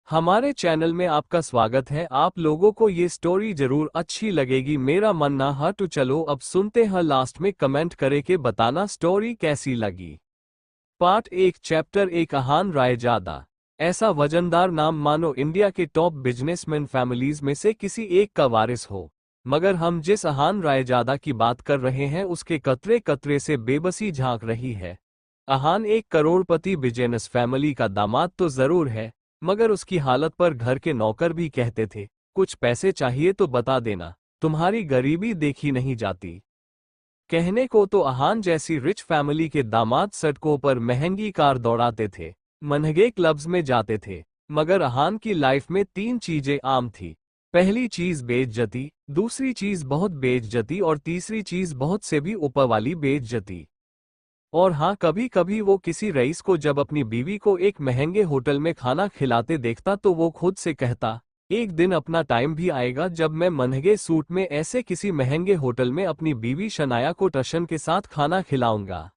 हमारे चैनल में आपका स्वागत है। आप लोगों को ये स्टोरी जरूर अच्छी लगेगी, मेरा मानना है। तो चलो अब सुनते हैं, लास्ट में कमेंट करे के बताना स्टोरी कैसी लगी। Part 1 chapter 1 Ahaan Raizada. ऐसा वजनदार नाम मानो इंडिया के टॉप बिजनेसमैन फैमिलीज में से किसी एक का वारिस हो, मगर हम जिस अहान रायजादा की बात कर रहे हैं उसके कतरे कतरे से बेबसी झांक रही है। अहान एक करोड़पति बिजनेस फैमिली का दामाद तो जरूर है, मगर उसकी हालत पर घर के नौकर भी कहते थे, कुछ पैसे चाहिए तो बता देना, तुम्हारी गरीबी देखी नहीं जाती। कहने को तो अहान जैसी रिच फैमिली के दामाद सड़कों पर महंगी कार दौड़ाते थे, महंगे क्लब्स में जाते थे, मगर अहान की लाइफ में तीन चीजें आम थी। पहली चीज बेइज्जती, दूसरी चीज बहुत बेइज्जती और तीसरी चीज बहुत से भी ऊपर वाली बेइज्जती। और हाँ, कभी कभी वो किसी रईस को जब अपनी बीवी को एक महंगे होटल में खाना खिलाते देखता तो वो खुद से कहता, एक दिन अपना टाइम भी आएगा जब मैं महंगे सूट में ऐसे किसी महंगे होटल में अपनी बीवी शनाया को टशन के साथ खाना खिलाऊंगा।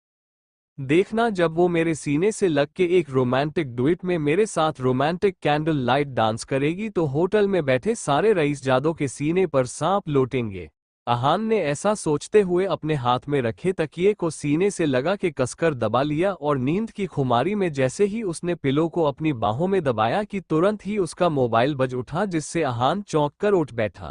देखना जब वो मेरे सीने से लग के एक रोमांटिक डुएट में मेरे साथ रोमांटिक कैंडल लाइट डांस करेगी तो होटल में बैठे सारे रईसजादों के सीने पर सांप लौटेंगे। अहान ने ऐसा सोचते हुए अपने हाथ में रखे तकिए को सीने से लगा के कसकर दबा लिया और नींद की खुमारी में जैसे ही उसने पिलो को अपनी बाहों में दबाया कि तुरंत ही उसका मोबाइल बज उठा, जिससे अहान चौंक कर उठ बैठा।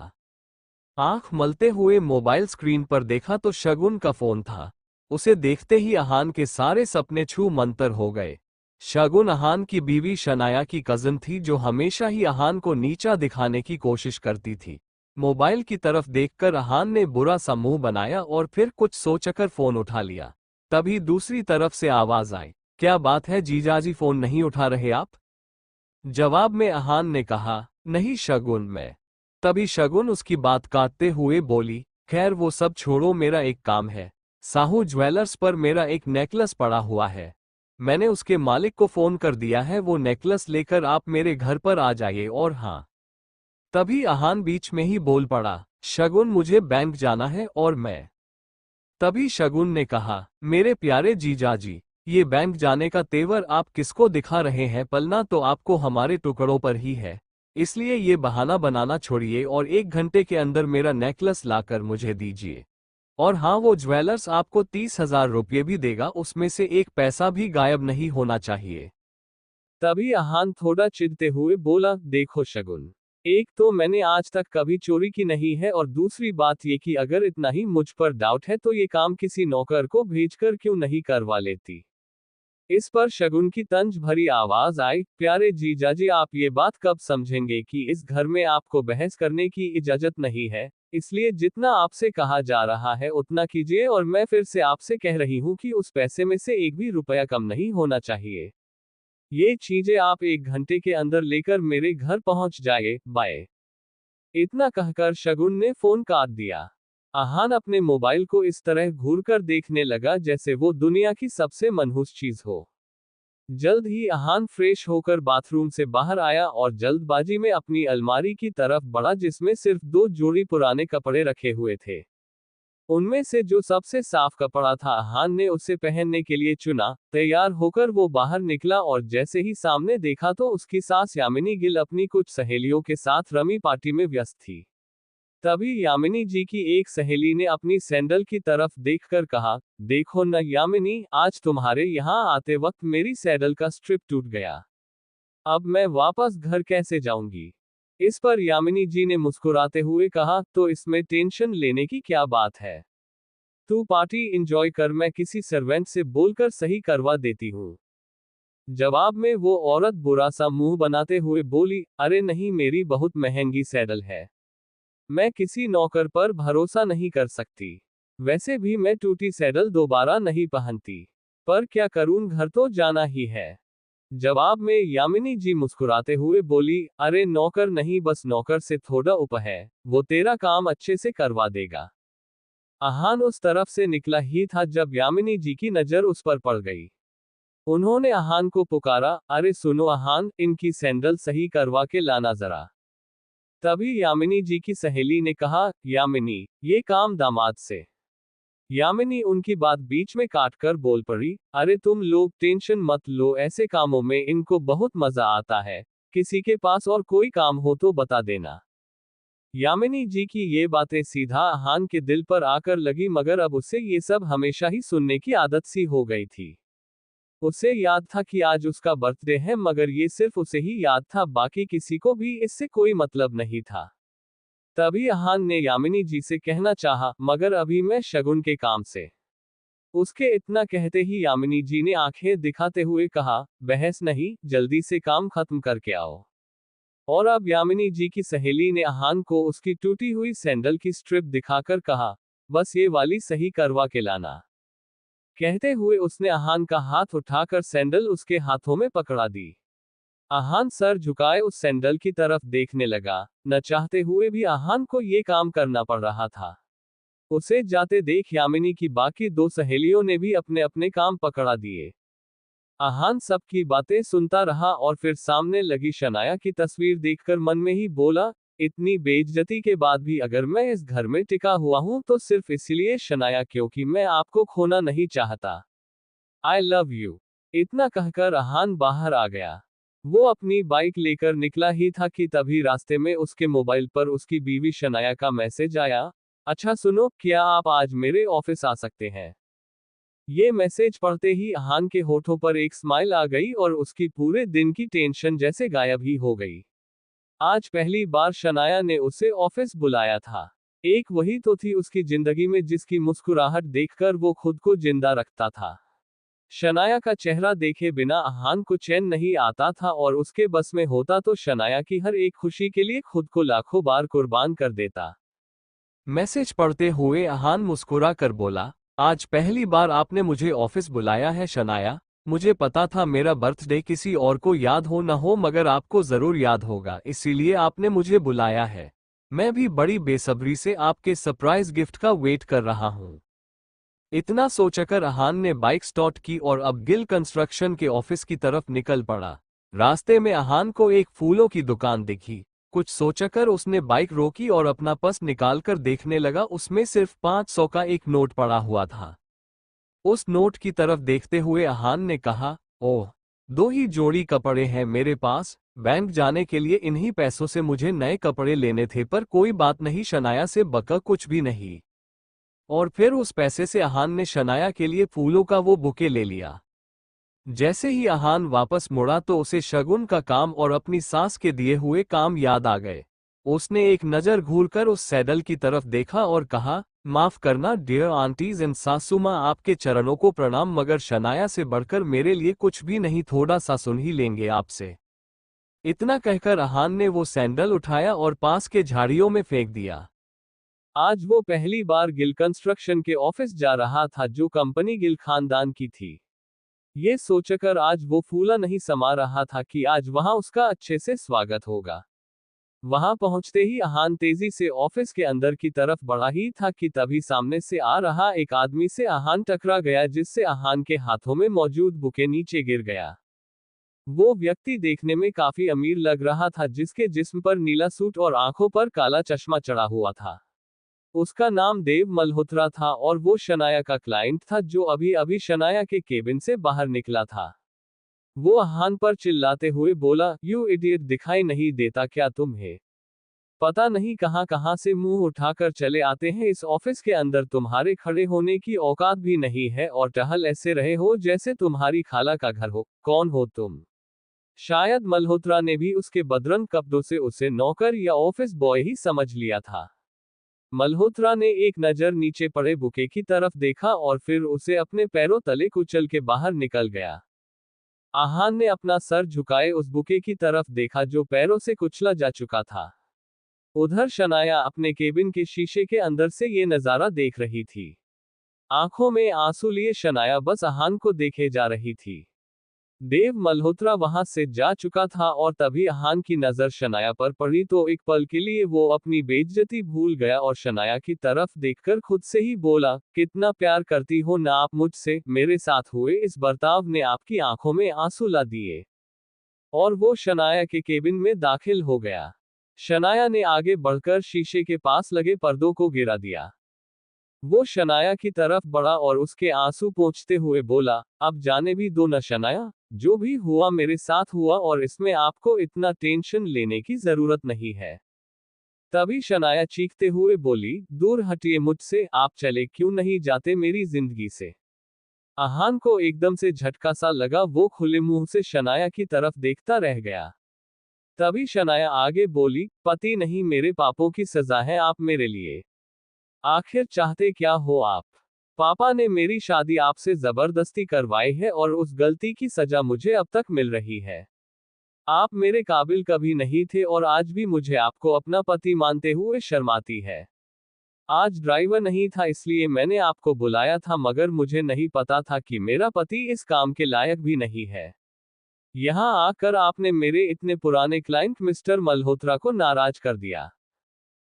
आंख मलते हुए मोबाइल स्क्रीन पर देखा तो शगुन का फोन था। उसे देखते ही अहान के सारे सपने छू मंतर हो गए। शगुन अहान की बीवी शनाया की कजन थी जो हमेशा ही अहान को नीचा दिखाने की कोशिश करती थी। मोबाइल की तरफ देखकर अहान ने बुरा सा मुंह बनाया और फिर कुछ सोचकर फोन उठा लिया। तभी दूसरी तरफ से आवाज आई, क्या बात है जीजाजी, फोन नहीं उठा रहे आप? जवाब में अहान ने कहा, नहीं शगुन, मैं। तभी शगुन उसकी बात काटते हुए बोली, खैर वो सब छोड़ो, मेरा एक काम है। साहू ज्वेलर्स पर मेरा एक नेकलेस पड़ा हुआ है, मैंने उसके मालिक को फोन कर दिया है, वो नेकलेस लेकर आप मेरे घर पर आ जाइए। और हाँ, तभी अहान बीच में ही बोल पड़ा, शगुन मुझे बैंक जाना है और मैं। तभी शगुन ने कहा, मेरे प्यारे जीजाजी, ये बैंक जाने का तेवर आप किसको दिखा रहे हैं? पलना तो आपको हमारे टुकड़ों पर ही है, इसलिए ये बहाना बनाना छोड़िए और 1 घंटे के अंदर मेरा नेकलेस लाकर मुझे दीजिए। और हाँ, वो ज्वेलर्स आपको 30,000 रुपये भी देगा, उसमें से एक पैसा भी गायब नहीं होना चाहिए। तभी अहान थोड़ा चिढ़ते हुए बोला, देखो शगुन, एक तो मैंने आज तक कभी चोरी की नहीं है और दूसरी बात ये कि अगर इतना ही मुझ पर डाउट है तो ये काम किसी नौकर को भेजकर क्यों नहीं करवा लेती। इस पर शगुन की तंज भरी आवाज आई, प्यारे जीजाजी, आप ये बात कब समझेंगे कि इस घर में आपको बहस करने की इजाजत नहीं है, इसलिए जितना आपसे कहा जा रहा है उतना कीजिए और मैं फिर से आपसे कह रही हूँ कि उस पैसे में से एक भी रुपया कम नहीं होना चाहिए। ये चीजें आप 1 घंटे के अंदर लेकर मेरे घर पहुंच जाए, बाय। इतना कहकर शगुन ने फोन काट दिया। अहान अपने मोबाइल को इस तरह घूरकर देखने लगा जैसे वो दुनिया की सबसे मनहूस चीज हो। जल्द ही अहान फ्रेश होकर बाथरूम से बाहर आया और जल्दबाजी में अपनी अलमारी की तरफ बढ़ा जिसमें सिर्फ 2 जोड़ी पुराने कपड़े रखे हुए थे। उनमें से जो सबसे साफ कपड़ा था अहान ने उसे पहनने के लिए चुना। तैयार होकर वो बाहर निकला और जैसे ही सामने देखा तो उसकी सास यामिनी गिल अपनी कुछ सहेलियों के साथ रमी पार्टी में व्यस्त थी। तभी यामिनी जी की एक सहेली ने अपनी सैंडल की तरफ देखकर कहा, देखो न यामिनी, आज तुम्हारे यहाँ आते वक्त मेरी सैंडल का स्ट्रिप टूट गया, अब मैं वापस घर कैसे जाऊंगी? इस पर यामिनी जी ने मुस्कुराते हुए कहा, तो इसमें टेंशन लेने की क्या बात है, तू पार्टी एंजॉय कर, मैं किसी सर्वेंट से बोलकर सही करवा देती हूँ। जवाब में वो औरत बुरा सा मुंह बनाते हुए बोली, अरे नहीं, मेरी बहुत महंगी सैडल है, मैं किसी नौकर पर भरोसा नहीं कर सकती। वैसे भी मैं टूटी सैडल दोबारा नहीं पहनती, पर क्या करूं, घर तो जाना ही है। जवाब में यामिनी जी मुस्कुराते हुए बोली, अरे नौकर नहीं, बस नौकर से थोड़ा ऊपर है, वो तेरा काम अच्छे से करवा देगा। अहान उस तरफ से निकला ही था जब यामिनी जी की नजर उस पर पड़ गई। उन्होंने अहान को पुकारा, अरे सुनो अहान, इनकी सैंडल सही करवा के लाना जरा। तभी यामिनी जी की सहेली ने कहा, यामिनी, ये काम दामाद से। यामिनी उनकी बात बीच में काटकर बोल पड़ी, अरे तुम लोग टेंशन मत लो, ऐसे कामों में इनको बहुत मजा आता है, किसी के पास और कोई काम हो तो बता देना। यामिनी जी की ये बातें सीधा अहान के दिल पर आकर लगी, मगर अब उसे ये सब हमेशा ही सुनने की आदत सी हो गई थी। उसे याद था कि आज उसका बर्थडे है, मगर ये सिर्फ उसे ही याद था, बाकी किसी को भी इससे कोई मतलब नहीं था। तभी अहान ने यामिनी जी से कहना चाहा, मगर अभी मैं शगुन के काम से। उसके इतना कहते ही यामिनी जी ने आंखें दिखाते हुए कहा, बहस नहीं, जल्दी से काम खत्म करके आओ। और अब यामिनी जी की सहेली ने अहान को उसकी टूटी हुई सैंडल की स्ट्रिप दिखाकर कहा, बस ये वाली सही करवा के लाना। कहते हुए उसने अहान का हाथ उठाकर सैंडल उसके हाथों में पकड़ा दी। अहान सर झुकाए उस सैंडल की तरफ देखने लगा। न चाहते हुए भी अहान को ये काम करना पड़ रहा था। उसे जाते देख यामिनी की बाकी दो सहेलियों ने भी अपने अपने काम पकड़ा दिए। अहान सबकी बातें सुनता रहा और फिर सामने लगी शनाया की तस्वीर देखकर मन में ही बोला, इतनी बेइज्जती के बाद भी अगर मैं इस घर में टिका हुआ हूं तो सिर्फ इसलिए शनाया, क्योंकि मैं आपको खोना नहीं चाहता। I love you. इतना कहकर अहान बाहर आ गया। वो अपनी बाइक लेकर निकला ही था कि तभी रास्ते में उसके मोबाइल पर उसकी बीवी शनाया का मैसेज आया, अच्छा सुनो, क्या आप आज मेरे ऑफिस आ सकते हैं? ये मैसेज पढ़ते ही अहान के होठों पर एक स्माइल आ गई और उसकी पूरे दिन की टेंशन जैसे गायब ही हो गई। आज पहली बार शनाया ने उसे ऑफिस बुलाया था। एक वही तो थी उसकी जिंदगी में जिसकी मुस्कुराहट देखकर वो खुद को जिंदा रखता था। शनाया का चेहरा देखे बिना अहान को चैन नहीं आता था और उसके बस में होता तो शनाया की हर एक खुशी के लिए खुद को लाखों बार कुर्बान कर देता। मैसेज पढ़ते हुए अहान मुस्कुरा कर बोला, आज पहली बार आपने मुझे ऑफिस बुलाया है शनाया। मुझे पता था मेरा बर्थडे किसी और को याद हो न हो, मगर आपको जरूर याद होगा, इसीलिए आपने मुझे बुलाया है। मैं भी बड़ी बेसब्री से आपके सरप्राइज गिफ्ट का वेट कर रहा हूँ। इतना सोचकर अहान ने बाइक स्टार्ट की और अब गिल कंस्ट्रक्शन के ऑफिस की तरफ निकल पड़ा। रास्ते में अहान को एक फूलों की दुकान दिखी। कुछ सोचकर उसने बाइक रोकी और अपना पर्स निकालकर देखने लगा। उसमें सिर्फ 500 का एक नोट पड़ा हुआ था। उस नोट की तरफ देखते हुए अहान ने कहा, ओह, दो ही जोड़ी कपड़े हैं मेरे पास। बैंक जाने के लिए इन्हीं पैसों से मुझे नए कपड़े लेने थे, पर कोई बात नहीं, शनाया से बका कुछ भी नहीं। और फिर उस पैसे से अहान ने शनाया के लिए फूलों का वो बुके ले लिया। जैसे ही अहान वापस मुड़ा तो उसे शगुन का काम और अपनी सास के दिए हुए काम याद आ गए। उसने एक नज़र घूरकर उस सैडल की तरफ देखा और कहा, माफ करना डियर आंटीज एंड सासू माँ, आपके चरणों को प्रणाम, मगर शनाया से बढ़कर मेरे लिए कुछ भी नहीं, थोड़ा सा सुन ही लेंगे आपसे। इतना कहकर अहान ने वो सैंडल उठाया और पास के झाड़ियों में फेंक दिया। आज वो पहली बार गिल कंस्ट्रक्शन के ऑफिस जा रहा था, जो कंपनी गिल खानदान की थी। ये सोचकर आज वो फूला नहीं समा रहा था कि आज वहां उसका अच्छे से स्वागत होगा। वहां पहुंचते ही अहान तेजी से ऑफिस के अंदर की तरफ बढ़ा ही था कि तभी सामने से आ रहा एक आदमी से अहान टकरा गया, जिससे अहान के हाथों में मौजूद बुके नीचे गिर गया। वो व्यक्ति देखने में काफी अमीर लग रहा था, जिसके जिस्म पर नीला सूट और आंखों पर काला चश्मा चढ़ा हुआ था। उसका नाम देव मल्होत्रा था और वो शनाया का क्लाइंट था, जो अभी अभी शनाया के केबिन से बाहर निकला था। वो अहान पर चिल्लाते हुए बोला, यू इडियट, दिखाई नहीं देता क्या तुम्हें? पता नहीं कहां कहां से मुंह उठाकर चले आते हैं, इस ऑफिस के अंदर तुम्हारे खड़े होने की औकात भी नहीं है और टहल ऐसे रहे हो जैसे तुम्हारी खाला का घर हो। कौन हो तुम? शायद मल्होत्रा ने भी उसके बदरंग कपड़ों से उसे नौकर या ऑफिस बॉय ही समझ लिया था। मल्होत्रा ने एक नजर नीचे पड़े बुके की तरफ देखा और फिर उसे अपने पैरों तले कुचल के बाहर निकल गया। आहान ने अपना सर झुकाए उस बुके की तरफ देखा जो पैरों से कुचला जा चुका था। उधर शनाया अपने केबिन के शीशे के अंदर से ये नजारा देख रही थी। आंखों में आंसू लिए शनाया बस आहान को देखे जा रही थी। देव मल्होत्रा वहां से जा चुका था और तभी अहान की नजर शनाया पर पड़ी तो एक पल के लिए वो अपनी बेइज्जती भूल गया और शनाया की तरफ देखकर खुद से ही बोला, कितना प्यार करती हो ना आप मुझसे, मेरे साथ हुए इस बर्ताव ने आपकी आंखों में आंसू ला दिए। और वो शनाया के केबिन में दाखिल हो गया। शनाया ने आगे बढ़कर शीशे के पास लगे पर्दों को गिरा दिया। वो शनाया की तरफ बढ़ा और उसके आंसू पोंछते हुए बोला, अब जाने भी दो न शनाया, जो भी हुआ मेरे साथ हुआ और इसमें आपको इतना टेंशन लेने की जरूरत नहीं है। तभी शनाया चीखते हुए बोली, दूर हटिए मुझसे, आप चले क्यों नहीं जाते मेरी जिंदगी से। आहान को एकदम से झटका सा लगा, वो खुले मुंह से शनाया की तरफ देखता रह गया। तभी शनाया आगे बोली, पति नहीं मेरे पापों की सजा है आप मेरे लिए। आखिर चाहते क्या हो आप? पापा ने मेरी शादी आपसे जबरदस्ती करवाई है और उस गलती की सजा मुझे अब तक मिल रही है। आप मेरे काबिल कभी नहीं थे और आज भी मुझे आपको अपना पति मानते हुए शर्माती है। आज ड्राइवर नहीं था इसलिए मैंने आपको बुलाया था, मगर मुझे नहीं पता था कि मेरा पति इस काम के लायक भी नहीं है। यहाँ आकर आपने मेरे इतने पुराने क्लाइंट मिस्टर मल्होत्रा को नाराज कर दिया।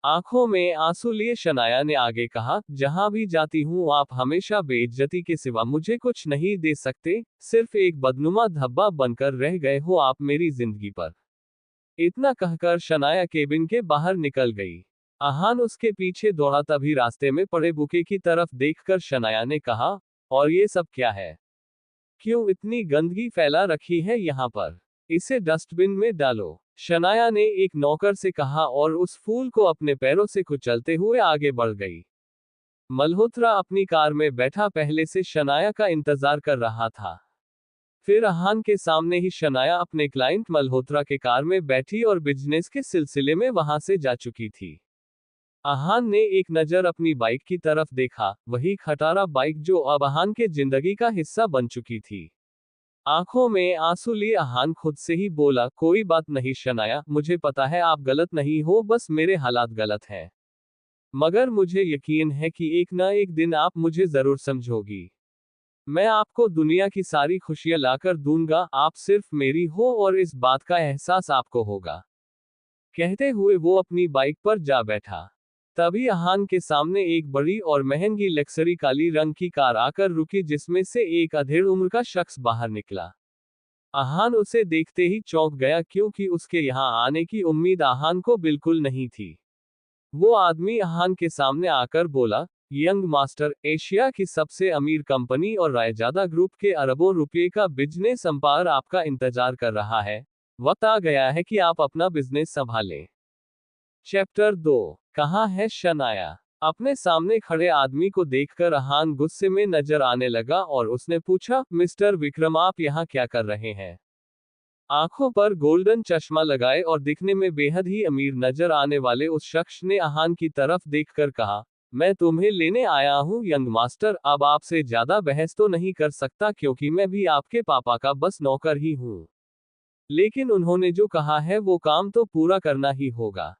आंखों में आंसू लिए शनाया ने आगे कहा, जहां भी जाती हूं आप हमेशा बेइज्जती के सिवा मुझे कुछ नहीं दे सकते, सिर्फ एक बदनुमा धब्बा बनकर रह गए हो आप मेरी जिंदगी पर। इतना कहकर शनाया केबिन के बाहर निकल गई। आहान उसके पीछे दौड़ा, तभी रास्ते में पड़े बुके की तरफ देखकर शनाया ने कहा, और ये सब क्या है? क्यों इतनी गंदगी फैला रखी है यहाँ पर? इसे डस्टबिन में डालो। शनाया ने एक नौकर से कहा और उस फूल को अपने पैरों से कुचलते हुए आगे बढ़ गई। मल्होत्रा अपनी कार में बैठा पहले से शनाया का इंतजार कर रहा था। फिर आहान के सामने ही शनाया अपने क्लाइंट मल्होत्रा के कार में बैठी और बिजनेस के सिलसिले में वहां से जा चुकी थी। आहान ने एक नजर अपनी बाइक की तरफ देखा, वही खटारा बाइक जो अब आहान के जिंदगी का हिस्सा बन चुकी थी। आंखों में आंसू लिए आहान खुद से ही बोला, कोई बात नहीं शनाया, मुझे पता है आप गलत नहीं हो, बस मेरे हालात गलत हैं। मगर मुझे यकीन है कि एक ना एक दिन आप मुझे जरूर समझोगी। मैं आपको दुनिया की सारी खुशियां लाकर दूंगा, आप सिर्फ मेरी हो और इस बात का एहसास आपको होगा। कहते हुए वो अपनी बाइक पर जा बैठा। तभी आहान के सामने एक बड़ी और महंगी लक्जरी काली रंग की कार आकर रुकी, जिसमें से एक अधेड़ उम्र का शख्स बाहर निकला। आहान उसे देखते ही चौंक गया, क्योंकि उसके यहाँ आने की उम्मीद आहान को बिल्कुल नहीं थी। वो आदमी आहान के सामने आकर बोला, यंग मास्टर, एशिया की सबसे अमीर कंपनी और रायजादा ग्रुप के अरबों रुपये का बिजनेस एम्पायर आपका इंतजार कर रहा है। वक्त आ गया है कि आप अपना बिजनेस संभालें। चैप्टर 2। कहाँ है शनाया? अपने सामने खड़े आदमी को देखकर आहान गुस्से में नजर आने लगा और उसने पूछा, मिस्टर विक्रम आप यहाँ क्या कर रहे हैं? आंखों पर गोल्डन चश्मा लगाए और दिखने में बेहद ही अमीर नजर आने वाले उस शख्स ने आहान की तरफ देखकर कहा, मैं तुम्हें लेने आया हूँ यंग मास्टर, अब आपसे ज्यादा बहस तो नहीं कर सकता क्योंकि मैं भी आपके पापा का बस नौकर ही हूँ। लेकिन उन्होंने जो कहा है वो काम तो पूरा करना ही होगा।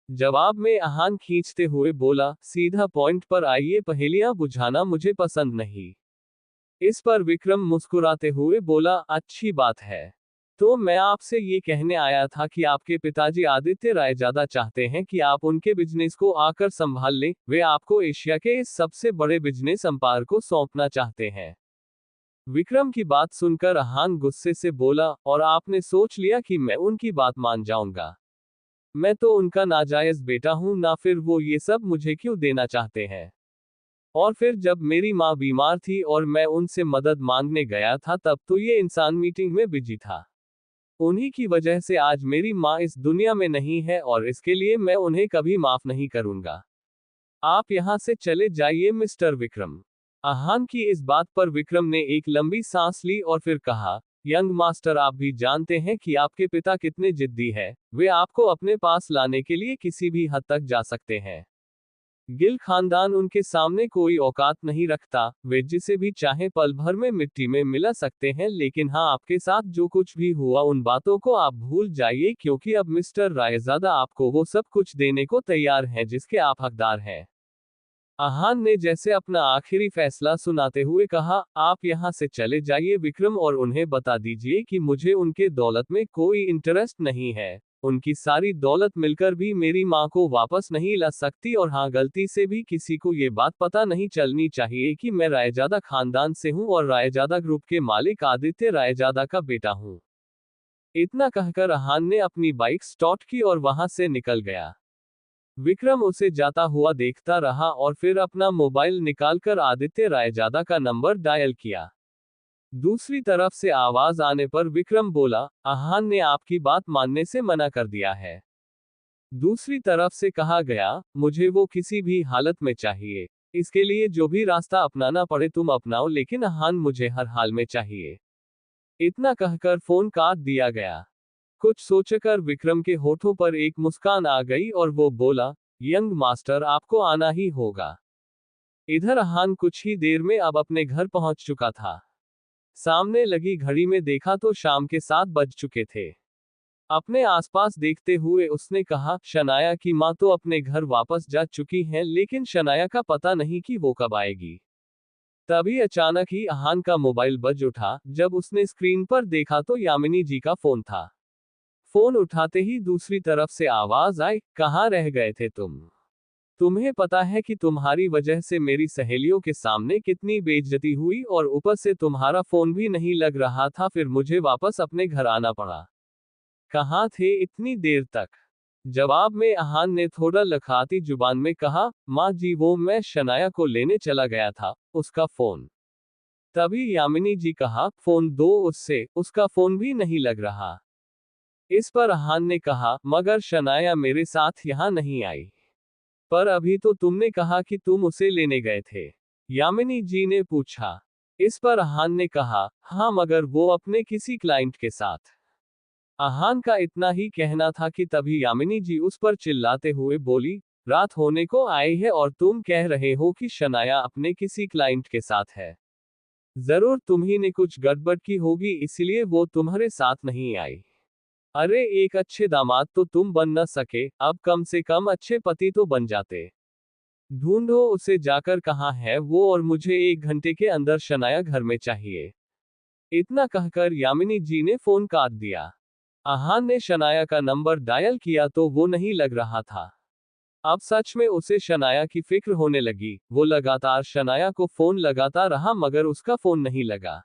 जवाब में आहान खींचते हुए बोला, सीधा पॉइंट पर आइए, पहेलियां बुझाना मुझे पसंद नहीं। इस पर विक्रम मुस्कुराते हुए बोला, अच्छी बात है। तो मैं आपसे ये कहने आया था कि आपके पिताजी आदित्य राय ज्यादा चाहते हैं कि आप उनके बिजनेस को आकर संभाल लें, वे आपको एशिया के इस सबसे बड़े बिजनेस अंपायर को सौंपना चाहते हैं। विक्रम की बात सुनकर आहान गुस्से से बोला, और आपने सोच लिया कि मैं उनकी बात मान जाऊंगा? मैं तो उनका नाजायज बेटा हूं ना, फिर वो ये सब मुझे क्यों देना चाहते हैं? और फिर जब मेरी माँ बीमार थी और मैं उनसे मदद मांगने गया था, तब तो ये इंसान मीटिंग में बिजी था। उन्हीं की वजह से आज मेरी माँ इस दुनिया में नहीं है और इसके लिए मैं उन्हें कभी माफ नहीं करूंगा। आप यहाँ से चले जाइए मिस्टर विक्रम। आहान की इस बात पर विक्रम ने एक लंबी सांस ली और फिर कहा, यंग मास्टर आप भी जानते हैं कि आपके पिता कितने जिद्दी है, वे आपको अपने पास लाने के लिए किसी भी हद तक जा सकते हैं। गिल खानदान उनके सामने कोई औकात नहीं रखता, वे जिसे भी चाहे पल भर में मिट्टी में मिला सकते हैं, लेकिन हाँ आपके साथ जो कुछ भी हुआ उन बातों को आप भूल जाइए, क्योंकि अब मिस्टर रायजादा आपको वो सब कुछ देने को तैयार हैं जिसके आप हकदार हैं। आहान ने जैसे अपना आखिरी फैसला सुनाते हुए कहा, आप यहाँ से चले जाइए विक्रम और उन्हें बता दीजिए कि मुझे उनके दौलत में कोई इंटरेस्ट नहीं है। उनकी सारी दौलत मिलकर भी मेरी माँ को वापस नहीं ला सकती, और हाँ गलती से भी किसी को ये बात पता नहीं चलनी चाहिए कि मैं रायजादा खानदान से हूँ और रायजादा ग्रुप के मालिक आदित्य रायजादा का बेटा हूँ। इतना कहकर आहान ने अपनी बाइक स्टार्ट की और वहां से निकल गया। विक्रम उसे जाता हुआ देखता रहा और फिर अपना मोबाइल निकालकर आदित्य रायजादा का नंबर डायल किया। दूसरी तरफ से आवाज आने पर विक्रम बोला, आहान ने आपकी बात मानने से मना कर दिया है। दूसरी तरफ से कहा गया, मुझे वो किसी भी हालत में चाहिए। इसके लिए जो भी रास्ता अपनाना पड़े तुम अपनाओ, लेकिन आहान मुझे हर हाल में चाहिए। इतना कहकर फोन काट दिया गया। कुछ सोचकर विक्रम के होठों पर एक मुस्कान आ गई और वो बोला, यंग मास्टर आपको आना ही होगा। इधर आहान कुछ ही देर में अब अपने घर पहुंच चुका था। सामने लगी घड़ी में देखा तो शाम के 7 बज चुके थे। अपने आसपास देखते हुए उसने कहा, शनाया की माँ तो अपने घर वापस जा चुकी हैं, लेकिन शनाया का पता नहीं कि वो कब आएगी। तभी अचानक ही आहान का मोबाइल बज उठा। जब उसने स्क्रीन पर देखा तो यामिनी जी का फोन था। फोन उठाते ही दूसरी तरफ से आवाज आई, कहाँ रह गए थे तुम? तुम्हें पता है कि तुम्हारी वजह से मेरी सहेलियों के सामने कितनी बेइज्जती हुई, और ऊपर से तुम्हारा फोन भी नहीं लग रहा था, फिर मुझे वापस अपने घर आना पड़ा। कहाँ थे इतनी देर तक? जवाब में आहान ने थोड़ा लखाती जुबान में कहा, माँ जी वो मैं शनाया को लेने चला गया था, उसका फोन। तभी यामिनी जी कहा, फोन दो उससे, उसका फोन भी नहीं लग रहा। इस पर आहान ने कहा, मगर शनाया मेरे साथ यहाँ नहीं आई। पर अभी तो तुमने कहा कि तुम उसे लेने गए थे, यामिनी जी ने पूछा। इस पर आहान ने कहा, हाँ मगर वो अपने किसी क्लाइंट के साथ। आहान का इतना ही कहना था कि तभी यामिनी जी उस पर चिल्लाते हुए बोली, रात होने को आई है और तुम कह रहे हो कि शनाया अपने किसी क्लाइंट के साथ है। जरूर तुम्ही ने कुछ गड़बड़ की होगी, इसलिए वो तुम्हारे साथ नहीं आई। अरे एक अच्छे दामाद तो तुम बन न सके, अब कम से कम अच्छे पति तो बन जाते। ढूंढो उसे जाकर, कहाँ है वो, और मुझे 1 घंटे के अंदर शनाया घर में चाहिए। इतना कहकर यामिनी जी ने फोन काट दिया। आहान ने शनाया का नंबर डायल किया तो वो नहीं लग रहा था। अब सच में उसे शनाया की फिक्र होने लगी। वो लगातार शनाया को फोन लगाता रहा मगर उसका फोन नहीं लगा।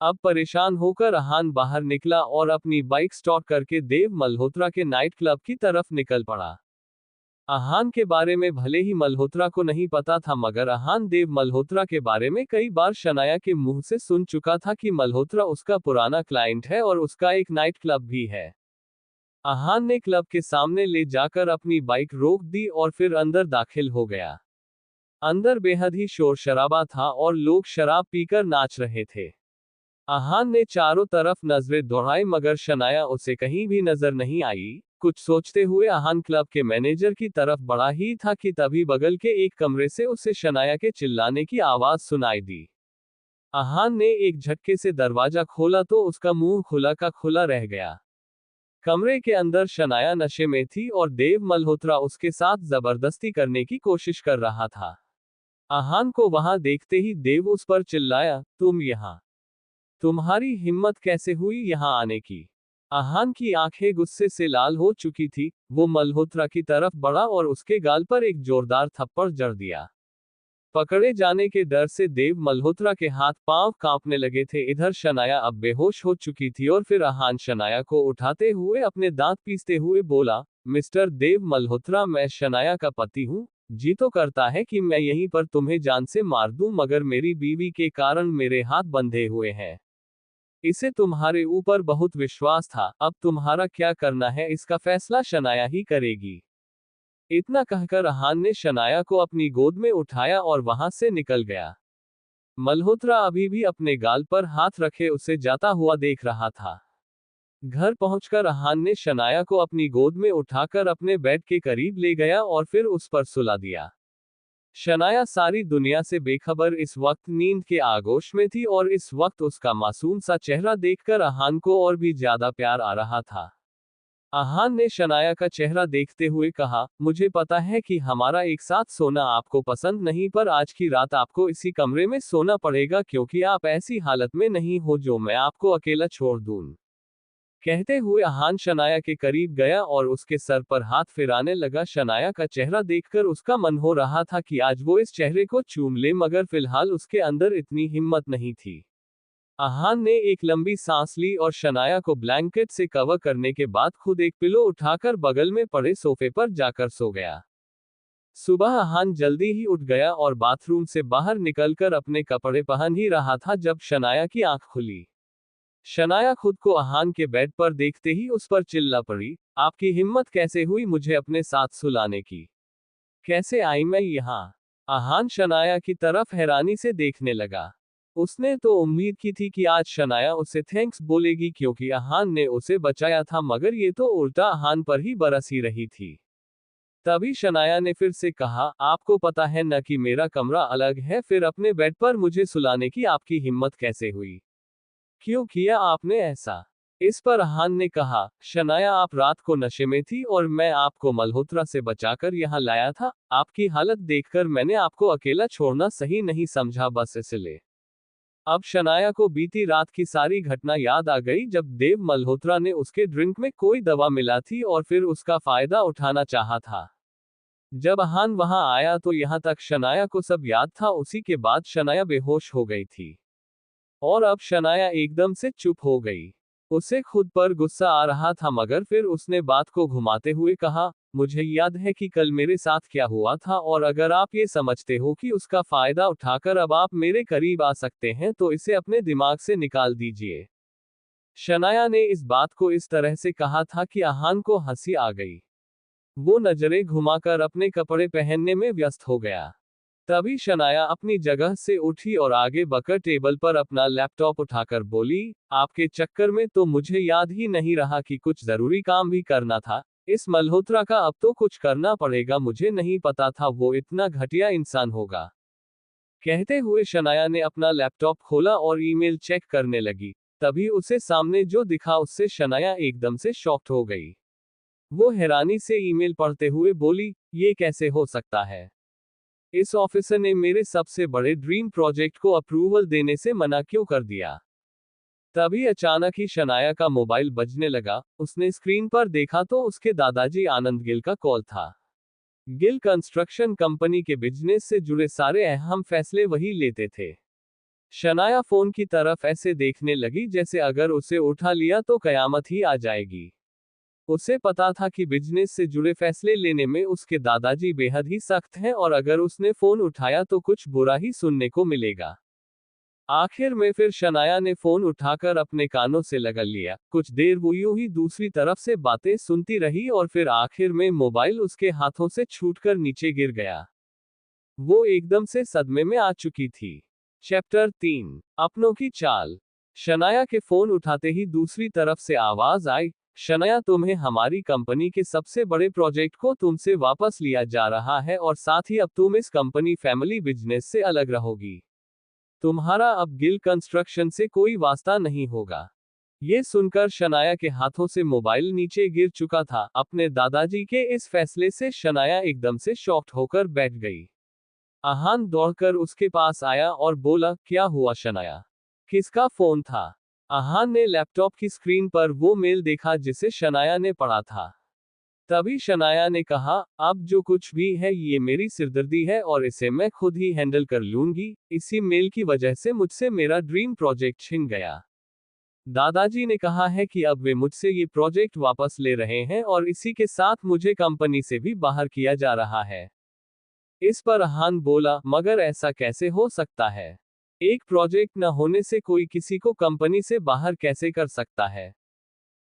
अब परेशान होकर आहान बाहर निकला और अपनी बाइक स्टॉर्ट करके देव मल्होत्रा के नाइट क्लब की तरफ निकल पड़ा। आहान के बारे में भले ही मल्होत्रा को नहीं पता था, मगर आहान देव मल्होत्रा के बारे में कई बार शनाया के मुंह से सुन चुका था कि मल्होत्रा उसका पुराना क्लाइंट है और उसका एक नाइट क्लब भी है। आहान ने क्लब के सामने ले जाकर अपनी बाइक रोक दी और फिर अंदर दाखिल हो गया। अंदर बेहद ही शोर शराबा था और लोग शराब पीकर नाच रहे थे। आहान ने चारों तरफ नजरें दौड़ाई मगर शनाया उसे कहीं भी नजर नहीं आई। कुछ सोचते हुए आहान क्लब के मैनेजर की तरफ बढ़ा ही था कि तभी बगल के एक कमरे से उसे शनाया के चिल्लाने की आवाज सुनाई दी। आहान ने एक झटके से दरवाजा खोला तो उसका मुंह खुला का खुला रह गया। कमरे के अंदर शनाया नशे में थी और देव मल्होत्रा उसके साथ जबरदस्ती करने की कोशिश कर रहा था। आहान को वहां देखते ही देव उस पर चिल्लाया, तुम यहाँ, तुम्हारी हिम्मत कैसे हुई यहाँ आने की? आहान की आंखें गुस्से से लाल हो चुकी थी। वो मल्होत्रा की तरफ बढ़ा और उसके गाल पर एक जोरदार थप्पड़ जड़ दिया। पकड़े जाने के डर से देव मल्होत्रा के हाथ पांव कांपने लगे थे। इधर शनाया अब बेहोश हो चुकी थी और फिर आहान शनाया को उठाते हुए अपने दांत पीसते हुए बोला, मिस्टर देव मल्होत्रा, मैं शनाया का पति हूँ। जी तो करता है कि मैं यहीं पर तुम्हें जान से मार दूं, मगर मेरी बीवी के कारण मेरे हाथ बंधे हुए हैं। इसे तुम्हारे ऊपर बहुत विश्वास था, अब तुम्हारा क्या करना है इसका फैसला शनाया ही करेगी। इतना कहकर आहान ने शनाया को अपनी गोद में उठाया और वहां से निकल गया। मल्होत्रा अभी भी अपने गाल पर हाथ रखे उसे जाता हुआ देख रहा था। घर पहुंचकर आहान ने शनाया को अपनी गोद में उठाकर अपने बेड के करीब ले गया और फिर उस पर सुला दिया। शनाया सारी दुनिया से बेखबर इस वक्त नींद के आगोश में थी और इस वक्त उसका मासूम सा चेहरा देखकर आहान को और भी ज्यादा प्यार आ रहा था। आहान ने शनाया का चेहरा देखते हुए कहा, मुझे पता है कि हमारा एक साथ सोना आपको पसंद नहीं, पर आज की रात आपको इसी कमरे में सोना पड़ेगा क्योंकि आप ऐसी हालत में नहीं हो जो मैं आपको अकेला छोड़ दूं। कहते हुए आहान शनाया के करीब गया और उसके सर पर हाथ फिराने लगा। शनाया का चेहरा देखकर उसका मन हो रहा था कि आज वो इस चेहरे को चूम ले, मगर फिलहाल उसके अंदर इतनी हिम्मत नहीं थी। अहान ने एक लंबी सांस ली और शनाया को ब्लैंकेट से कवर करने के बाद खुद एक पिलो उठाकर बगल में पड़े सोफे पर जाकर सो गया। सुबह अहान जल्दी ही उठ गया और बाथरूम से बाहर निकलकर अपने कपड़े पहन ही रहा था जब शनाया की आंख खुली। शनाया खुद को अहान के बेड पर देखते ही उस पर चिल्ला पड़ी, आपकी हिम्मत कैसे हुई मुझे अपने साथ सुलाने की? कैसे आई मैं यहाँ? अहान शनाया की तरफ हैरानी से देखने लगा। उसने तो उम्मीद की थी कि आज शनाया उसे थैंक्स बोलेगी क्योंकि अहान ने उसे बचाया था, मगर ये तो उल्टा अहान पर ही बरस ही रही थी। तभी शनाया ने फिर से कहा, आपको पता है न कि मेरा कमरा अलग है, फिर अपने बेड पर मुझे सुलाने की आपकी हिम्मत कैसे हुई? क्यों किया आपने ऐसा? इस पर अहान ने कहा, शनाया आप रात को नशे में थी और मैं आपको मल्होत्रा से बचाकर यहाँ लाया था। आपकी हालत देखकर मैंने आपको अकेला छोड़ना सही नहीं समझा, बस इसलिए। अब शनाया को बीती रात की सारी घटना याद आ गई जब देव मल्होत्रा ने उसके ड्रिंक में कोई दवा मिला थी और फिर उसका फायदा उठाना चाहा था। जब अहान वहां आया तो यहाँ तक शनाया को सब याद था। उसी के बाद शनाया बेहोश हो गई थी और अब शनाया एकदम से चुप हो गई। उसे खुद पर गुस्सा आ रहा था, मगर फिर उसने बात को घुमाते हुए कहा, मुझे याद है कि कल मेरे साथ क्या हुआ था और अगर आप ये समझते हो कि उसका फायदा उठाकर अब आप मेरे करीब आ सकते हैं तो इसे अपने दिमाग से निकाल दीजिए। शनाया ने इस बात को इस तरह से कहा था कि अहान को हंसी आ गई। वो नजरें घुमाकर अपने कपड़े पहनने में व्यस्त हो गया। तभी शनाया अपनी जगह से उठी और आगे बढ़कर टेबल पर अपना लैपटॉप उठाकर बोली, आपके चक्कर में तो मुझे याद ही नहीं रहा कि कुछ जरूरी काम भी करना था। इस मल्होत्रा का अब तो कुछ करना पड़ेगा, मुझे नहीं पता था वो इतना घटिया इंसान होगा। कहते हुए शनाया ने अपना लैपटॉप खोला और ईमेल चेक करने लगी। तभी उसे सामने जो दिखा उससे शनाया एकदम से शॉक्ड हो गई। वो हैरानी से ईमेल पढ़ते हुए बोली, ये कैसे हो सकता है? इस ऑफिसर ने मेरे सबसे बड़े ड्रीम प्रोजेक्ट को अप्रूवल देने से मना क्यों कर दिया? तभी अचानक ही शनाया का मोबाइल बजने लगा। उसने स्क्रीन पर देखा तो उसके दादाजी आनंद गिल का कॉल था। गिल कंस्ट्रक्शन कंपनी के बिजनेस से जुड़े सारे अहम फैसले वही लेते थे। शनाया फोन की तरफ ऐसे देखने लगी जैसे अगर उसे उठा लिया तो कयामत ही आ जाएगी। उसे पता था कि बिजनेस से जुड़े फैसले लेने में उसके दादाजी बेहद ही सख्त हैं और अगर उसने फोन उठाया तो कुछ बुरा ही सुनने को मिलेगा। आखिर में फिर शनाया ने फोन उठाकर अपने कानों से लगा लिया। कुछ देर वो यूं ही दूसरी तरफ से बातें सुनती रही और फिर आखिर में मोबाइल उसके हाथों से छूटकर नीचे गिर गया। वो एकदम से सदमे में आ चुकी थी। चैप्टर 3, अपनों की चाल। शनाया के फोन उठाते ही दूसरी तरफ से आवाज आई, शनाया तुम्हें हमारी कंपनी के सबसे बड़े प्रोजेक्ट को तुमसे वापस लिया जा रहा है और साथ ही अब तुम इस कंपनी फैमिली बिजनेस से अलग रहोगी। तुम्हारा अब गिल कंस्ट्रक्शन से कोई वास्ता नहीं होगा। ये सुनकर शनाया के हाथों से मोबाइल नीचे गिर चुका था। अपने दादाजी के इस फैसले से शनाया एकदम से शॉक्ड होकर बैठ गई। अहान दौड़कर उसके पास आया और बोला, क्या हुआ शनाया? किसका फोन था? अहान ने लैपटॉप की स्क्रीन पर वो मेल देखा जिसे शनाया ने पढ़ा था। तभी शनाया ने कहा, अब जो कुछ भी है ये मेरी सिरदर्दी है और इसे मैं खुद ही हैंडल कर लूंगी। इसी मेल की वजह से मुझसे मेरा ड्रीम प्रोजेक्ट छिन गया। दादाजी ने कहा है कि अब वे मुझसे ये प्रोजेक्ट वापस ले रहे हैं और इसी के साथ मुझे कंपनी से भी बाहर किया जा रहा है। इस पर अहान बोला, मगर ऐसा कैसे हो सकता है? एक प्रोजेक्ट न होने से कोई किसी को कंपनी से बाहर कैसे कर सकता है?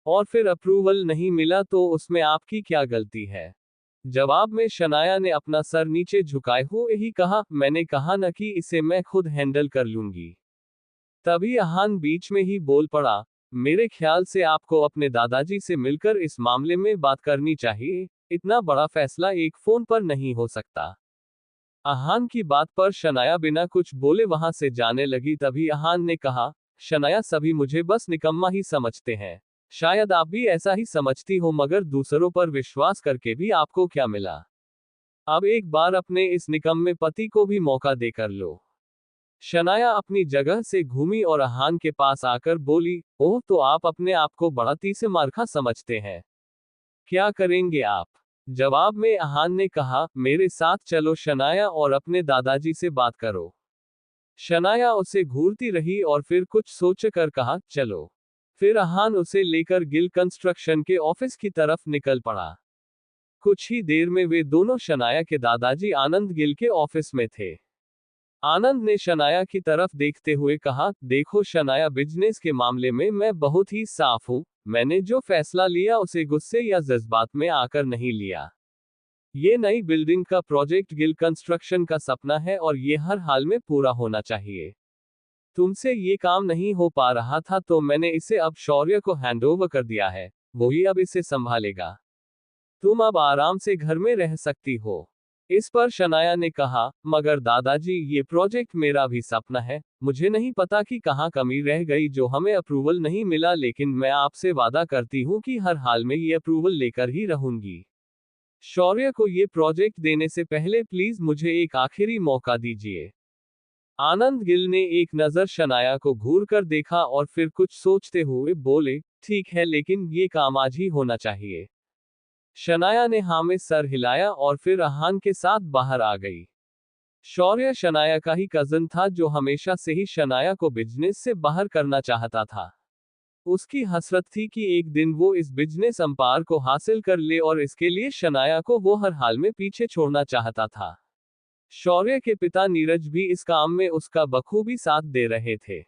और फिर अप्रूवल नहीं मिला तो उसमें आपकी क्या गलती है? जवाब में शनाया ने अपना सर नीचे झुकाए हुए ही कहा, मैंने कहा न कि इसे मैं खुद हैंडल कर लूंगी। तभी अहान बीच में ही बोल पड़ा, मेरे ख्याल से आपको अपने दादाजी से मिलकर इस मामले में बात करनी चाहिए। इतना बड़ा फैसला एक फोन पर नहीं हो सकता। अहान की बात पर शनाया बिना कुछ बोले वहां से जाने लगी। तभी अहान ने कहा, शनाया सभी मुझे बस निकम्मा ही समझते हैं। शायद आप भी ऐसा ही समझती हो, मगर दूसरों पर विश्वास करके भी आपको क्या मिला? अब एक बार अपने इस निकम्मे पति को भी मौका देकर लो। शनाया अपनी जगह से घूमी और अहान के पास आकर बोली, ओह तो आप अपने आप को बड़ा तीसमारखा समझते हैं। क्या करेंगे आप? जवाब में अहान ने कहा, मेरे साथ चलो शनाया और अपने दादाजी से बात करो। शनाया उसे घूरती रही और फिर कुछ सोचकर कहा, चलो। फिर अहान उसे लेकर गिल कंस्ट्रक्शन के ऑफिस की तरफ निकल पड़ा। कुछ ही देर में वे दोनों शनाया के दादाजी आनंद गिल के ऑफिस में थे। आनंद ने शनाया की तरफ देखते हुए कहा, देखो शनाया, बिजनेस के मामले में मैं बहुत ही साफ हूं। मैंने जो फैसला लिया उसे गुस्से या जज्बात में आकर नहीं लिया। ये नई बिल्डिंग का प्रोजेक्ट गिल कंस्ट्रक्शन का सपना है और ये हर हाल में पूरा होना चाहिए। तुमसे ये काम नहीं हो पा रहा था तो मैंने इसे अब शौर्य को हैंडओवर कर दिया है। वही अब इसे संभालेगा। तुम अब आराम से घर में रह सकती हो। इस पर शनाया ने कहा, मगर दादाजी, ये प्रोजेक्ट मेरा भी सपना है। मुझे नहीं पता कि कहाँ कमी रह गई जो हमें अप्रूवल नहीं मिला, लेकिन मैं आपसे वादा करती हूँ कि हर हाल में ये अप्रूवल लेकर ही रहूंगी। शौर्य को ये प्रोजेक्ट देने से पहले प्लीज मुझे एक आखिरी मौका दीजिए। आनंद गिल ने एक नजर शनाया को घूर कर देखा और फिर कुछ सोचते हुए बोले, ठीक है, लेकिन ये काम आज ही होना चाहिए। शनाया ने हाँ में सर हिलाया और फिर अहान के साथ बाहर आ गई। शौर्य शनाया का ही कजन था जो हमेशा से ही शनाया को बिजनेस से बाहर करना चाहता था। उसकी हसरत थी कि एक दिन वो इस बिजनेस अंपायर को हासिल कर ले और इसके लिए शनाया को वो हर हाल में पीछे छोड़ना चाहता था। शौर्य के पिता नीरज भी इस काम में उसका बखूबी साथ दे रहे थे।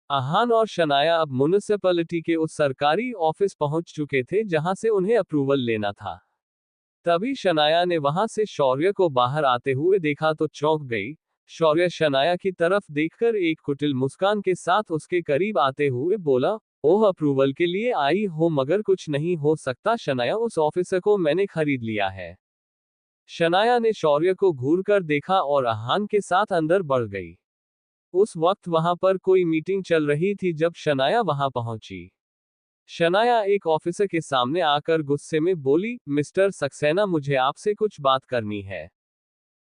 अहान और शनाया अब म्युनिसिपैलिटी के उस सरकारी ऑफिस पहुंच चुके थे जहां से उन्हें अप्रूवल लेना था। तभी शनाया ने वहां से शौर्य को बाहर आते हुए देखा तो चौंक गई। शौर्य शनाया की तरफ देखकर एक कुटिल मुस्कान के साथ उसके करीब आते हुए बोला, ओह, अप्रूवल के लिए आई हो, मगर कुछ नहीं हो सकता शनाया, उस ऑफिसर को मैंने खरीद लिया है। शनाया ने शौर्य को घूर कर देखा और अहान के साथ अंदर बढ़ गई। उस वक्त वहां पर कोई मीटिंग चल रही थी जब शनाया वहां पहुंची। शनाया एक ऑफिसर के सामने आकर गुस्से में बोली, मिस्टर सक्सेना, मुझे आपसे कुछ बात करनी है।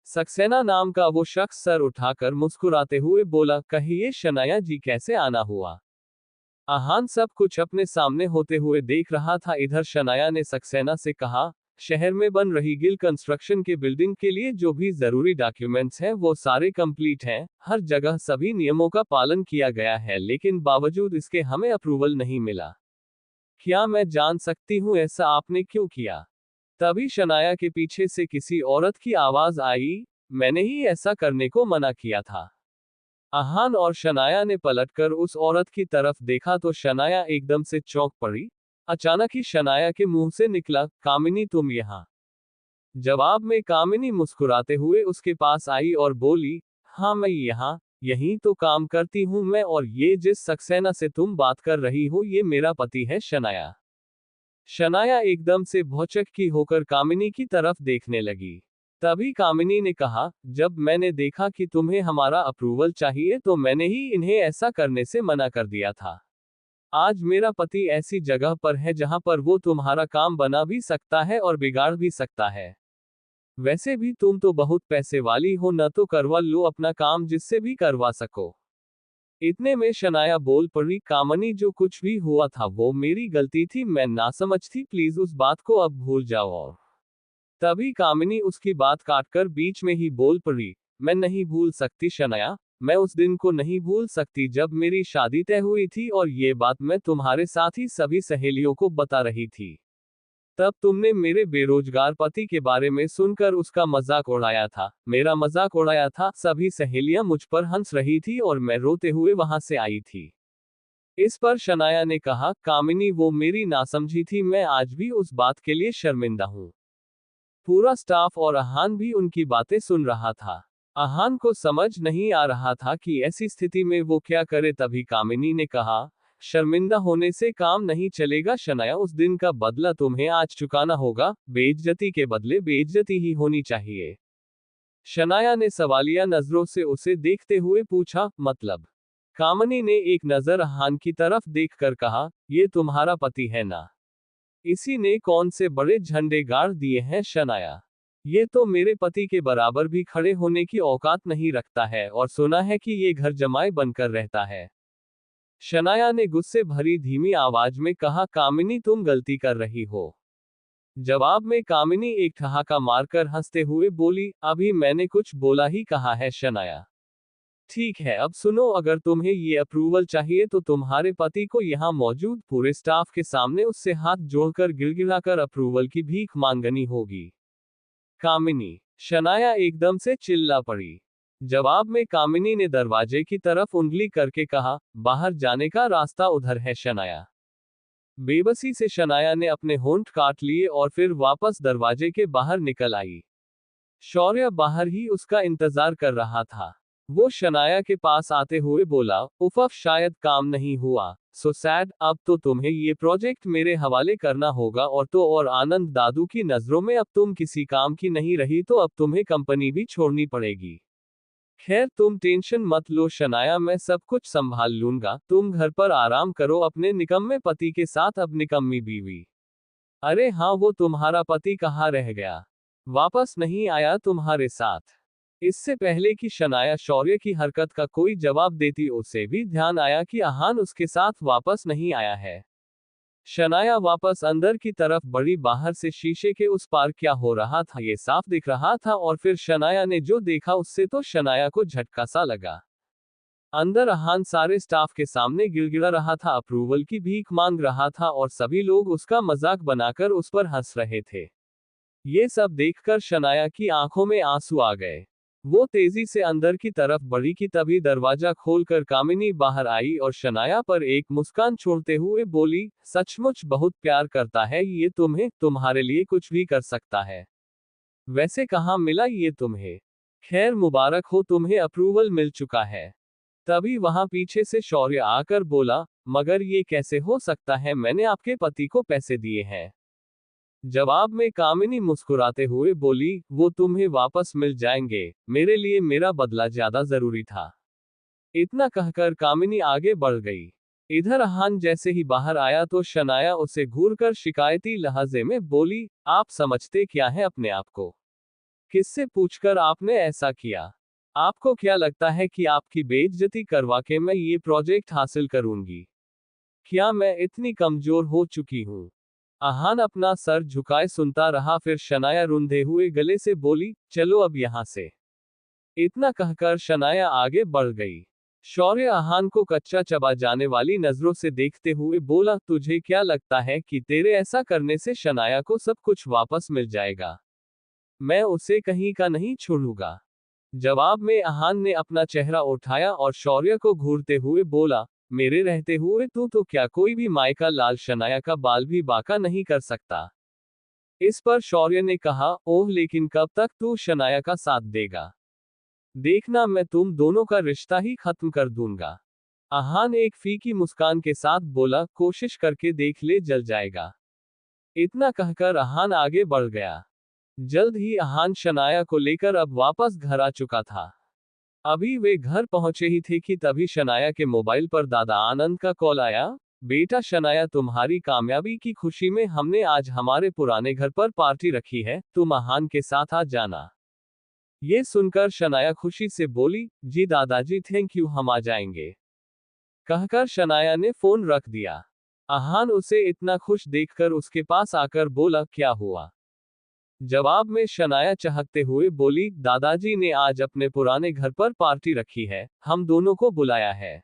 सक्सेना नाम का वो शख्स सर उठाकर मुस्कुराते हुए बोला, कहिए शनाया जी, कैसे आना हुआ। अहान सब कुछ अपने सामने होते हुए देख रहा था। इधर शनाया ने सक्सेना से कहा, शहर में बन रही गिल कंस्ट्रक्शन के बिल्डिंग के लिए जो भी जरूरी डॉक्यूमेंट्स हैं वो सारे कंप्लीट हैं। हर जगह सभी नियमों का पालन किया गया है, लेकिन बावजूद इसके हमें अप्रूवल नहीं मिला। क्या मैं जान सकती हूँ ऐसा आपने क्यों किया। तभी शनाया के पीछे से किसी औरत की आवाज आई, मैंने ही ऐसा करने को मना किया था। अहान और शनाया ने पलटकर उस औरत की तरफ देखा तो शनाया एकदम से चौंक पड़ी। अचानक ही शनाया के मुंह से निकला, कामिनी, तुम यहाँ। जवाब में कामिनी मुस्कुराते हुए उसके पास आई और बोली, हाँ, मैं यहाँ यहीं तो काम करती हूँ मैं, और ये जिस सक्सेना से तुम बात कर रही हो ये मेरा पति है शनाया। शनाया एकदम से भौचक्की होकर कामिनी की तरफ देखने लगी। तभी कामिनी ने कहा, जब मैंने देखा कि तुम्हें हमारा अप्रूवल चाहिए तो मैंने ही इन्हें ऐसा करने से मना कर दिया था। आज मेरा पति ऐसी जगह पर है जहां पर वो तुम्हारा काम बना भी सकता है और बिगाड़ भी सकता है। वैसे भी तुम तो बहुत पैसे वाली हो, न तो करवा लो अपना काम जिससे भी करवा सको। इतने में शनाया बोल पड़ी, कामनी, जो कुछ भी हुआ था वो मेरी गलती थी, मैं नासमझ थी, प्लीज उस बात को अब भूल जाओ। और तभी कामिनी उसकी बात काटकर बीच में ही बोल पड़ी, मैं नहीं भूल सकती शनाया, मैं उस दिन को नहीं भूल सकती जब मेरी शादी तय हुई थी और ये बात मैं तुम्हारे साथ ही सभी सहेलियों को बता रही थी। तब तुमने मेरे बेरोजगार पति के बारे में सुनकर उसका मजाक उड़ाया था, मेरा मजाक उड़ाया था। सभी सहेलियां मुझ पर हंस रही थी और मैं रोते हुए वहां से आई थी। इस पर शनाया ने कहा, कामिनी, वो मेरी नासमझी थी, मैं आज भी उस बात के लिए शर्मिंदा हूँ। पूरा स्टाफ और अहान भी उनकी बातें सुन रहा था। अहान को समझ नहीं आ रहा था कि ऐसी स्थिति में वो क्या करे। तभी कामिनी ने कहा, शर्मिंदा होने से काम नहीं चलेगा शनाया, उस दिन का बदला तुम्हें आज चुकाना होगा। बेइज्जती के बदले बेइज्जती ही होनी चाहिए। शनाया ने सवालिया नजरों से उसे देखते हुए पूछा, मतलब। कामिनी ने एक नजर अहान की तरफ देखकर कहा, ये तुम्हारा पति है ना। इसी ने कौन से बड़े झंडे गाड़ दिए हैं शनाया। ये तो मेरे पति के बराबर भी खड़े होने की औकात नहीं रखता है, और सुना है कि ये घर जमाए बनकर रहता है। शनाया ने गुस्से भरी धीमी आवाज में कहा, कामिनी, तुम गलती कर रही हो। जवाब में कामिनी एक ठहाका मारकर हंसते हुए बोली, अभी मैंने कुछ बोला ही कहा है शनाया। ठीक है, अब सुनो, अगर तुम्हें ये अप्रूवल चाहिए तो तुम्हारे पति को यहाँ मौजूद पूरे स्टाफ के सामने उससे हाथ जोड़कर गिड़गिड़ाकर अप्रूवल की भीख मांगनी होगी। कामिनी। शनाया एकदम से चिल्ला पड़ी। जवाब में कामिनी ने दरवाजे की तरफ उंगली करके कहा, बाहर जाने का रास्ता उधर है शनाया। बेबसी से शनाया ने अपने होंठ काट लिए और फिर वापस दरवाजे के बाहर निकल आई। शौर्य बाहर ही उसका इंतजार कर रहा था। वो शनाया के पास आते हुए बोला, उफ़, शायद काम नहीं हुआ, सो सैड, अब तो तुम्हें ये प्रोजेक्ट मेरे हवाले करना होगा और तो और आनंद दादू की नजरों में अब तुम किसी काम की नहीं रही, तो अब तुम्हें कंपनी भी छोड़नी पड़ेगी। खैर तुम टेंशन मत लो शनाया, मैं सब कुछ संभाल लूंगा, तुम घर पर आराम करो अपने निकम्मे पति के साथ, अब निकम्मी बीवी। अरे हाँ, वो तुम्हारा पति कहाँ रह गया? वापस नहीं आया तुम्हारे साथ? इससे पहले कि शनाया शौर्य की हरकत का कोई जवाब देती, उसे भी ध्यान आया कि आहान उसके साथ वापस नहीं आया है। शनाया वापस अंदर की तरफ बढ़ी। बाहर से शीशे के उस पार क्या हो रहा था ये साफ दिख रहा था, और फिर शनाया ने जो देखा उससे तो शनाया को झटका सा लगा। अंदर आहान सारे स्टाफ के सामने गिड़गिड़ा रहा था, अप्रूवल की भीख मांग रहा था और सभी लोग उसका मजाक बनाकर उस पर हंस रहे थे। ये सब देखकर शनाया की आंखों में आंसू आ गए। वो तेजी से अंदर की तरफ बढ़ी कि तभी दरवाजा खोलकर कामिनी बाहर आई और शनाया पर एक मुस्कान छोड़ते हुए बोली, सचमुच बहुत प्यार करता है ये तुम्हें, तुम्हारे लिए कुछ भी कर सकता है। वैसे कहाँ मिला ये तुम्हें? खैर मुबारक हो, तुम्हें अप्रूवल मिल चुका है। तभी वहां पीछे से शौर्य आकर बोला, मगर ये कैसे हो सकता है, मैंने आपके पति को पैसे दिए हैं। जवाब में कामिनी मुस्कुराते हुए बोली, वो तुम्हें वापस मिल जाएंगे, मेरे लिए मेरा बदला ज्यादा जरूरी था। इतना कहकर कामिनी आगे बढ़ गई। इधर आहान जैसे ही बाहर आया तो शनाया उसे घूरकर शिकायती लहजे में बोली, आप समझते क्या है अपने आप को? किससे पूछकर आपने ऐसा किया? आपको क्या लगता है कि आपकी बेइज्जती करवा के मैं ये प्रोजेक्ट हासिल करूंगी? क्या मैं इतनी कमजोर हो चुकी हूँ? आहान अपना सर झुकाए सुनता रहा, फिर शनाया रुंधे हुए गले से बोली, चलो अब यहां से। इतना कहकर शनाया आगे बढ़ गई। शौर्य आहान को कच्चा चबा जाने वाली नजरों से देखते हुए बोला, तुझे क्या लगता है कि तेरे ऐसा करने से शनाया को सब कुछ वापस मिल जाएगा? मैं उसे कहीं का नहीं छोड़ूंगा। जवाब में आहान ने अपना चेहरा उठाया और शौर्य को घूरते हुए बोला, मेरे रहते हुए तू तो क्या कोई भी माई का लाल शनाया का बाल भी बाका नहीं कर सकता। इस पर शौर्य ने कहा, ओह, लेकिन कब तक तू शनाया का साथ देगा? देखना, मैं तुम दोनों का रिश्ता ही खत्म कर दूंगा। आहान एक फीकी मुस्कान के साथ बोला, कोशिश करके देख ले, जल जाएगा। इतना कहकर आहान आगे बढ़ गया। जल्द ही आहान शनाया को लेकर अब वापस घर आ चुका था। अभी वे घर पहुंचे ही थे कि तभी शनाया के मोबाइल पर दादा आनंद का कॉल आया। बेटा शनाया, तुम्हारी कामयाबी की खुशी में हमने आज हमारे पुराने घर पर पार्टी रखी है, तुम आहान के साथ आ जाना। ये सुनकर शनाया खुशी से बोली, जी दादाजी, थैंक यू, हम आ जाएंगे। कहकर शनाया ने फोन रख दिया। आहान उसे इतना खुश देखकर उसके पास आकर बोला, क्या हुआ? जवाब में शनाया चहकते हुए बोली, दादाजी ने आज अपने पुराने घर पर पार्टी रखी है, हम दोनों को बुलाया है।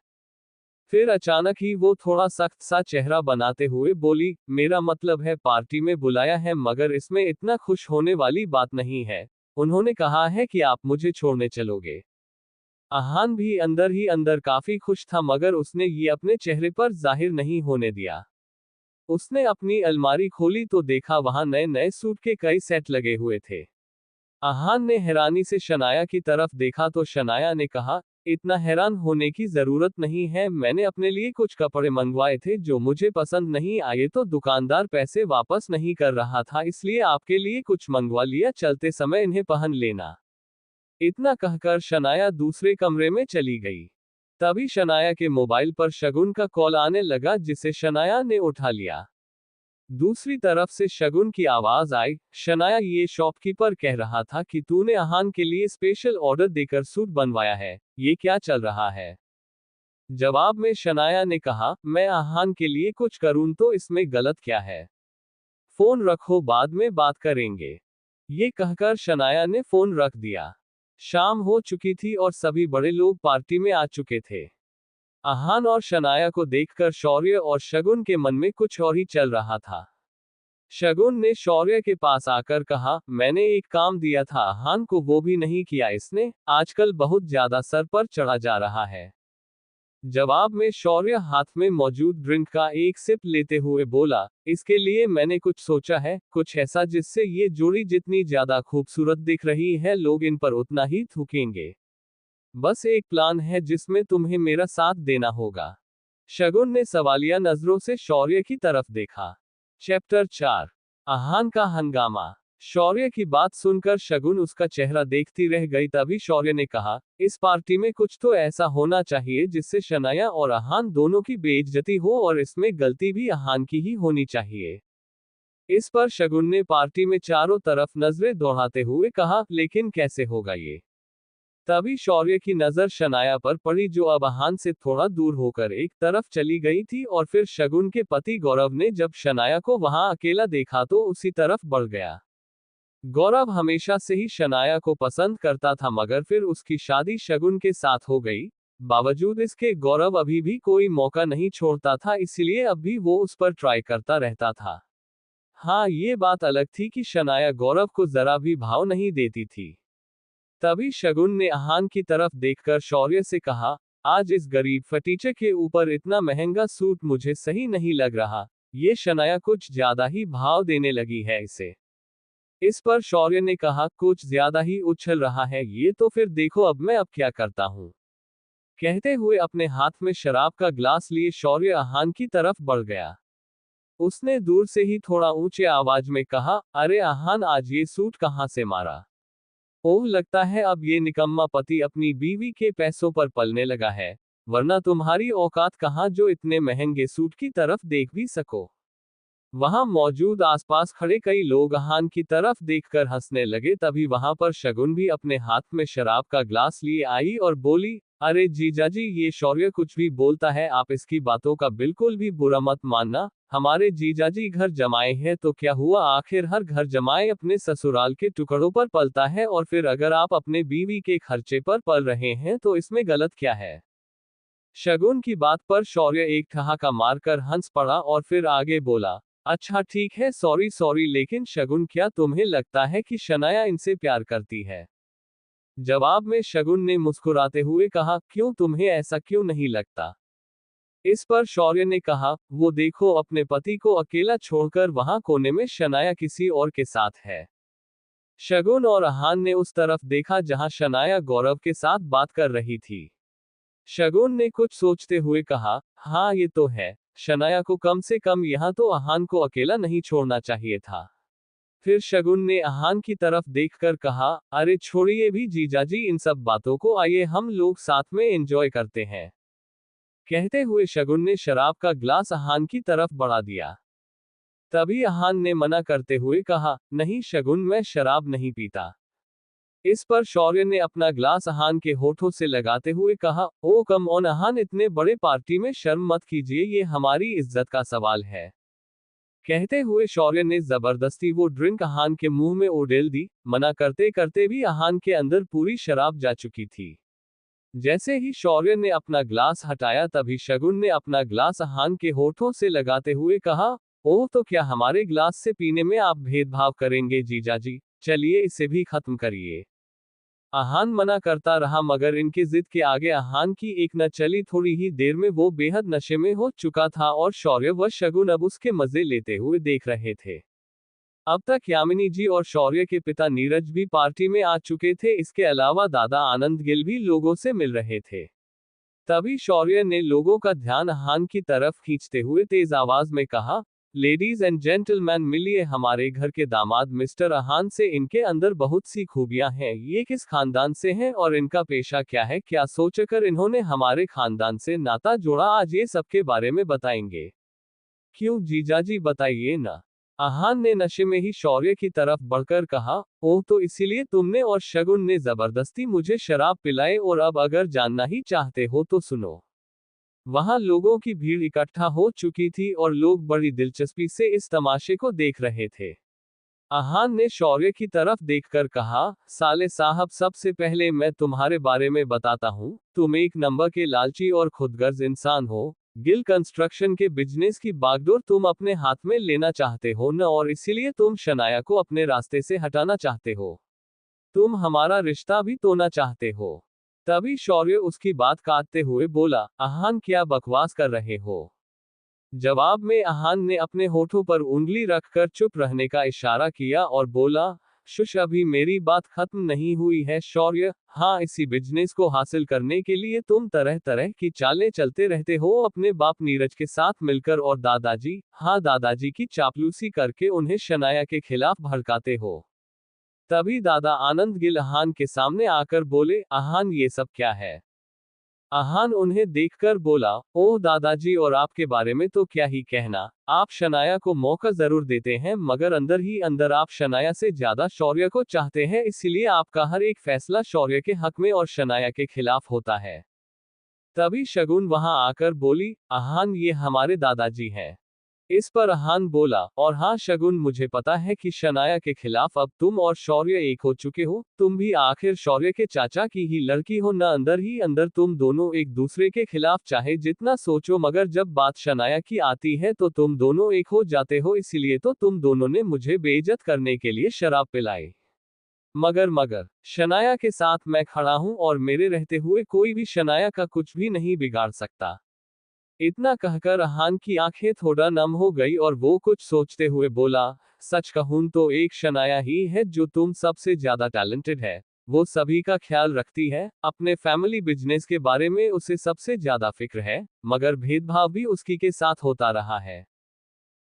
फिर अचानक ही वो थोड़ा सख्त सा चेहरा बनाते हुए बोली, मेरा मतलब है पार्टी में बुलाया है, मगर इसमें इतना खुश होने वाली बात नहीं है। उन्होंने कहा है कि आप मुझे छोड़ने चलोगे। आहान भी अंदर ही अंदर काफी खुश था, मगर उसने ये अपने चेहरे पर जाहिर नहीं होने दिया। उसने अपनी अलमारी खोली तो देखा वहां नए नए सूट के कई सेट लगे हुए थे। आहान ने हैरानी से शनाया की तरफ देखा तो शनाया ने कहा, इतना हैरान होने की जरूरत नहीं है, मैंने अपने लिए कुछ कपड़े मंगवाए थे जो मुझे पसंद नहीं आए, तो दुकानदार पैसे वापस नहीं कर रहा था, इसलिए आपके लिए कुछ मंगवा लिया, चलते समय इन्हें पहन लेना। इतना कहकर शनाया दूसरे कमरे में चली गई। तभी शनाया के मोबाइल पर शगुन का कॉल आने लगा, जिसे शनाया ने उठा लिया। दूसरी तरफ से शगुन की आवाज आई, शनाया, ये शॉपकीपर कह रहा था कि तूने आहान के लिए स्पेशल ऑर्डर देकर सूट बनवाया है, ये क्या चल रहा है? जवाब में शनाया ने कहा, मैं आहान के लिए कुछ करूं तो इसमें गलत क्या है? फोन रखो, बाद में बात करेंगे। ये कहकर शनाया ने फोन रख दिया। शाम हो चुकी थी और सभी बड़े लोग पार्टी में आ चुके थे। आहान और शनाया को देखकर शौर्य और शगुन के मन में कुछ और ही चल रहा था। शगुन ने शौर्य के पास आकर कहा, मैंने एक काम दिया था आहान को, वो भी नहीं किया इसने, आजकल बहुत ज्यादा सर पर चढ़ा जा रहा है। जवाब में शौर्य हाथ में मौजूद ड्रिंक का एक सिप लेते हुए बोला, इसके लिए मैंने कुछ सोचा है, कुछ ऐसा जिससे ये जोड़ी जितनी ज्यादा खूबसूरत दिख रही है लोग इन पर उतना ही थूकेंगे। बस एक प्लान है जिसमें तुम्हें मेरा साथ देना होगा। शगुन ने सवालिया नजरों से शौर्य की तरफ देखा। चैप्टर 4 आहान का हंगामा। शौर्य की बात सुनकर शगुन उसका चेहरा देखती रह गई। तभी शौर्य ने कहा, इस पार्टी में कुछ तो ऐसा होना चाहिए जिससे शनाया और आहान दोनों की बेइज्जती हो, और इसमें गलती भी आहान की ही होनी चाहिए। इस पर शगुन ने पार्टी में चारों तरफ नजरें दौड़ाते हुए कहा, लेकिन कैसे होगा ये। तभी शौर्य की नजर शनाया पर पड़ी, जो अब आहान से थोड़ा दूर होकर एक तरफ चली गई थी, और फिर शगुन के पति गौरव ने जब शनाया को वहां अकेला देखा तो उसी तरफ बढ़ गया। गौरव हमेशा से ही शनाया को पसंद करता था, मगर फिर उसकी शादी शगुन के साथ हो गई। बावजूद इसके गौरव अभी भी कोई मौका नहीं छोड़ता था, इसलिए अब भी वो उस पर ट्राई करता रहता था। हाँ, ये बात अलग थी कि शनाया गौरव को जरा भी भाव नहीं देती थी। तभी शगुन ने आहान की तरफ देखकर शौर्य से कहा, आज इस गरीब फटीचे के ऊपर इतना महंगा सूट मुझे सही नहीं लग रहा, ये शनाया कुछ ज्यादा ही भाव देने लगी है इसे। इस पर शौर्य ने कहा, कुछ ज्यादा ही उछल रहा है ये तो, फिर देखो अब मैं अब क्या करता हूँ। कहते हुए अपने हाथ में शराब का ग्लास लिए शौर्य आहान की तरफ बढ़ गया। उसने दूर से ही थोड़ा ऊंचे आवाज में कहा, अरे आहान, आज ये सूट कहाँ से मारा। ओह, लगता है अब ये निकम्मा पति अपनी बीवी के पैसों पर पलने लगा है, वरना तुम्हारी औकात कहाँ जो इतने महंगे सूट की तरफ देख भी सको। वहां मौजूद आसपास खड़े कई लोग आहान की तरफ देखकर हंसने लगे। तभी वहां पर शगुन भी अपने हाथ में शराब का ग्लास लिए आई और बोली, अरे जीजाजी, ये शौर्य कुछ भी बोलता है, आप इसकी बातों का बिल्कुल भी बुरा मत मानना। हमारे जीजाजी घर जमाए हैं तो क्या हुआ, आखिर हर घर जमाए अपने ससुराल के टुकड़ों पर पलता है, और फिर अगर आप अपने बीवी के खर्चे पर पल रहे हैं तो इसमें गलत क्या है। शगुन की बात पर शौर्य एक ठहाका मारकर हंस पड़ा और फिर आगे बोला, अच्छा ठीक है, सॉरी सॉरी, लेकिन शगुन, क्या तुम्हें लगता है कि शनाया इनसे प्यार करती है। जवाब में शगुन ने मुस्कुराते हुए कहा, क्यों, तुम्हें ऐसा क्यों नहीं लगता। इस पर शौर्य ने कहा, वो देखो, अपने पति को अकेला छोड़कर वहां कोने में शनाया किसी और के साथ है। शगुन और आहान ने उस तरफ देखा जहां शनाया गौरव के साथ बात कर रही थी। शगुन ने कुछ सोचते हुए कहा, हाँ ये तो है, शनाया को कम से कम यहाँ तो आहान को अकेला नहीं छोड़ना चाहिए था। फिर शगुन ने आहान की तरफ देखकर कहा, अरे छोड़िए भी जीजाजी इन सब बातों को, आइए हम लोग साथ में एंजॉय करते हैं। कहते हुए शगुन ने शराब का ग्लास आहान की तरफ बढ़ा दिया। तभी आहान ने मना करते हुए कहा, नहीं शगुन, मैं शराब नहीं पीता। इस पर शौर्य ने अपना ग्लास आहान के होठों से लगाते हुए कहा, ओ कम ऑन आहान, इतने बड़े पार्टी में शर्म मत कीजिए, ये हमारी इज्जत का सवाल है। कहते हुए शौर्य ने जबरदस्ती वो ड्रिंक आहान के मुंह में उड़ेल दी। मना करते करते भी आहान के अंदर पूरी शराब जा चुकी थी। जैसे ही शौर्य ने अपना ग्लास हटाया तभी शगुन ने अपना ग्लास आहान के होठों से लगाते हुए कहा, ओह, तो क्या हमारे ग्लास से पीने में आप भेदभाव करेंगे जीजाजी, चलिए इसे भी खत्म करिए। आहान मना करता रहा, मगर इनकी जिद के आगे आहान की एक न चली। थोड़ी ही देर में वो बेहद नशे में हो चुका था और शौर्य व शगुन अब उसके मजे लेते हुए देख रहे थे। अब तक यामिनी जी और शौर्य के पिता नीरज भी पार्टी में आ चुके थे। इसके अलावा दादा आनंद गिल भी लोगों से मिल रहे थे। तभी शौर्य ने लोगों का ध्यान आहान की तरफ खींचते हुए तेज आवाज में कहा, लेडीज एंड जेंटलमैन, मिलिए हमारे घर के दामाद मिस्टर आहान से। इनके अंदर बहुत सी खूबियां हैं, ये किस खानदान से हैं और इनका पेशा क्या है, क्या सोचकर इन्होंने हमारे खानदान से नाता जोड़ा, आज ये सबके बारे में बताएंगे। क्यों जीजाजी, बताइए ना। आहान ने नशे में ही शौर्य की तरफ बढ़कर कहा, ओह, तो इसीलिए तुमने और शगुन ने जबरदस्ती मुझे शराब पिलाई, और अब अगर जानना ही चाहते हो तो सुनो। वहां लोगों की भीड़ इकट्ठा हो चुकी थी और लोग बड़ी दिलचस्पी से इस तमाशे को देख रहे थे। अहान ने शौर्य की तरफ देखकर कहा, साले साहब, सबसे पहले मैं तुम्हारे बारे में बताता हूँ, तुम एक नंबर के लालची और खुदगर्ज इंसान हो। गिल कंस्ट्रक्शन के बिजनेस की बागडोर तुम अपने हाथ में लेना चाहते हो न, और इसीलिए तुम शनाया को अपने रास्ते से हटाना चाहते हो। तुम हमारा रिश्ता भी तोड़ना चाहते हो। तभी शौर्य उसकी बात काटते हुए बोला, अहान क्या बकवास कर रहे हो। जवाब में अहान ने अपने होठों पर उंगली रखकर चुप रहने का इशारा किया और बोला, शुश, अभी मेरी बात खत्म नहीं हुई है शौर्य। हाँ, इसी बिजनेस को हासिल करने के लिए तुम तरह तरह की चालें चलते रहते हो, अपने बाप नीरज के साथ मिलकर और दादाजी, हाँ दादाजी की चापलूसी करके उन्हें शनाया के खिलाफ भड़काते हो। तभी दादा आनंद गिल अहान के सामने आकर बोले, अहान ये सब क्या है। अहान उन्हें देखकर बोला, ओह दादाजी, और आपके बारे में तो क्या ही कहना। आप शनाया को मौका जरूर देते हैं, मगर अंदर ही अंदर आप शनाया से ज्यादा शौर्य को चाहते हैं, इसीलिए आपका हर एक फैसला शौर्य के हक में और शनाया के खिलाफ होता है। तभी शगुन वहां आकर बोली, अहान ये हमारे दादाजी हैं। इस पर अहान बोला, और हाँ शगुन, मुझे पता है कि शनाया के खिलाफ अब तुम और शौर्य एक हो चुके हो, तुम भी आखिर शौर्य के चाचा की ही लड़की हो न, अंदर ही अंदर तुम दोनों एक दूसरे के खिलाफ चाहे जितना सोचो, मगर जब बात शनाया की आती है तो तुम दोनों एक हो जाते हो, इसीलिए तो तुम दोनों ने मुझे बेइज्जत करने के लिए शराब पिलाई। मगर शनाया के साथ मैं खड़ा हूं, और मेरे रहते हुए कोई भी शनाया का कुछ भी नहीं बिगाड़ सकता। इतना कहकर अहान की आंखें थोड़ा नम हो गई और वो कुछ सोचते हुए बोला, सच कहूं तो एक शनाया ही है जो तुम सबसे ज्यादा टैलेंटेड है। वो सभी का ख्याल रखती है, अपने फैमिली बिजनेस के बारे में उसे सबसे ज्यादा फिक्र है, मगर भेदभाव भी उसकी के साथ होता रहा है।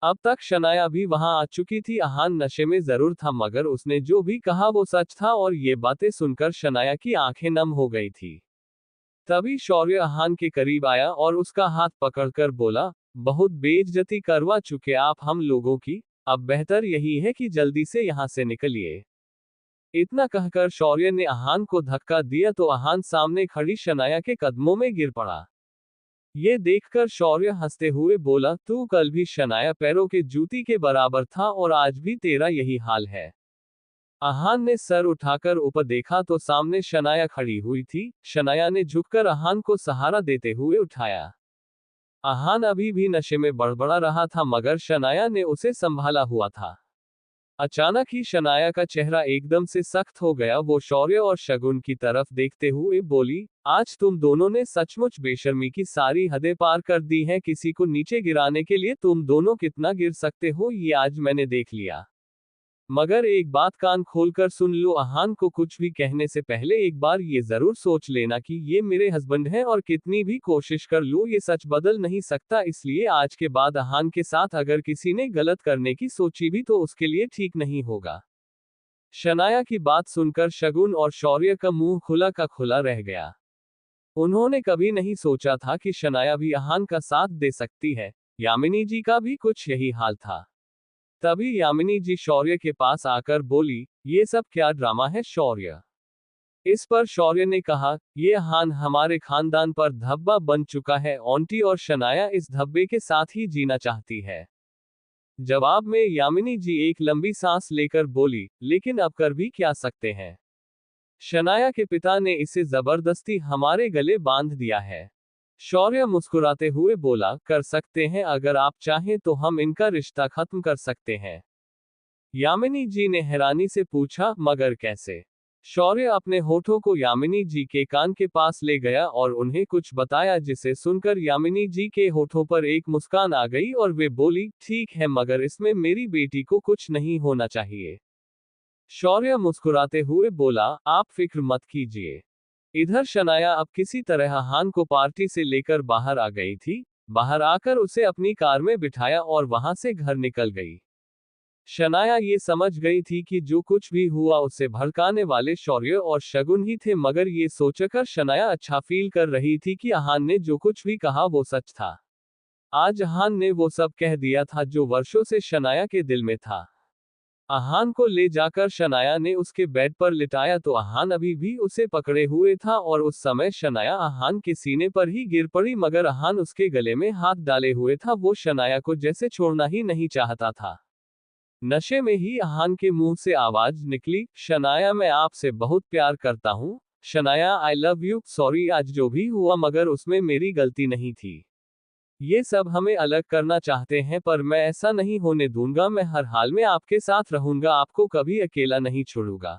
अब तक शनाया भी वहां आ चुकी थी। अहान नशे में जरूर था, मगर उसने जो भी कहा वो सच था, और ये बातें सुनकर शनाया की आंखें नम हो गई थी। तभी शौर्य अहान के करीब आया और उसका हाथ पकड़कर बोला, बहुत बेइज्जती करवा चुके आप हम लोगों की, अब बेहतर यही है कि जल्दी से यहाँ से निकलिए। इतना कहकर शौर्य ने अहान को धक्का दिया तो अहान सामने खड़ी शनाया के कदमों में गिर पड़ा। ये देखकर शौर्य हंसते हुए बोला, तू कल भी शनाया पैरों के जूती के बराबर था और आज भी तेरा यही हाल है। अहान ने सर उठाकर ऊपर देखा तो सामने शनाया खड़ी हुई थी। शनाया ने झुककर अहान को सहारा देते हुए उठाया। अहान अभी भी नशे में बड़बड़ा रहा था, मगर शनाया ने उसे संभाला हुआ था। अचानक ही शनाया का चेहरा एकदम से सख्त हो गया। वो शौर्य और शगुन की तरफ देखते हुए बोली, आज तुम दोनों ने सचमुच बेशर्मी की सारी हदें पार कर दी हैं। किसी को नीचे गिराने के लिए तुम दोनों कितना गिर सकते हो ये आज मैंने देख लिया। मगर एक बात कान खोलकर सुन लो, अहान को कुछ भी कहने से पहले एक बार ये जरूर सोच लेना कि ये मेरे हस्बैंड हैं, और कितनी भी कोशिश कर लो ये सच बदल नहीं सकता, इसलिए आज के बाद अहान के साथ अगर किसी ने गलत करने की सोची भी तो उसके लिए ठीक नहीं होगा। शनाया की बात सुनकर शगुन और शौर्य का मुंह खुला का खुला रह गया। उन्होंने कभी नहीं सोचा था कि शनाया भी अहान का साथ दे सकती है। यामिनी जी का भी कुछ यही हाल था। तभी यामिनी जी शौर्य के पास आकर बोली, ये सब क्या ड्रामा है शौर्य। इस पर शौर्य ने कहा, ये हान हमारे खानदान पर धब्बा बन चुका है आंटी, और शनाया इस धब्बे के साथ ही जीना चाहती है। जवाब में यामिनी जी एक लंबी सांस लेकर बोली, लेकिन अब कर भी क्या सकते हैं। शनाया के पिता ने इसे जबरदस्ती हमारे गले बांध दिया है। शौर्य मुस्कुराते हुए बोला, कर सकते हैं, अगर आप चाहें तो हम इनका रिश्ता खत्म कर सकते हैं। यामिनी जी ने हैरानी से पूछा, मगर कैसे। शौर्य अपने होठों को यामिनी जी के कान के पास ले गया और उन्हें कुछ बताया, जिसे सुनकर यामिनी जी के होठों पर एक मुस्कान आ गई और वे बोली, ठीक है, मगर इसमें मेरी बेटी को कुछ नहीं होना चाहिए। शौर्य मुस्कुराते हुए बोला, आप फिक्र मत कीजिए। इधर शनाया अब किसी तरह हान को पार्टी से लेकर बाहर आ गई थी। बाहर आकर उसे अपनी कार में बिठाया और वहां से घर निकल गई। शनाया ये समझ गई थी कि जो कुछ भी हुआ उसे भड़काने वाले शौर्य और शगुन ही थे, मगर ये सोचकर शनाया अच्छा फील कर रही थी कि अहान ने जो कुछ भी कहा वो सच था। आज अहान ने वो सब कह दिया था जो वर्षों से शनाया के दिल में था। अहान को ले जाकर शनाया ने उसके बेड पर लिटाया तो अहान अभी भी उसे पकड़े हुए था, और उस समय शनाया अहान के सीने पर ही गिर पड़ी, मगर अहान उसके गले में हाथ डाले हुए था। वो शनाया को जैसे छोड़ना ही नहीं चाहता था। नशे में ही अहान के मुंह से आवाज निकली, शनाया मैं आपसे बहुत प्यार करता हूँ। Shanaya I love you, sorry आज जो भी हुआ मगर उसमें मेरी गलती नहीं थी। ये सब हमें अलग करना चाहते हैं पर मैं ऐसा नहीं होने दूंगा, मैं हर हाल में आपके साथ रहूंगा, आपको कभी अकेला नहीं छोड़ूंगा।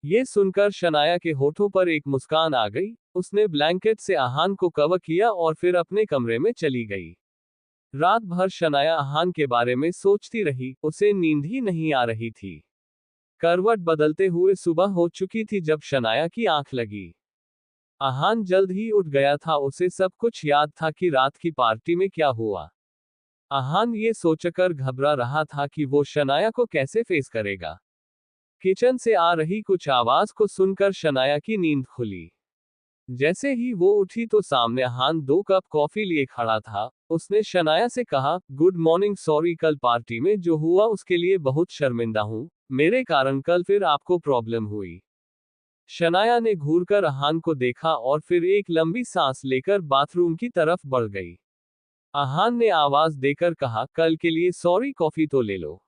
ये सुनकर शनाया के होठों पर एक मुस्कान आ गई, उसने ब्लैंकेट से अहान को कवर किया और फिर अपने कमरे में चली गई। रात भर शनाया अहान के बारे में सोचती रही, उसे नींद ही नहीं आ रही थी। करवट बदलते हुए सुबह हो चुकी थी जब शनाया की आंख लगी। अहान जल्द ही उठ गया था, उसे सब कुछ याद था कि रात की पार्टी में क्या हुआ। अहान ये सोचकर घबरा रहा था कि वो शनाया को कैसे फेस करेगा। किचन से आ रही कुछ आवाज को सुनकर शनाया की नींद खुली। जैसे ही वो उठी तो सामने अहान 2 कप कॉफी लिए खड़ा था। उसने शनाया से कहा, गुड मॉर्निंग, सॉरी कल पार्टी में जो हुआ उसके लिए बहुत शर्मिंदा हूँ, मेरे कारण कल फिर आपको प्रॉब्लम हुई। शनाया ने घूरकर अहान को देखा और फिर एक लंबी सांस लेकर बाथरूम की तरफ बढ़ गई। अहान ने आवाज देकर कहा, कल के लिए सॉरी, कॉफी तो ले लो।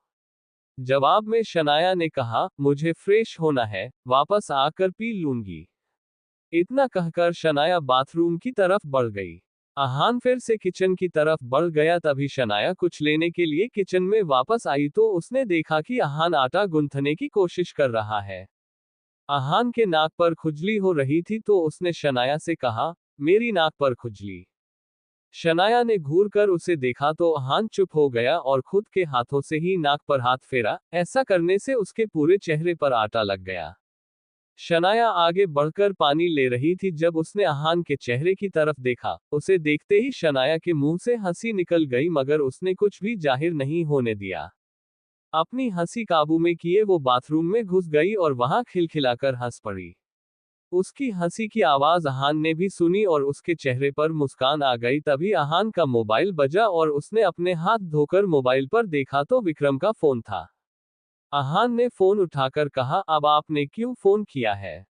जवाब में शनाया ने कहा, मुझे फ्रेश होना है, वापस आकर पी लूंगी। इतना कहकर शनाया बाथरूम की तरफ बढ़ गई। अहान फिर से किचन की तरफ बढ़ गया, तभी शनाया कुछ लेने के लिए किचन में वापस आई तो उसने देखा कि अहान आटा गूंथने की कोशिश कर रहा है। अहान के नाक पर खुजली हो रही थी तो उसने शनाया से कहा, मेरी नाक पर खुजली। शनाया ने घूरकर उसे देखा तो अहान चुप हो गया और खुद के हाथों से ही नाक पर हाथ फेरा, ऐसा करने से उसके पूरे चेहरे पर आटा लग गया। शनाया आगे बढ़कर पानी ले रही थी जब उसने अहान के चेहरे की तरफ देखा, उसे देखते ही शनाया के मुंह से हंसी निकल गई मगर उसने कुछ भी जाहिर नहीं होने दिया। अपनी हंसी काबू में किए वो बाथरूम में घुस गई और वहां खिलखिलाकर हंस पड़ी। उसकी हंसी की आवाज अहान ने भी सुनी और उसके चेहरे पर मुस्कान आ गई। तभी अहान का मोबाइल बजा और उसने अपने हाथ धोकर मोबाइल पर देखा तो विक्रम का फोन था। अहान ने फोन उठाकर कहा, अब आपने क्यों फोन किया है?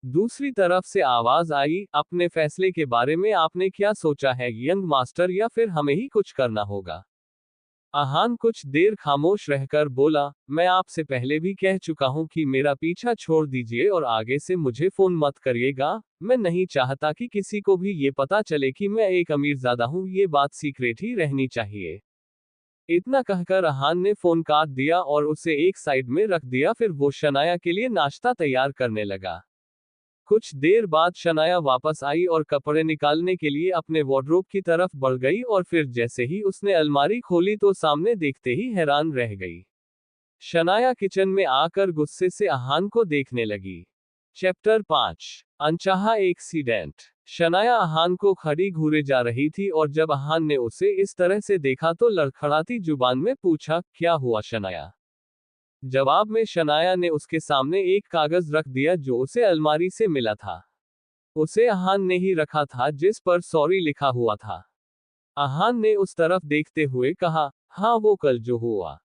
दूसरी तरफ से आवाज आई, अपने फैसले के बारे में आपने क्या सोचा है यंग मास्टर, या फिर हमें ही कुछ करना होगा? अहान कुछ देर खामोश रहकर बोला, मैं आपसे पहले भी कह चुका हूं कि मेरा पीछा छोड़ दीजिए और आगे से मुझे फोन मत करिएगा। मैं नहीं चाहता कि किसी को भी ये पता चले कि मैं एक अमीरजादा हूं, ये बात सीक्रेट ही रहनी चाहिए। इतना कहकर अहान ने फोन काट दिया और उसे एक साइड में रख दिया, फिर वो शनाया के लिए नाश्ता तैयार करने लगा। कुछ देर बाद शनाया वापस आई और कपड़े निकालने के लिए अपने वार्डरोब की तरफ बढ़ गई और फिर जैसे ही उसने अलमारी खोली तो सामने देखते ही हैरान रह गई। शनाया किचन में आकर गुस्से से अहान को देखने लगी। चैप्टर 5, अनचाहा एक्सीडेंट। शनाया अहान को खड़ी घूरे जा रही थी और जब अहान ने उसे इस तरह से देखा तो लड़खड़ाती जुबान में पूछा, क्या हुआ शनाया? जवाब में शनाया ने उसके सामने एक कागज रख दिया जो उसे अलमारी से मिला था। उसे अहान ने ही रखा था जिस पर सॉरी लिखा हुआ था। अहान ने उस तरफ देखते हुए कहा, हाँ वो कल जो हुआ।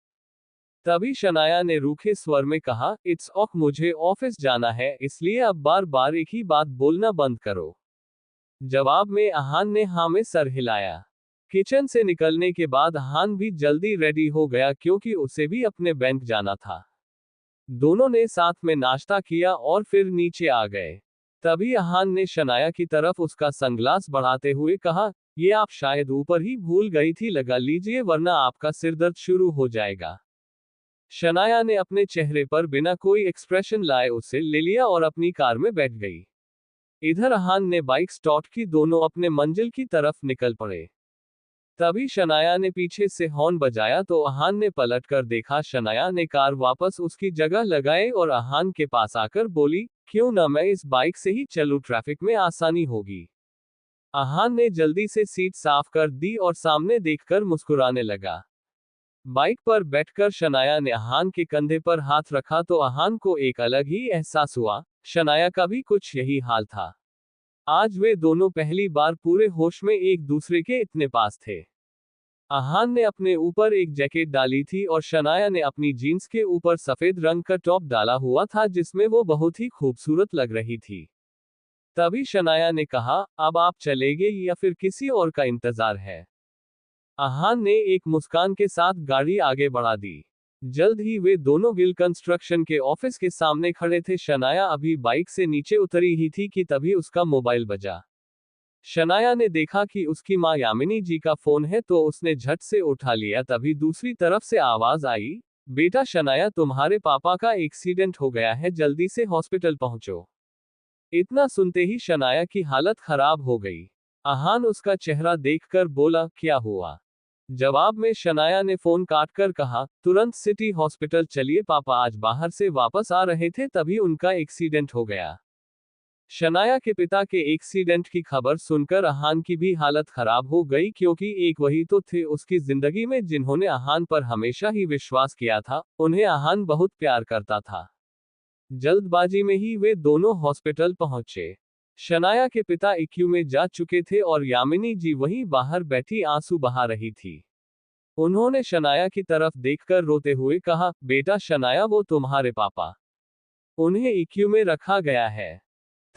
तभी शनाया ने रूखे स्वर में कहा, इट्स ऑफ, मुझे ऑफिस जाना है, इसलिए अब बार बार एक ही बात बोलना बंद करो। जवाब में अहान ने हाँ में सर हिलाया। किचन से निकलने के बाद अहान भी जल्दी रेडी हो गया क्योंकि उसे भी अपने बैंक जाना था। दोनों ने साथ में नाश्ता किया और फिर नीचे आ गए। तभी अहान ने शनाया की तरफ उसका सनग्लास बढ़ाते हुए कहा, ये आप शायद ऊपर ही भूल गई थी, लगा लीजिए वरना आपका सिरदर्द शुरू हो जाएगा। शनाया ने अपने चेहरे पर बिना कोई एक्सप्रेशन लाए उसे ले लिया और अपनी कार में बैठ गई। इधर अहान ने बाइक स्टार्ट की, दोनों अपने मंजिल की तरफ निकल पड़े। तभी शनाया ने पीछे से हॉर्न बजाया तो अहान ने पलट कर देखा। शनाया ने कार वापस उसकी जगह लगाई और अहान के पास आकर बोली, क्यों ना मैं इस बाइक से ही चलूं, ट्रैफिक में आसानी होगी। अहान ने जल्दी से सीट साफ कर दी और सामने देखकर मुस्कुराने लगा। बाइक पर बैठकर शनाया ने अहान के कंधे पर हाथ रखा तो अहान को एक अलग ही एहसास हुआ। शनाया का भी कुछ यही हाल था। आज वे दोनों पहली बार पूरे होश में एक दूसरे के इतने पास थे। अहान ने अपने ऊपर एक जैकेट डाली थी और शनाया ने अपनी जीन्स के ऊपर सफेद रंग का टॉप डाला हुआ था जिसमें वो बहुत ही खूबसूरत लग रही थी। तभी शनाया ने कहा, अब आप चलेंगे या फिर किसी और का इंतजार है? अहान ने एक मुस्कान के साथ गाड़ी आगे बढ़ा दी। जल्द ही वे दोनों गिल कंस्ट्रक्शन के ऑफिस के सामने खड़े थे। शनाया अभी बाइक से नीचे उतरी ही थी कि तभी उसका मोबाइल बजा। शनाया ने देखा कि उसकी मां यामिनी जी का फोन है तो उसने झट से उठा लिया। तभी दूसरी तरफ से आवाज आई, बेटा शनाया, तुम्हारे पापा का एक्सीडेंट हो गया है, जल्दी से हॉस्पिटल पहुंचो। इतना सुनते ही शनाया की हालत खराब हो गई। अहान उसका चेहरा देखकर बोला, क्या हुआ? जवाब में शनाया ने फोन काटकर कहा, तुरंत सिटी हॉस्पिटल चलिए, पापा आज बाहर से वापस आ रहे थे तभी उनका एक्सीडेंट हो गया। शनाया के पिता के एक्सीडेंट की खबर सुनकर अहान की भी हालत खराब हो गई, क्योंकि एक वही तो थे उसकी जिंदगी में जिन्होंने अहान पर हमेशा ही विश्वास किया था, उन्हें अहान बहुत प्यार करता था। जल्दबाजी में ही वे दोनों हॉस्पिटल पहुंचे। शनाया के पिता ICU में जा चुके थे और यामिनी जी वहीं बाहर बैठी आंसू बहा रही थी। उन्होंने शनाया की तरफ देखकर रोते हुए कहा, बेटा शनाया, वो तुम्हारे पापा, उन्हें ICU में रखा गया है।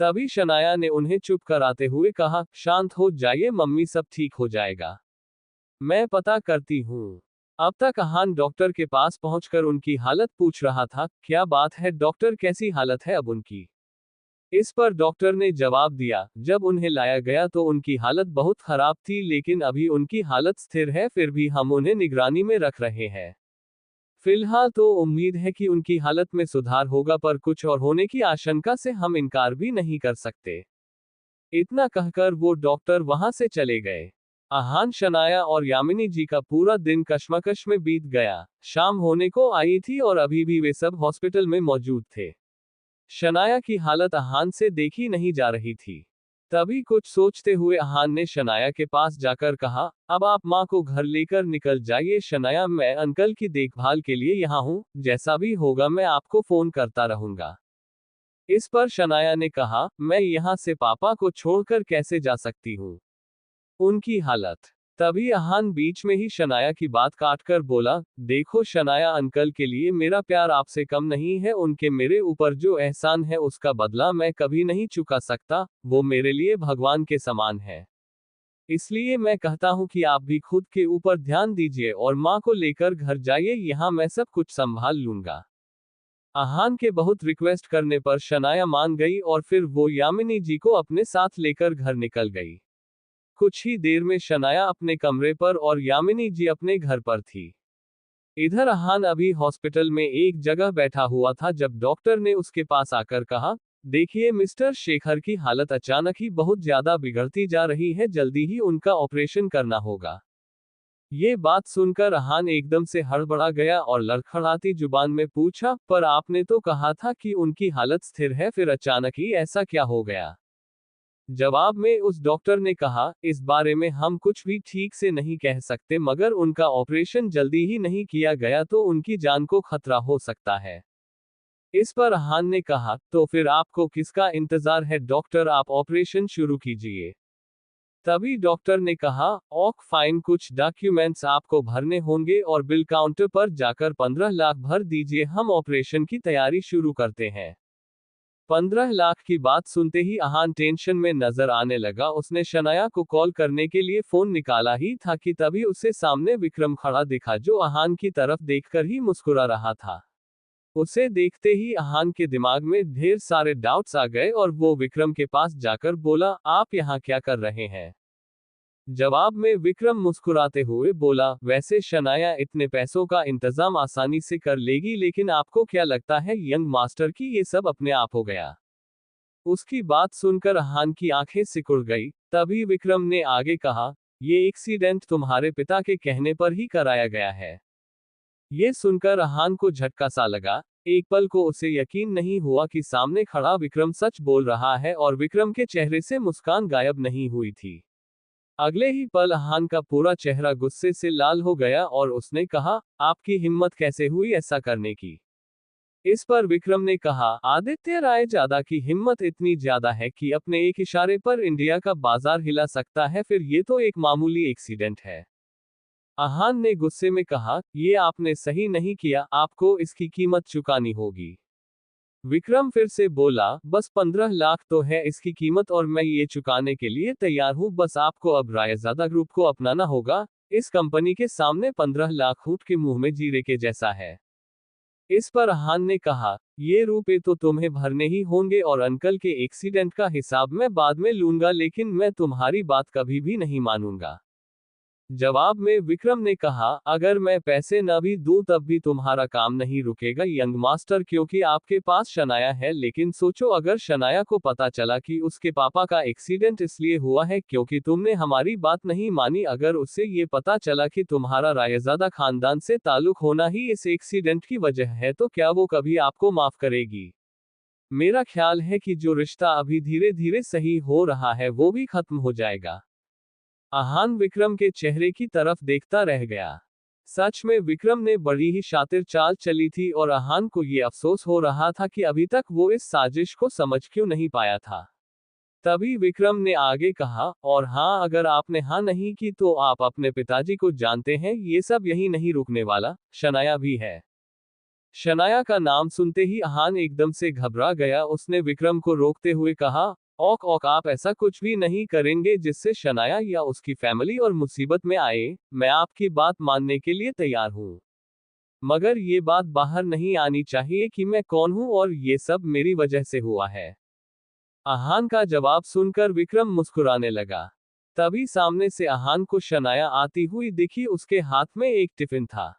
तभी शनाया ने उन्हें चुप कराते हुए कहा, शांत हो जाइए मम्मी, सब ठीक हो जाएगा, मैं पता करती हूँ। अब तक अहान डॉक्टर के पास पहुंचकर उनकी हालत पूछ रहा था। क्या बात है डॉक्टर, कैसी हालत है अब उनकी? इस पर डॉक्टर ने जवाब दिया, जब उन्हें लाया गया तो उनकी हालत बहुत खराब थी, लेकिन अभी उनकी हालत स्थिर है, फिर भी हम उन्हें निगरानी में रख रहे हैं। फिलहाल तो उम्मीद है कि उनकी हालत में सुधार होगा, पर कुछ और होने की आशंका से हम इनकार भी नहीं कर सकते। इतना कहकर वो डॉक्टर वहां से चले गए। अहान, शनाया और यामिनी जी का पूरा दिन कश्मकश में बीत गया। शाम होने को आई थी और अभी भी वे सब हॉस्पिटल में मौजूद थे। शनाया की हालत अहान से देखी नहीं जा रही थी। तभी कुछ सोचते हुए अहान ने शनाया के पास जाकर कहा, अब आप माँ को घर लेकर निकल जाइए शनाया, मैं अंकल की देखभाल के लिए यहाँ हूँ, जैसा भी होगा मैं आपको फोन करता रहूंगा। इस पर शनाया ने कहा, मैं यहाँ से पापा को छोड़कर कैसे जा सकती हूँ, उनकी हालत। तभी अहान बीच में ही शनाया की बात काटकर बोला, देखो शनाया, अंकल के लिए मेरा प्यार आपसे कम नहीं है, उनके मेरे ऊपर जो एहसान है उसका बदला मैं कभी नहीं चुका सकता, वो मेरे लिए भगवान के समान है। इसलिए मैं कहता हूँ कि आप भी खुद के ऊपर ध्यान दीजिए और माँ को लेकर घर जाइए, यहाँ मैं सब कुछ संभाल लूंगा। अहान के बहुत रिक्वेस्ट करने पर शनाया मान गई और फिर वो यामिनी जी को अपने साथ लेकर घर निकल गई। कुछ ही देर में शनाया अपने कमरे पर और यामिनी जी अपने घर पर थी। इधर अहान अभी हॉस्पिटल में एक जगह बैठा हुआ था जब डॉक्टर ने उसके पास आकर कहा, देखिए मिस्टर शेखर की हालत अचानक ही बहुत ज्यादा बिगड़ती जा रही है, जल्दी ही उनका ऑपरेशन करना होगा। ये बात सुनकर अहान एकदम से हड़बड़ा गया और लड़खड़ाती जुबान में पूछा, पर आपने तो कहा था कि उनकी हालत स्थिर है, फिर अचानक ही ऐसा क्या हो गया? जवाब में उस डॉक्टर ने कहा, इस बारे में हम कुछ भी ठीक से नहीं कह सकते, मगर उनका ऑपरेशन जल्दी ही नहीं किया गया तो उनकी जान को खतरा हो सकता है। इस पर अहान ने कहा, तो फिर आपको किसका इंतजार है डॉक्टर, आप ऑपरेशन शुरू कीजिए। तभी डॉक्टर ने कहा, ओक फाइन, कुछ डॉक्यूमेंट्स आपको भरने होंगे और बिल काउंटर पर जाकर 15 लाख भर दीजिए, हम ऑपरेशन की तैयारी शुरू करते हैं। 15 लाख की बात सुनते ही अहान टेंशन में नजर आने लगा। उसने शनाया को कॉल करने के लिए फोन निकाला ही था कि तभी उसे सामने विक्रम खड़ा दिखा, जो अहान की तरफ देखकर ही मुस्कुरा रहा था। उसे देखते ही अहान के दिमाग में ढेर सारे डाउट्स आ गए और वो विक्रम के पास जाकर बोला, आप यहाँ क्या कर रहे हैं? जवाब में विक्रम मुस्कुराते हुए बोला, वैसे शनाया इतने पैसों का इंतजाम आसानी से कर लेगी, लेकिन आपको क्या लगता है यंग मास्टर की ये सब अपने आप हो गया? उसकी बात सुनकर अहान की आंखें सिकुड़ गई। तभी विक्रम ने आगे कहा, ये एक्सीडेंट तुम्हारे पिता के कहने पर ही कराया गया है। ये सुनकर अहान को झटका सा लगा। एक पल को उसे यकीन नहीं हुआ कि सामने खड़ा विक्रम सच बोल रहा है और विक्रम के चेहरे से मुस्कान गायब नहीं हुई थी। अगले ही पल अहान का पूरा चेहरा गुस्से से लाल हो गया और उसने कहा, आपकी हिम्मत कैसे हुई ऐसा करने की? इस पर विक्रम ने कहा, आदित्य राय जादा की हिम्मत इतनी ज्यादा है कि अपने एक इशारे पर इंडिया का बाजार हिला सकता है, फिर ये तो एक मामूली एक्सीडेंट है। अहान ने गुस्से में कहा, ये आपने सही नहीं किया, आपको इसकी कीमत चुकानी होगी। विक्रम फिर से बोला, बस 15 लाख तो है इसकी कीमत और मैं ये चुकाने के लिए तैयार हूँ, बस आपको अब रायजादा ग्रुप को अपनाना होगा। इस कंपनी के सामने 15 लाख ऊंट के मुंह में जीरे के जैसा है। इस पर अहान ने कहा, ये रुपए तो तुम्हें भरने ही होंगे और अंकल के एक्सीडेंट का हिसाब मैं बाद में लूंगा, लेकिन मैं तुम्हारी बात कभी भी नहीं मानूंगा। जवाब में विक्रम ने कहा, अगर मैं पैसे न भी दूं तब भी तुम्हारा काम नहीं रुकेगा यंग मास्टर, क्योंकि आपके पास शनाया है। लेकिन सोचो, अगर शनाया को पता चला कि उसके पापा का एक्सीडेंट इसलिए हुआ है क्योंकि तुमने हमारी बात नहीं मानी, अगर उसे ये पता चला कि तुम्हारा रायजादा खानदान से ताल्लुक होना ही इस एक्सीडेंट की वजह है, तो क्या वो कभी आपको माफ करेगी? मेरा ख्याल है कि जो रिश्ता अभी धीरे धीरे सही हो रहा है वो भी खत्म हो जाएगा। अहान विक्रम के चेहरे की तरफ देखता रह गया। सच में विक्रम ने बड़ी ही शातिर चाल चली थी और अहान को ये अफसोस हो रहा था कि अभी तक वो इस साजिश को समझ क्यों नहीं पाया था। तभी विक्रम ने आगे कहा, और हाँ, अगर आपने हाँ नहीं की तो आप अपने पिताजी को जानते हैं, ये सब यही नहीं रुकने वाला, शनाया भी है। शनाया का नाम सुनते ही अहान एकदम से घबरा गया। उसने विक्रम को रोकते हुए कहा, औक औक, आप ऐसा कुछ भी नहीं करेंगे जिससे शनाया या उसकी फैमिली और मुसीबत में आए। मैं आपकी बात मानने के लिए तैयार हूँ, मगर ये बात बाहर नहीं आनी चाहिए कि मैं कौन हूँ और ये सब मेरी वजह से हुआ है। अहान का जवाब सुनकर विक्रम मुस्कुराने लगा। तभी सामने से अहान को शनाया आती हुई दिखी। उसके हाथ में एक टिफिन था।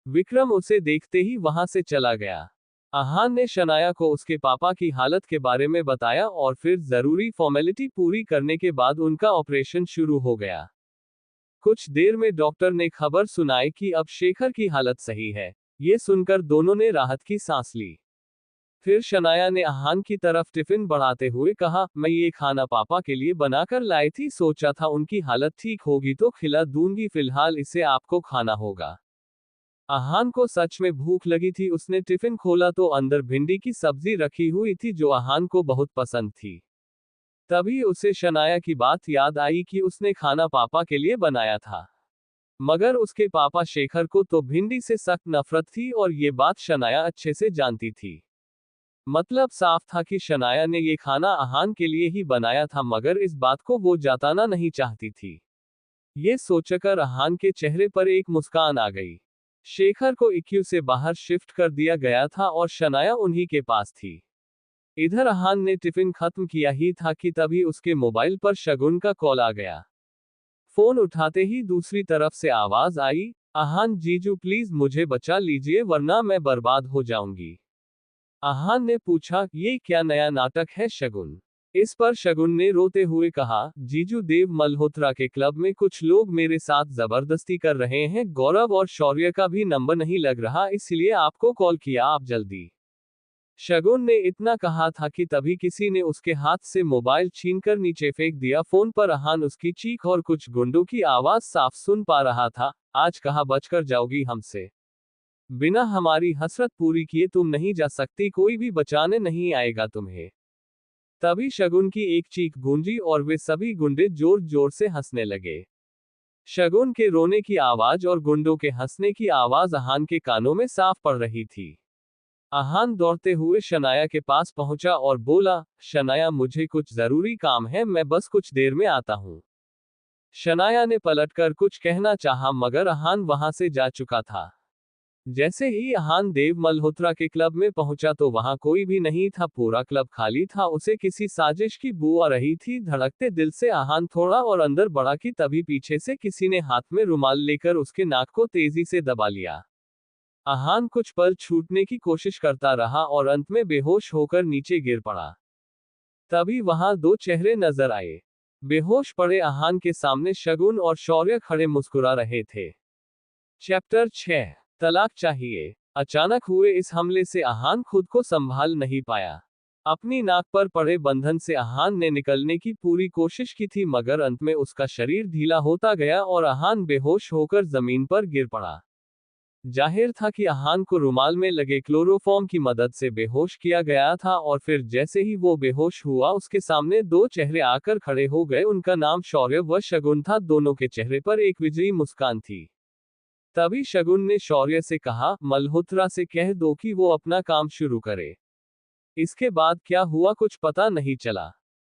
विक्रम उसे देखते ही वहां से चला गया। अहान ने शनाया को उसके पापा की हालत के बारे में बताया और फिर जरूरी फॉर्मेलिटी पूरी करने के बाद उनका ऑपरेशन शुरू हो गया। कुछ देर में डॉक्टर ने खबर सुनाई कि अब शेखर की हालत सही है। ये सुनकर दोनों ने राहत की सांस ली। फिर शनाया ने अहान की तरफ टिफिन बढ़ाते हुए कहा, मैं ये खाना पापा के लिए बनाकर लाई थी, सोचा था उनकी हालत ठीक होगी तो खिला दूंगी, फिलहाल इसे आपको खाना होगा। अहान को सच में भूख लगी थी। उसने टिफिन खोला तो अंदर भिंडी की सब्जी रखी हुई थी जो अहान को बहुत पसंद थी। तभी उसे शनाया की बात याद आई कि उसने खाना पापा के लिए बनाया था, मगर उसके पापा शेखर को तो भिंडी से सख्त नफरत थी और ये बात शनाया अच्छे से जानती थी। मतलब साफ था कि शनाया ने ये खाना अहान के लिए ही बनाया था, मगर इस बात को वो जताना नहीं चाहती थी। ये सोचकर अहान के चेहरे पर एक मुस्कान आ गई। शेखर को इक्यू से बाहर शिफ्ट कर दिया गया था और शनाया उन्हीं के पास थी। इधर अहान ने टिफिन खत्म किया ही था कि तभी उसके मोबाइल पर शगुन का कॉल आ गया। फोन उठाते ही दूसरी तरफ से आवाज आई, अहान जीजू प्लीज मुझे बचा लीजिए वरना मैं बर्बाद हो जाऊंगी। अहान ने पूछा, ये क्या नया नाटक है शगुन? इस पर शगुन ने रोते हुए कहा, जीजू देव मल्होत्रा के क्लब में कुछ लोग मेरे साथ जबरदस्ती कर रहे हैं। गौरव और शौर्य का भी नंबर नहीं लग रहा, इसलिए आपको कॉल किया, आप जल्दी। शगुन ने इतना कहा था कि तभी किसी ने उसके हाथ से मोबाइल छीनकर नीचे फेंक दिया। फोन पर अहान उसकी चीख और कुछ गुंडों की आवाज साफ सुन पा रहा था, आज कहाँ बचकर जाओगी हमसे? बिना हमारी हसरत पूरी किए तुम नहीं जा सकती, कोई भी बचाने नहीं आएगा तुम्हें। तभी शगुन की एक चीख गूंजी और वे सभी गुंडे जोर जोर से हंसने लगे। शगुन के रोने की आवाज और गुंडों के हंसने की आवाज अहान के कानों में साफ पड़ रही थी। अहान दौड़ते हुए शनाया के पास पहुंचा और बोला, शनाया मुझे कुछ जरूरी काम है, मैं बस कुछ देर में आता हूं। शनाया ने पलटकर कुछ कहना चाहा मगर अहान वहां से जा चुका था। जैसे ही अहान देव मल्होत्रा के क्लब में पहुंचा तो वहां कोई भी नहीं था, पूरा क्लब खाली था। उसे किसी साजिश की बू आ रही थी। धड़कते दिल से अहान थोड़ा और अंदर बढ़ा कि तभी पीछे से किसी ने हाथ में रुमाल लेकर उसके नाक को तेजी से दबा लिया। अहान कुछ पल छूटने की कोशिश करता रहा और अंत में बेहोश होकर नीचे गिर पड़ा। तभी वहां दो चेहरे नजर आए। बेहोश पड़े अहान के सामने शगुन और शौर्य खड़े मुस्कुरा रहे थे। चैप्टर 6 तलाक चाहिए। अचानक हुए इस हमले से अहान खुद को संभाल नहीं पाया। अपनी नाक पर पड़े बंधन से अहान ने निकलने की पूरी कोशिश की थी, मगर अंत में उसका शरीर ढीला होता गया और अहान बेहोश होकर जमीन पर गिर पड़ा। जाहिर था कि अहान को रुमाल में लगे क्लोरोफॉर्म की मदद से बेहोश किया गया था और फिर जैसे ही वो बेहोश हुआ उसके सामने दो चेहरे आकर खड़े हो गए। उनका नाम शौर्य व शगुन था। दोनों के चेहरे पर एक विजयी मुस्कान थी। तभी शगुन ने शौर्य से कहा, मल्होत्रा से कह दो कि वो अपना काम शुरू करे। इसके बाद क्या हुआ कुछ पता नहीं चला।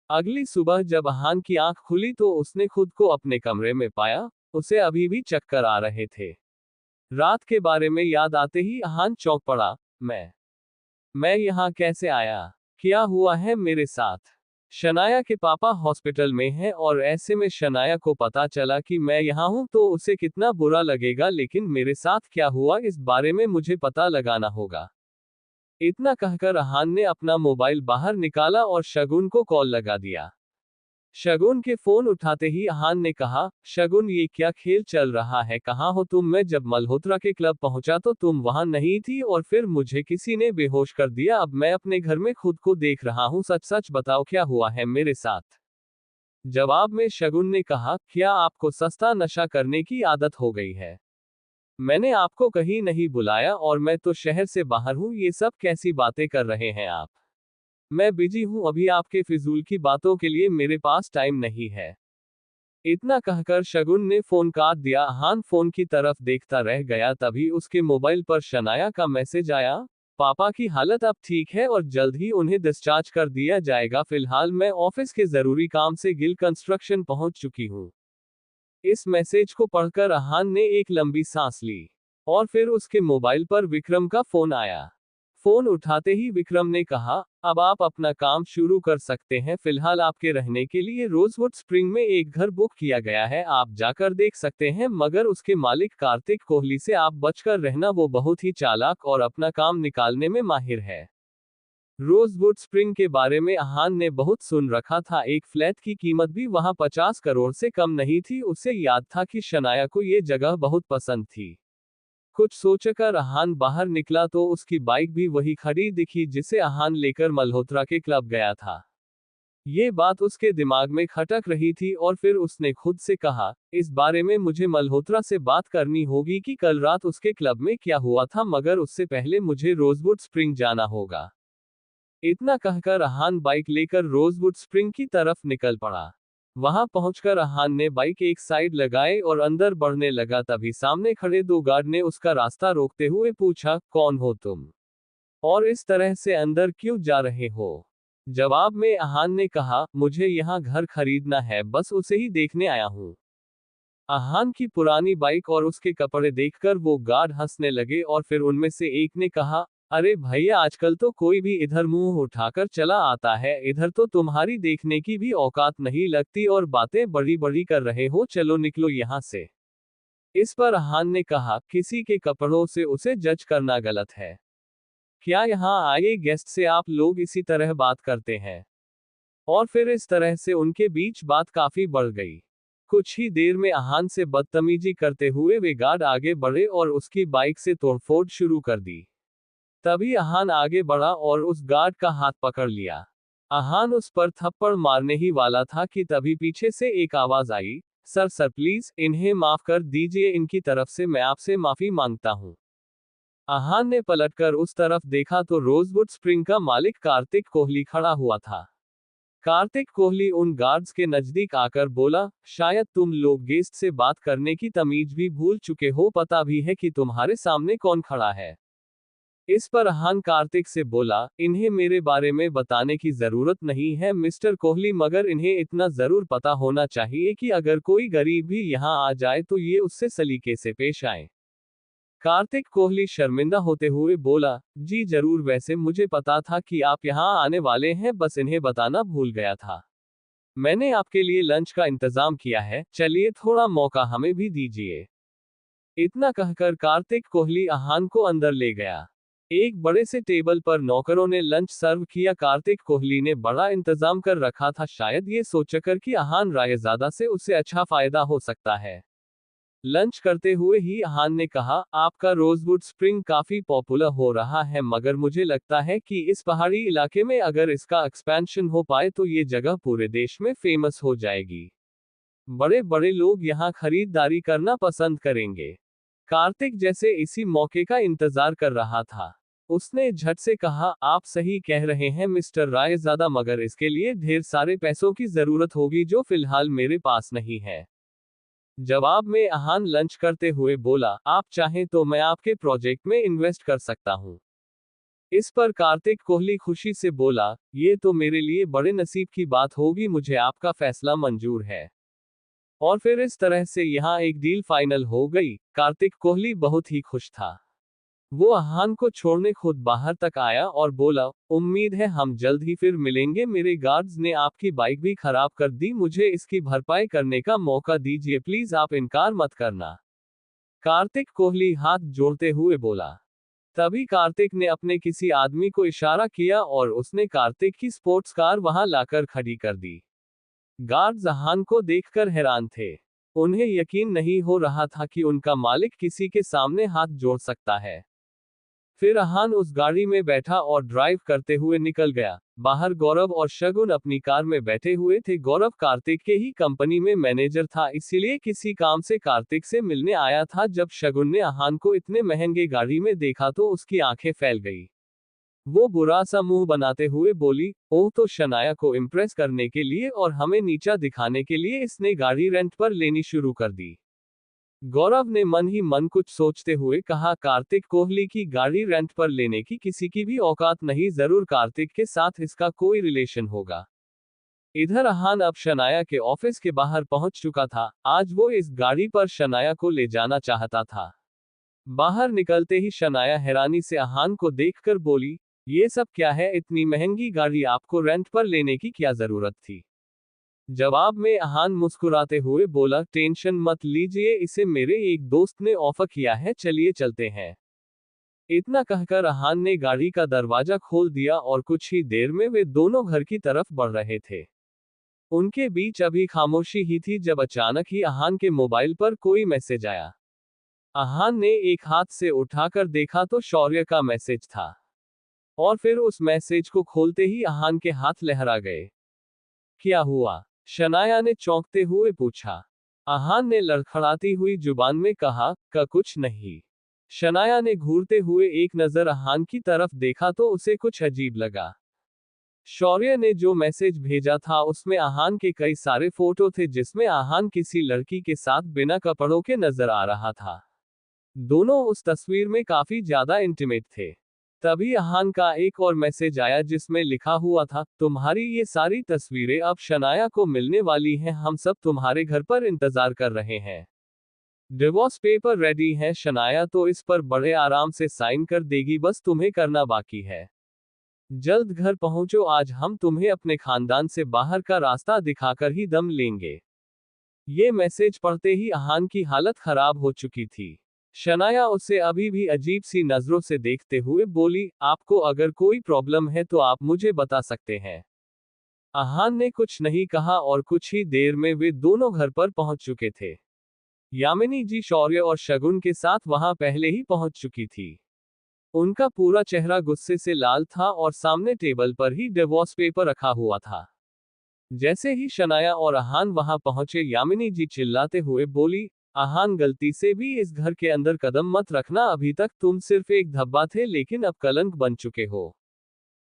अगली सुबह जब अहान की आंख खुली तो उसने खुद को अपने कमरे में पाया। उसे अभी भी चक्कर आ रहे थे। रात के बारे में याद आते ही अहान चौंक पड़ा। मैं यहाँ कैसे आया? क्या हुआ है मेरे साथ? शनाया के पापा हॉस्पिटल में हैं और ऐसे में शनाया को पता चला कि मैं यहाँ हूँ तो उसे कितना बुरा लगेगा, लेकिन मेरे साथ क्या हुआ इस बारे में मुझे पता लगाना होगा। इतना कहकर अहान ने अपना मोबाइल बाहर निकाला और शगुन को कॉल लगा दिया। शगुन के फोन उठाते ही अहान ने कहा, शगुन ये क्या खेल चल रहा है, कहाँ हो तुम? मैं जब मल्होत्रा के क्लब पहुंचा तो तुम वहां नहीं थी और फिर मुझे किसी ने बेहोश कर दिया। अब मैं अपने घर में खुद को देख रहा हूँ, सच सच बताओ क्या हुआ है मेरे साथ? जवाब में शगुन ने कहा, क्या आपको सस्ता नशा करने की आदत हो गई है? मैंने आपको कहीं नहीं बुलाया और मैं तो शहर से बाहर हूँ, ये सब कैसी बातें कर रहे हैं आप? मैं बिजी हूँ अभी, आपके फिजूल की बातों के लिए मेरे पास टाइम नहीं है। इतना कहकर शगुन ने फोन काट दिया। अहान फोन की तरफ देखता रह गया, तभी उसके मोबाइल पर शनाया का मैसेज आया, पापा की हालत अब ठीक है और जल्द ही उन्हें डिस्चार्ज कर दिया जाएगा, फिलहाल मैं ऑफिस के जरूरी काम से गिल कंस्ट्रक्शन पहुंच चुकी हूँ। इस मैसेज को पढ़कर अहान ने एक लंबी सांस ली और फिर उसके मोबाइल पर विक्रम का फोन आया। फोन उठाते ही विक्रम ने कहा, अब आप अपना काम शुरू कर सकते हैं, फिलहाल आपके रहने के लिए रोजवुड स्प्रिंग में एक घर बुक किया गया है, आप जाकर देख सकते हैं, मगर उसके मालिक कार्तिक कोहली से आप बचकर रहना, वो बहुत ही चालाक और अपना काम निकालने में माहिर है। रोजवुड स्प्रिंग के बारे में अहान ने बहुत सुन रखा था, एक फ्लैट की कीमत भी वहां 50 करोड़ से कम नहीं थी। उसे याद था कि शनाया को ये जगह बहुत पसंद थी। कुछ सोचकर अहान बाहर निकला तो उसकी बाइक भी वही खड़ी दिखी जिसे अहान लेकर मल्होत्रा के क्लब गया था। ये बात उसके दिमाग में खटक रही थी और फिर उसने खुद से कहा, इस बारे में मुझे मल्होत्रा से बात करनी होगी कि कल रात उसके क्लब में क्या हुआ था, मगर उससे पहले मुझे रोजवुड स्प्रिंग जाना होगा। इतना कहकर अहान बाइक लेकर रोजवुड स्प्रिंग की तरफ निकल पड़ा। वहां पहुंचकर अहान ने बाइक एक साइड लगाई और अंदर बढ़ने लगा, तभी सामने खड़े दो गार्ड ने उसका रास्ता रोकते हुए पूछा, कौन हो तुम और इस तरह से अंदर क्यों जा रहे हो? जवाब में अहान ने कहा, मुझे यहाँ घर खरीदना है, बस उसे ही देखने आया हूँ। अहान की पुरानी बाइक और उसके कपड़े देखकर वो गार्ड हंसने लगे और फिर उनमें से एक ने कहा, अरे भैया आजकल तो कोई भी इधर मुंह उठाकर चला आता है, इधर तो तुम्हारी देखने की भी औकात नहीं लगती और बातें बड़ी बड़ी कर रहे हो, चलो निकलो यहाँ से। इस पर अहान ने कहा, किसी के कपड़ों से उसे जज करना गलत है। क्या यहाँ आए गेस्ट से आप लोग इसी तरह बात करते हैं? और फिर इस तरह से उनके बीच बात काफी बढ़ गई। कुछ ही देर में अहान से बदतमीजी करते हुए वे गार्ड आगे बढ़े और उसकी बाइक से तोड़फोड़ शुरू कर दी। तभी अहान आगे बढ़ा और उस गार्ड का हाथ पकड़ लिया। अहान उस पर थप्पड़ मारने ही वाला था कि तभी पीछे से एक आवाज आई, सर सर प्लीज इन्हें माफ कर दीजिए, इनकी तरफ से मैं आपसे माफी मांगता हूँ। अहान ने पलटकर उस तरफ देखा तो रोजवुड स्प्रिंग का मालिक कार्तिक कोहली खड़ा हुआ था। कार्तिक कोहली उन गार्ड्स के नजदीक आकर बोला, शायद तुम लोग गेस्ट से बात करने की तमीज भी भूल चुके हो, पता भी है कि तुम्हारे सामने कौन खड़ा है? इस पर अहान कार्तिक से बोला, इन्हें मेरे बारे में बताने की जरूरत नहीं है मिस्टर कोहली, मगर इन्हें इतना जरूर पता होना चाहिए कि अगर कोई गरीब भी यहाँ आ जाए तो ये उससे सलीके से पेश आए। कार्तिक कोहली शर्मिंदा होते हुए बोला, जी जरूर, वैसे मुझे पता था कि आप यहाँ आने वाले हैं, बस इन्हें बताना भूल गया था। मैंने आपके लिए लंच का इंतजाम किया है, चलिए थोड़ा मौका हमें भी दीजिए। इतना कहकर कार्तिक कोहली अहान को अंदर ले गया। एक बड़े से टेबल पर नौकरों ने लंच सर्व किया। कार्तिक कोहली ने बड़ा इंतजाम कर रखा था, शायद ये सोचकर कि अहान रायजादा से उसे अच्छा फायदा हो सकता है। लंच करते हुए ही अहान ने कहा, आपका रोजवुड स्प्रिंग काफी पॉपुलर हो रहा है, मगर मुझे लगता है कि इस पहाड़ी इलाके में अगर इसका एक्सपेंशन हो पाए तो ये जगह पूरे देश में फेमस हो जाएगी। बड़े बड़े लोग यहाँ खरीदारी करना पसंद करेंगे। कार्तिक जैसे इसी मौके का इंतजार कर रहा था। उसने झट से कहा, आप सही कह रहे हैं मिस्टर रायजादा, मगर इसके लिए ढेर सारे पैसों की जरूरत होगी जो फिलहाल मेरे पास नहीं है। जवाब में अहान लंच करते हुए बोला, आप चाहें तो मैं आपके प्रोजेक्ट में इन्वेस्ट कर सकता हूं। इस पर कार्तिक कोहली खुशी से बोला, ये तो मेरे लिए बड़े नसीब की बात होगी, मुझे आपका फैसला मंजूर है। और फिर इस तरह से यहाँ एक डील फाइनल हो गई। कार्तिक कोहली बहुत ही खुश था। वो अहान को छोड़ने खुद बाहर तक आया और बोला, उम्मीद है हम जल्द ही फिर मिलेंगे। मेरे गार्ड्स ने आपकी बाइक भी खराब कर दी, मुझे इसकी भरपाई करने का मौका दीजिए प्लीज, आप इनकार मत करना। कार्तिक कोहली हाथ जोड़ते हुए बोला। तभी कार्तिक ने अपने किसी आदमी को इशारा किया और उसने कार्तिक की स्पोर्ट्स कार वहां लाकर खड़ी कर दी। गार्ड्स अहान को देखकर हैरान थे। उन्हें यकीन नहीं हो रहा था कि उनका मालिक किसी के सामने हाथ जोड़ सकता है। फिर अहान उस गाड़ी में बैठा और ड्राइव करते हुए निकल गया। बाहर गौरव और शगुन अपनी कार में बैठे हुए थे। गौरव कार्तिक के ही कंपनी में मैनेजर था, इसीलिए किसी काम से कार्तिक से मिलने आया था। जब शगुन ने अहान को इतने महंगे गाड़ी में देखा तो उसकी आंखें फैल गई। वो बुरा सा मुंह बनाते हुए बोली, ओह, तो शनाया को इम्प्रेस करने के लिए और हमें नीचा दिखाने के लिए इसने गाड़ी रेंट पर लेनी शुरू कर दी। गौरव ने मन ही मन कुछ सोचते हुए कहा, कार्तिक कोहली की गाड़ी रेंट पर लेने की किसी की भी औकात नहीं, जरूर कार्तिक के साथ इसका कोई रिलेशन होगा। इधर अहान अब शनाया के ऑफिस के बाहर पहुंच चुका था। आज वो इस गाड़ी पर शनाया को ले जाना चाहता था। बाहर निकलते ही शनाया हैरानी से अहान को देखकर बोली, ये सब क्या है, इतनी महंगी गाड़ी आपको रेंट पर लेने की क्या जरूरत थी। जवाब में अहान मुस्कुराते हुए बोला, टेंशन मत लीजिए, इसे मेरे एक दोस्त ने ऑफर किया है, चलिए चलते हैं। इतना कहकर अहान ने गाड़ी का दरवाजा खोल दिया और कुछ ही देर में वे दोनों घर की तरफ बढ़ रहे थे। उनके बीच अभी खामोशी ही थी जब अचानक ही अहान के मोबाइल पर कोई मैसेज आया। अहान ने एक हाथ से उठाकर देखा तो शौर्य का मैसेज था। और फिर उस मैसेज को खोलते ही अहान के हाथ लहरा गए। क्या हुआ, शनाया ने चौंकते हुए पूछा। अहान ने लड़खड़ाती हुई जुबान में कहा, कुछ नहीं। शनाया ने घूरते हुए एक नजर अहान की तरफ देखा तो उसे कुछ अजीब लगा। शौर्य ने जो मैसेज भेजा था उसमें अहान के कई सारे फोटो थे, जिसमें अहान किसी लड़की के साथ बिना कपड़ों के नजर आ रहा था। दोनों उस तस्वीर में काफी ज्यादा इंटीमेट थे। तभी अहान का एक और मैसेज आया जिसमें लिखा हुआ था, तुम्हारी ये सारी तस्वीरें अब शनाया को मिलने वाली हैं, हम सब तुम्हारे घर पर इंतजार कर रहे हैं। डिवोर्स पेपर रेडी है, शनाया तो इस पर बड़े आराम से साइन कर देगी, बस तुम्हें करना बाकी है। जल्द घर पहुंचो, आज हम तुम्हें अपने खानदान से बाहर का रास्ता दिखाकर ही दम लेंगे। ये मैसेज पढ़ते ही अहान की हालत खराब हो चुकी थी। शनाया उसे अभी भी अजीब सी नजरों से देखते हुए बोली, आपको अगर कोई प्रॉब्लम है तो आप मुझे बता सकते हैं। अहान ने कुछ नहीं कहा और कुछ ही देर में वे दोनों घर पर पहुंच चुके थे। यामिनी जी शौर्य और शगुन के साथ वहां पहले ही पहुंच चुकी थी। उनका पूरा चेहरा गुस्से से लाल था और सामने टेबल पर ही डिवोर्स पेपर रखा हुआ था। जैसे ही शनाया और अहान वहां पहुंचे, यामिनी जी चिल्लाते हुए बोली, अहान, गलती से भी इस घर के अंदर कदम मत रखना, अभी तक तुम सिर्फ एक धब्बा थे लेकिन अब कलंक बन चुके हो।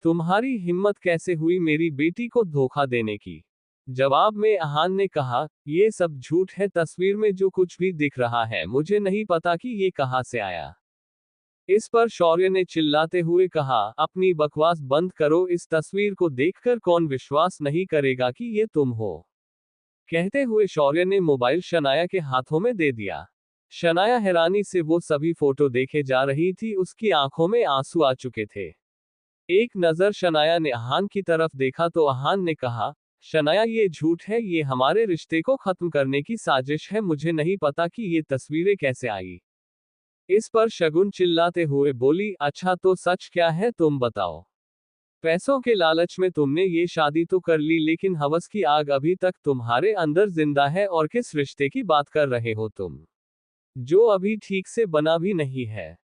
तुम्हारी हिम्मत कैसे हुई मेरी बेटी को धोखा देने की। जवाब में अहान ने कहा, ये सब झूठ है, तस्वीर में जो कुछ भी दिख रहा है मुझे नहीं पता कि ये कहां से आया। इस पर शौर्य ने चिल्लाते हुए कहा, अपनी बकवास बंद करो, इस तस्वीर को देखकर कौन विश्वास नहीं करेगा कि ये तुम हो। कहते हुए शौर्य ने मोबाइल शनाया के हाथों में दे दिया। शनाया हैरानी से वो सभी फोटो देखे जा रही थी, उसकी आंखों में आंसू आ चुके थे। एक नजर शनाया ने अहान की तरफ देखा तो अहान ने कहा, शनाया, ये झूठ है, ये हमारे रिश्ते को खत्म करने की साजिश है, मुझे नहीं पता कि ये तस्वीरें कैसे आई। इस पर शगुन चिल्लाते हुए बोली, अच्छा तो सच क्या है, तुम बताओ। पैसों के लालच में तुमने ये शादी तो कर ली, लेकिन हवस की आग अभी तक तुम्हारे अंदर जिंदा है, और किस रिश्ते की बात कर रहे हो तुम, जो अभी ठीक से बना भी नहीं है।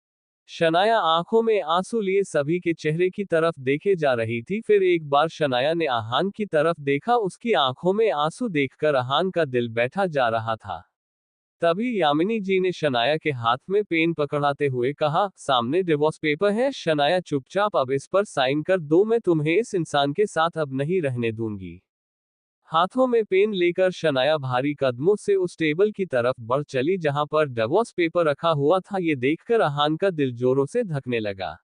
शनाया आंखों में आंसू लिए सभी के चेहरे की तरफ देखे जा रही थी। फिर एक बार शनाया ने अहान की तरफ देखा, उसकी आंखों में आंसू देखकर अहान का दिल बैठा जा रहा था। तभी यामिनी जी ने शनाया के हाथ में पेन पकड़ाते हुए कहा, सामने डिवोर्स पेपर है, शनाया चुपचाप अब इस पर साइन कर दो, मैं तुम्हें इस इंसान के साथ अब नहीं रहने दूंगी। हाथों में पेन लेकर शनाया भारी कदमों से उस टेबल की तरफ बढ़ चली जहां पर डिवोर्स पेपर रखा हुआ था। ये देखकर अहान का दिल जोरों से धड़कने लगा।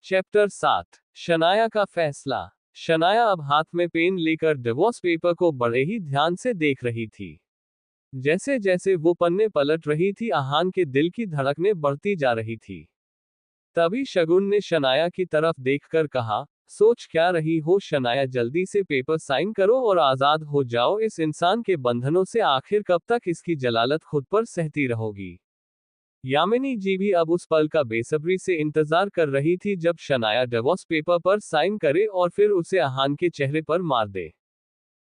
चैप्टर 7, शनाया का फैसला। शनाया अब हाथ में पेन लेकर डिवोर्स पेपर को बड़े ही ध्यान से देख रही थी। जैसे जैसे वो पन्ने पलट रही थी, आहान के दिल की धड़कनें बढ़ती जा रही थी। तभी शगुन ने शनाया की तरफ देखकर कहा, सोच क्या रही हो शनाया, जल्दी से पेपर साइन करो और आजाद हो जाओ इस इंसान के बंधनों से। आखिर कब तक इसकी जलालत खुद पर सहती रहोगी। यामिनी जी भी अब उस पल का बेसब्री से इंतजार कर रही थी जब शनाया डिवोर्स पेपर पर साइन करे और फिर उसे आहान के चेहरे पर मार दे।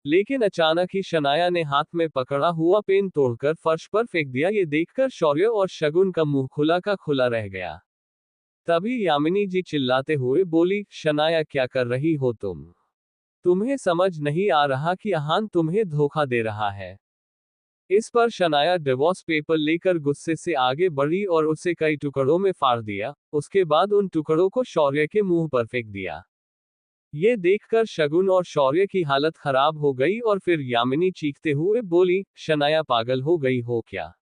लेकिन अचानक ही शनाया ने हाथ में पकड़ा हुआ पेन तोड़कर फर्श पर फेंक दिया। ये देखकर शौर्य और शगुन का मुंह खुला का खुला रह गया। तभी यामिनी जी चिल्लाते हुए बोली, शनाया क्या कर रही हो तुम? तुम्हें समझ नहीं आ रहा कि आहान तुम्हें धोखा दे रहा है? इस पर शनाया डिवोर्स पेपर लेकर गुस्से से आगे बढ़ी और उसे कई टुकड़ों में फाड़ दिया। उसके बाद उन टुकड़ों को शौर्य के मुंह पर फेंक दिया। ये देखकर शगुन और शौर्य की हालत खराब हो गई और फिर यामिनी चीखते हुए बोली, शनाया पागल हो गई हो क्या?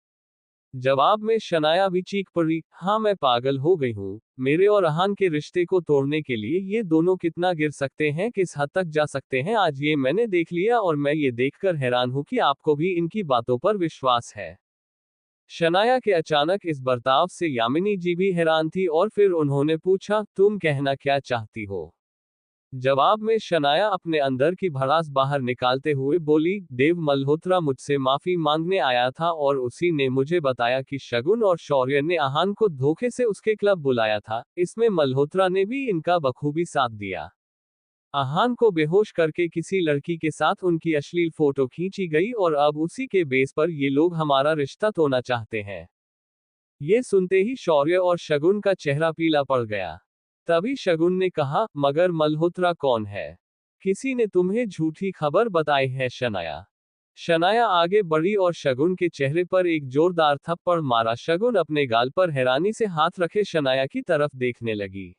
जवाब में शनाया भी चीख पड़ी, हाँ मैं पागल हो गई हूँ। मेरे और आहान के रिश्ते को तोड़ने के लिए ये दोनों कितना गिर सकते हैं, किस हद तक जा सकते हैं, आज ये मैंने देख लिया और मैं ये देखकर हैरान हूँ कि आपको भी इनकी बातों पर विश्वास है। शनाया के अचानक इस बर्ताव से यामिनी जी भी हैरान थी और फिर उन्होंने पूछा, तुम कहना क्या चाहती हो? जवाब में शनाया अपने अंदर की भड़ास बाहर निकालते हुए बोली, देव मल्होत्रा मुझसे माफी मांगने आया था और उसी ने मुझे बताया कि शगुन और शौर्य ने आहान को धोखे से उसके क्लब बुलाया था। इसमें मल्होत्रा ने भी इनका बखूबी साथ दिया। आहान को बेहोश करके किसी लड़की के साथ उनकी अश्लील फोटो खींची गई और अब उसी के बेस पर ये लोग हमारा रिश्ता तोड़ना चाहते हैं। ये सुनते ही शौर्य और शगुन का चेहरा पीला पड़ गया। तभी शगुन ने कहा, मगर मल्होत्रा कौन है? किसी ने तुम्हें झूठी खबर बताई है शनाया? शनाया आगे बढ़ी और शगुन के चेहरे पर एक जोरदार थप्पड़ मारा। शगुन अपने गाल पर हैरानी से हाथ रखे शनाया की तरफ देखने लगी।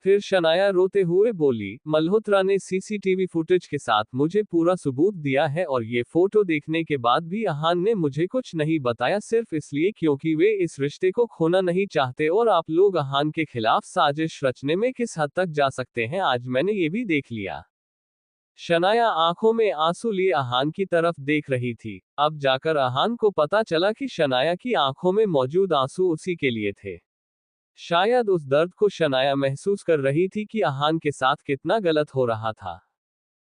फिर शनाया रोते हुए बोली, मल्होत्रा ने सीसीटीवी फुटेज के साथ मुझे पूरा सबूत दिया है और ये फोटो देखने के बाद भी आहान ने मुझे कुछ नहीं बताया, सिर्फ इसलिए क्योंकि वे इस रिश्ते को खोना नहीं चाहते। और आप लोग आहान के खिलाफ साजिश रचने में किस हद तक जा सकते हैं, आज मैंने ये भी देख लिया। शनाया आंखों में आंसू लिए आहान की तरफ देख रही थी। अब जाकर आहान को पता चला कि शनाया की आंखों में मौजूद आंसू उसी के लिए थे। शायद उस दर्द को शनाया महसूस कर रही थी कि आहान के साथ कितना गलत हो रहा था।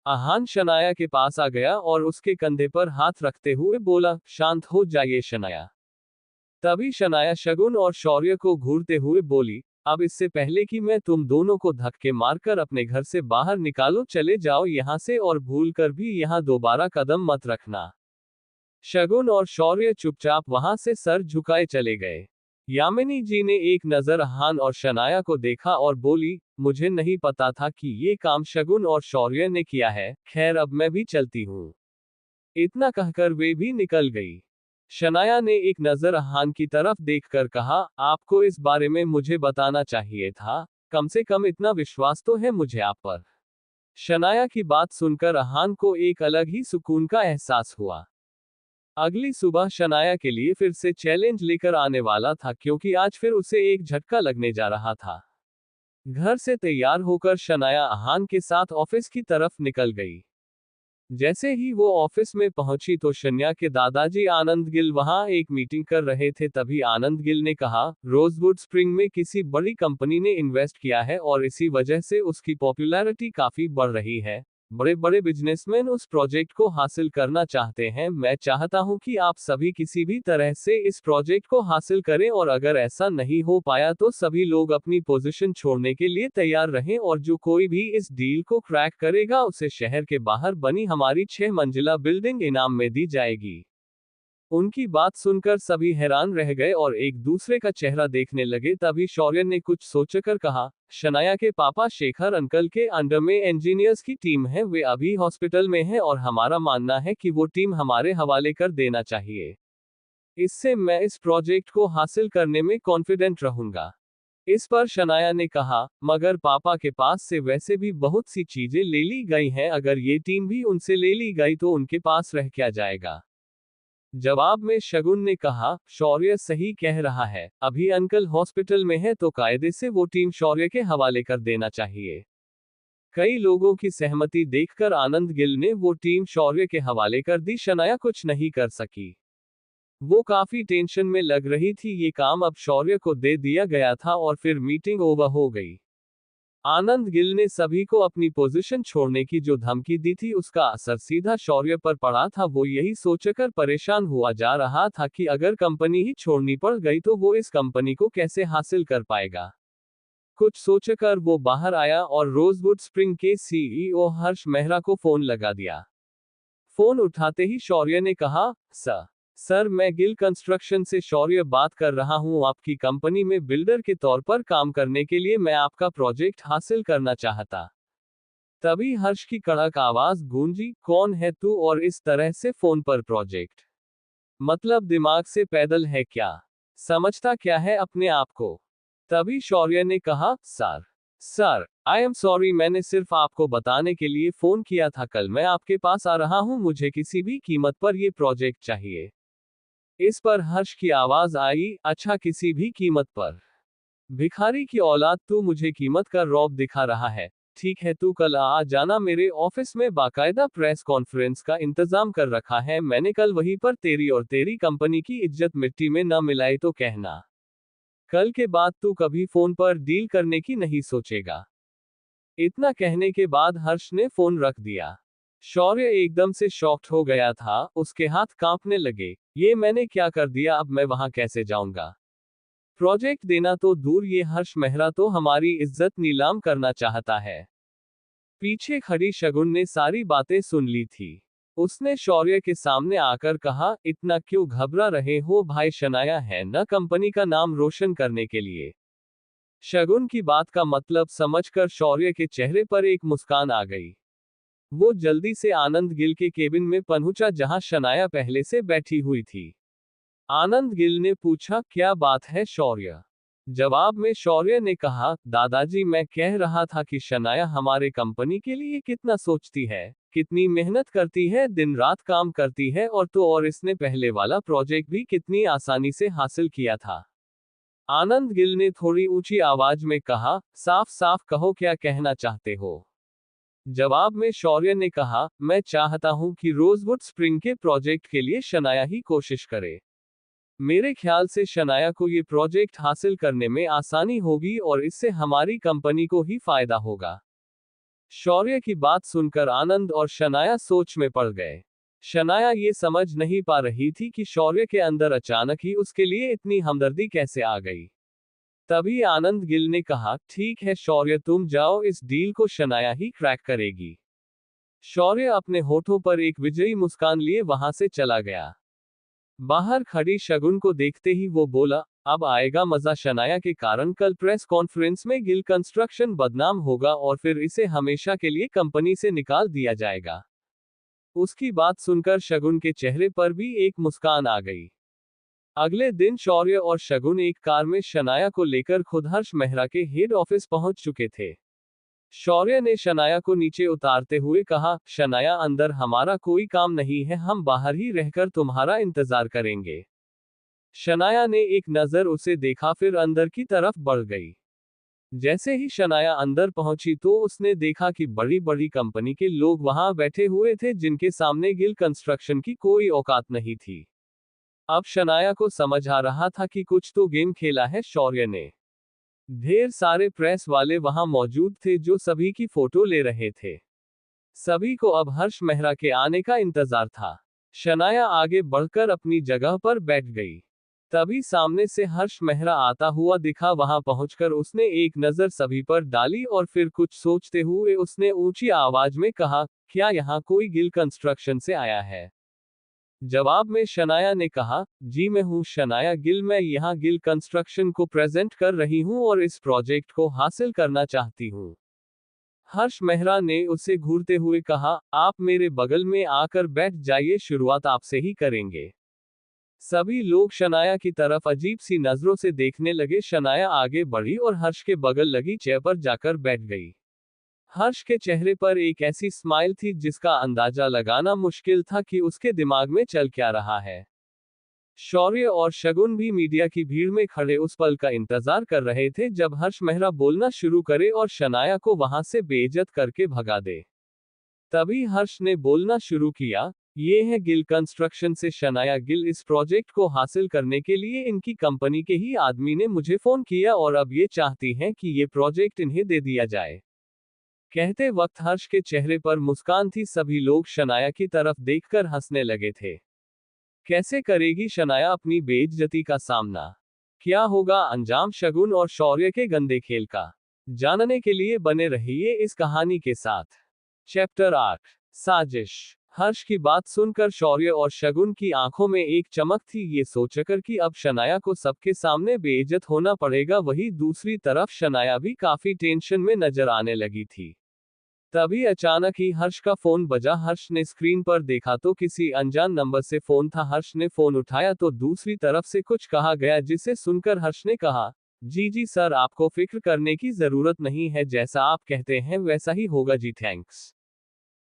आहान शनाया के पास आ गया और उसके कंधे पर हाथ रखते हुए बोला, शांत हो जाइए शनाया। तभी शनाया शगुन और शौर्य को घूरते हुए बोली, अब इससे पहले कि मैं तुम दोनों को धक्के मारकर अपने घर से बाहर निकालूं, चले जाओ यहां से और भूल कर भी यहां दोबारा कदम मत रखना। शगुन और शौर्य चुपचाप वहां से सर झुकाए चले गए। यामिनी जी ने एक नजर आहान और शनाया को देखा और बोली, मुझे नहीं पता था कि ये काम शगुन और शौर्य ने किया है, खैर अब मैं भी चलती हूँ। इतना कहकर वे भी निकल गई। शनाया ने एक नजर आहान की तरफ देखकर कहा, आपको इस बारे में मुझे बताना चाहिए था, कम से कम इतना विश्वास तो है मुझे आप पर। शनाया की बात सुनकर आहान को एक अलग ही सुकून का एहसास हुआ। अगली सुबह शनाया के लिए फिर से चैलेंज लेकर आने वाला था, क्योंकि आज फिर उसे एक झटका लगने जा रहा था। घर से तैयार होकर शनाया आहान के साथ ऑफिस की तरफ निकल गई। जैसे ही वो ऑफिस में पहुंची तो शन्या के दादाजी आनंद गिल वहां एक मीटिंग कर रहे थे। तभी आनंद गिल ने कहा, रोजवुड स्प्रिंग में किसी बड़ी कंपनी ने इन्वेस्ट किया है और इसी वजह से उसकी पॉपुलैरिटी काफी बढ़ रही है। बड़े बड़े बिजनेसमैन उस प्रोजेक्ट को हासिल करना चाहते हैं। मैं चाहता हूं कि आप सभी किसी भी तरह से इस प्रोजेक्ट को हासिल करें और अगर ऐसा नहीं हो पाया तो सभी लोग अपनी पोजीशन छोड़ने के लिए तैयार रहें और जो कोई भी इस डील को क्रैक करेगा उसे शहर के बाहर बनी हमारी 6 मंजिला बिल्डिंग इनाम में दी जाएगी। उनकी बात सुनकर सभी हैरान रह गए और एक दूसरे का चेहरा देखने लगे। तभी शौर्य ने कुछ सोचकर कहा, शनाया के पापा शेखर अंकल के अंडर में इंजीनियर्स की टीम है, वे अभी हॉस्पिटल में है और हमारा मानना है कि वो टीम हमारे हवाले कर देना चाहिए। इससे मैं इस प्रोजेक्ट को हासिल करने में कॉन्फिडेंट रहूंगा। इस पर शनाया ने कहा, मगर पापा के पास से वैसे भी बहुत सी चीजें ले ली गई हैं, अगर ये टीम भी उनसे ले ली गई तो उनके पास रह क्या जाएगा। जवाब में शगुन ने कहा, शौर्य सही कह रहा है, अभी अंकल हॉस्पिटल में है तो कायदे से वो टीम शौर्य के हवाले कर देना चाहिए। कई लोगों की सहमति देखकर आनंद गिल ने वो टीम शौर्य के हवाले कर दी। शनाया कुछ नहीं कर सकी। वो काफी टेंशन में लग रही थी। ये काम अब शौर्य को दे दिया गया था और फिर मीटिंग ओवर हो गई। आनंद गिल ने सभी को अपनी पोजीशन छोड़ने की जो धमकी दी थी उसका असर सीधा शौर्य पर पड़ा था। वो यही सोचकर परेशान हुआ जा रहा था कि अगर कंपनी ही छोड़नी पड़ गई तो वो इस कंपनी को कैसे हासिल कर पाएगा। कुछ सोचकर वो बाहर आया और रोजवुड स्प्रिंग के सीईओ हर्ष मेहरा को फोन लगा दिया। फोन उठाते ही शौर्य ने कहा, सर मैं गिल कंस्ट्रक्शन से शौर्य बात कर रहा हूं। आपकी कंपनी में बिल्डर के तौर पर काम करने के लिए मैं आपका प्रोजेक्ट हासिल करना चाहता। तभी हर्ष की कड़क आवाज गूंजी, कौन है तू और इस तरह से फोन पर प्रोजेक्ट? मतलब दिमाग से पैदल है क्या? समझता क्या है अपने आप को? तभी शौर्य ने कहा, सर आई एम सॉरी, मैंने सिर्फ आपको बताने के लिए फोन किया था। कल मैं आपके पास आ रहा हूं, मुझे किसी भी कीमत पर यह प्रोजेक्ट चाहिए। इस पर हर्ष की आवाज आई, अच्छा किसी भी कीमत पर? भिखारी की औलाद, तू मुझे कीमत का रौब दिखा रहा है। ठीक है, तू कल आ जाना, मेरे ऑफिस में बाकायदा प्रेस कॉन्फ्रेंस का इंतजाम कर रखा है मैंने। कल वहीं पर तेरी और तेरी कंपनी की इज्जत मिट्टी में न मिलाए तो कहना। कल के बाद तू कभी फोन पर डील करने की नहीं सोचेगा। इतना कहने के बाद हर्ष ने फोन रख दिया। शौर्य एकदम से शॉक्ड हो गया था, उसके हाथ कांपने लगे। ये मैंने क्या कर दिया? अब मैं वहां कैसे जाऊंगा? प्रोजेक्ट देना तो दूर, ये हर्ष मेहरा तो हमारी इज्जत नीलाम करना चाहता है। पीछे खड़ी शगुन ने सारी बातें सुन ली थी। उसने शौर्य के सामने आकर कहा, इतना क्यों घबरा रहे हो भाई? शनाया है न कंपनी का नाम रोशन करने के लिए। शगुन की बात का मतलब समझकर शौर्य के चेहरे पर एक मुस्कान आ गई। वो जल्दी से आनंद गिल के केबिन में पहुंचा जहां शनाया पहले से बैठी हुई थी। आनंद गिल ने पूछा, क्या बात है शौर्य? जवाब में शौर्य ने कहा, दादाजी मैं कह रहा था कि शनाया हमारे कंपनी के लिए कितना सोचती है, कितनी मेहनत करती है, दिन रात काम करती है, और इसने पहले वाला प्रोजेक्ट भी कितनी आसानी से हासिल किया था। आनंद गिल ने थोड़ी ऊंची आवाज में कहा, साफ साफ कहो क्या कहना चाहते हो? जवाब में शौर्य ने कहा, मैं चाहता हूं कि रोजवुड स्प्रिंग के प्रोजेक्ट के लिए शनाया ही कोशिश करे। मेरे ख्याल से शनाया को ये प्रोजेक्ट हासिल करने में आसानी होगी और इससे हमारी कंपनी को ही फायदा होगा। शौर्य की बात सुनकर आनंद और शनाया सोच में पड़ गए। शनाया ये समझ नहीं पा रही थी कि शौर्य के अंदर अचानक ही उसके लिए इतनी हमदर्दी कैसे आ गई। तभी आनंद गिल ने कहा, ठीक है शौर्य, तुम जाओ, इस डील को शनाया ही क्रैक करेगी। शौर्य अपने होठों पर एक विजयी मुस्कान लिए वहां से चला गया। बाहर खड़ी शगुन को देखते ही वो बोला, अब आएगा मजा। शनाया के कारण कल प्रेस कॉन्फ्रेंस में गिल कंस्ट्रक्शन बदनाम होगा और फिर इसे हमेशा के लिए कंपनी से निकाल दिया जाएगा। उसकी बात सुनकर शगुन के चेहरे पर भी एक मुस्कान आ गई। अगले दिन शौर्य और शगुन एक कार में शनाया को लेकर खुद हर्ष मेहरा के हेड ऑफिस पहुंच चुके थे। शौर्य ने शनाया को नीचे उतारते हुए कहा, शनाया अंदर हमारा कोई काम नहीं है, हम बाहर ही रहकर तुम्हारा इंतजार करेंगे। शनाया ने एक नजर उसे देखा फिर अंदर की तरफ बढ़ गई। जैसे ही शनाया अंदर पहुंची तो उसने देखा कि बड़ी बड़ी कंपनी के लोग वहां बैठे हुए थे जिनके सामने गिल कंस्ट्रक्शन की कोई औकात नहीं थी। अब शनाया को समझ आ रहा था कि कुछ तो गेम खेला है शौर्य ने। ढेर सारे प्रेस वाले वहां मौजूद थे जो सभी की फोटो ले रहे थे। सभी को अब हर्ष मेहरा के आने का इंतजार था। शनाया आगे बढ़कर अपनी जगह पर बैठ गई। तभी सामने से हर्ष मेहरा आता हुआ दिखा। वहां पहुंचकर उसने एक नजर सभी पर डाली और फिर कुछ सोचते हुए उसने ऊंची आवाज में कहा, क्या यहाँ कोई गिल कंस्ट्रक्शन से आया है? जवाब में शनाया ने कहा, जी मैं हूं शनाया गिल, मैं यहाँ गिल कंस्ट्रक्शन को प्रेजेंट कर रही हूं और इस प्रोजेक्ट को हासिल करना चाहती हूं। हर्ष मेहरा ने उसे घूरते हुए कहा, आप मेरे बगल में आकर बैठ जाइए, शुरुआत आपसे ही करेंगे। सभी लोग शनाया की तरफ अजीब सी नजरों से देखने लगे। शनाया आगे बढ़ी और हर्ष के बगल लगी चेयर पर जाकर बैठ गई। हर्ष के चेहरे पर एक ऐसी स्माइल थी जिसका अंदाजा लगाना मुश्किल था कि उसके दिमाग में चल क्या रहा है। शौर्य और शगुन भी मीडिया की भीड़ में खड़े उस पल का इंतजार कर रहे थे जब हर्ष मेहरा बोलना शुरू करे और शनाया को वहां से बेइज्जत करके भगा दे। तभी हर्ष ने बोलना शुरू किया, ये है गिल कंस्ट्रक्शन से शनाया गिल। इस प्रोजेक्ट को हासिल करने के लिए इनकी कंपनी के ही आदमी ने मुझे फोन किया और अब ये चाहती हैं कि ये प्रोजेक्ट इन्हें दे दिया जाए। कहते वक्त हर्ष के चेहरे पर मुस्कान थी। सभी लोग शनाया की तरफ देखकर हंसने लगे थे। कैसे करेगी शनाया अपनी बेइज्जती का सामना? क्या होगा अंजाम शगुन और शौर्य के गंदे खेल का? जानने के लिए बने रहिए इस कहानी के साथ। चैप्टर 8, साजिश। हर्ष की बात सुनकर शौर्य और शगुन की आंखों में एक चमक थी, ये सोचकर कि अब शनाया को सबके सामने बेइज्जत होना पड़ेगा। वही दूसरी तरफ शनाया भी काफी टेंशन में नजर आने लगी थी। तभी अचानक ही हर्ष का फोन बजा। हर्ष ने स्क्रीन पर देखा तो किसी अनजान नंबर से फोन था। हर्ष ने फोन उठाया तो दूसरी तरफ से कुछ कहा गया, जिसे सुनकर हर्ष ने कहा, जी जी सर, आपको फिक्र करने की जरूरत नहीं है, जैसा आप कहते हैं वैसा ही होगा जी, थैंक्स।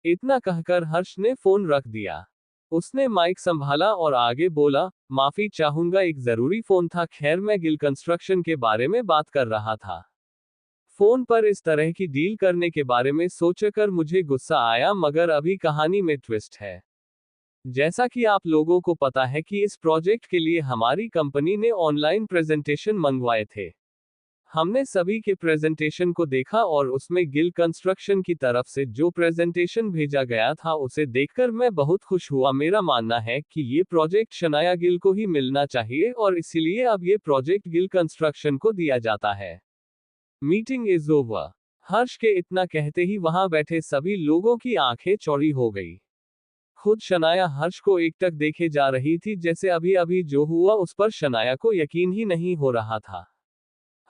इतना कहकर हर्ष ने फोन रख दिया। उसने माइक संभाला और आगे बोला, माफी चाहूंगा, एक जरूरी फोन था। खैर, मैं गिल कंस्ट्रक्शन के बारे में बात कर रहा था। फोन पर इस तरह की डील करने के बारे में सोचकर मुझे गुस्सा आया, मगर अभी कहानी में ट्विस्ट है। जैसा कि आप लोगों को पता है कि इस प्रोजेक्ट के लिए हमारी कंपनी ने ऑनलाइन प्रेजेंटेशन मंगवाए थे। हमने सभी के प्रेजेंटेशन को देखा और उसमें गिल कंस्ट्रक्शन की तरफ से जो प्रेजेंटेशन भेजा गया था उसे देखकर मैं बहुत खुश हुआ। मेरा मानना है कि ये प्रोजेक्ट शनाया गिल को ही मिलना चाहिए और इसीलिए अब ये प्रोजेक्ट गिल कंस्ट्रक्शन को दिया जाता है। Meeting is over. हर्ष के इतना कहते ही वहां बैठे सभी लोगों की आंखें चौड़ी हो गई। खुद शनाया हर्ष को एकटक देखे जा रही थी, जैसे अभी अभी जो हुआ उस पर शनाया को यकीन ही नहीं हो रहा था।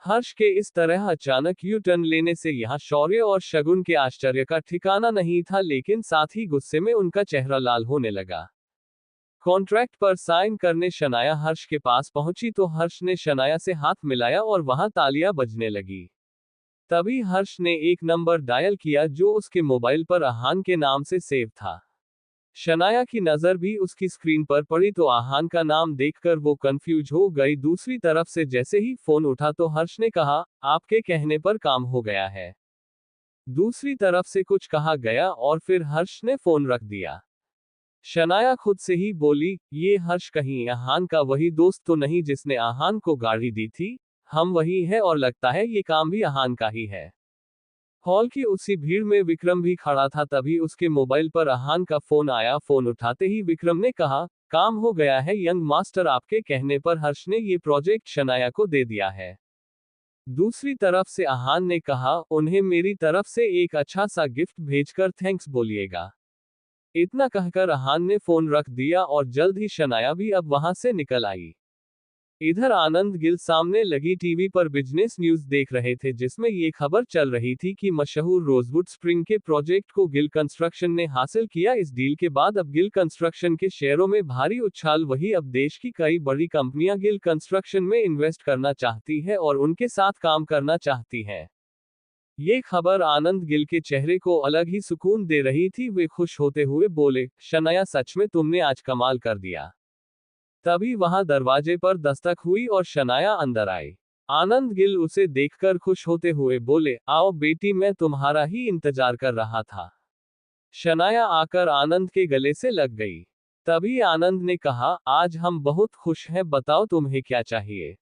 हर्ष के इस तरह अचानक यू टर्न लेने से यहाँ शौर्य और शगुन के आश्चर्य का ठिकाना नहीं था, लेकिन साथ ही गुस्से में उनका चेहरा लाल होने लगा। कॉन्ट्रैक्ट पर साइन करने शनाया हर्ष के पास पहुंची तो हर्ष ने शनाया से हाथ मिलाया और वहां तालियां बजने लगी। तभी हर्ष ने एक नंबर डायल किया जो उसके मोबाइल पर आहान के नाम से सेव था। शनाया की नजर भी उसकी स्क्रीन पर पड़ी तो आहान का नाम देखकर वो कंफ्यूज हो गई। दूसरी तरफ से जैसे ही फोन उठा तो हर्ष ने कहा, आपके कहने पर काम हो गया है। दूसरी तरफ से कुछ कहा गया और फिर हर्ष ने फोन रख दिया। शनाया खुद से ही बोली, ये हर्ष कहीं आहान का वही दोस्त तो नहीं जिसने आहान को गाड़ी दी थी? हम वही है और लगता है ये काम भी आहान का ही है। हॉल की उसी भीड़ में विक्रम भी खड़ा था। तभी उसके मोबाइल पर आहान का फोन आया। फोन उठाते ही विक्रम ने कहा, काम हो गया है यंग मास्टर, आपके कहने पर हर्ष ने ये प्रोजेक्ट शनाया को दे दिया है। दूसरी तरफ से आहान ने कहा, उन्हें मेरी तरफ से एक अच्छा सा गिफ्ट भेजकर थैंक्स बोलिएगा। इतना कहकर आहान ने फोन रख दिया और जल्द ही शनाया भी अब वहां से निकल आई। इधर आनंद गिल सामने लगी टीवी पर बिजनेस न्यूज देख रहे थे, जिसमें ये खबर चल रही थी कि मशहूर रोजवुड स्प्रिंग के प्रोजेक्ट को गिल कंस्ट्रक्शन ने हासिल किया। इस डील के बाद अब गिल कंस्ट्रक्शन के शेयरों में भारी उछाल। वही अब देश की कई बड़ी कंपनियां गिल कंस्ट्रक्शन में इन्वेस्ट करना चाहती है और उनके साथ काम करना चाहती हैं। ये खबर आनंद गिल के चेहरे को अलग ही सुकून दे रही थी। वे खुश होते हुए बोले, शनाया सच में तुमने आज कमाल कर दिया। तभी वहां दरवाजे पर दस्तक हुई और शनाया अंदर आई। आनंद गिल उसे देखकर खुश होते हुए बोले, आओ बेटी, मैं तुम्हारा ही इंतजार कर रहा था। शनाया आकर आनंद के गले से लग गई। तभी आनंद ने कहा, आज हम बहुत खुश हैं, बताओ तुम्हें क्या चाहिए।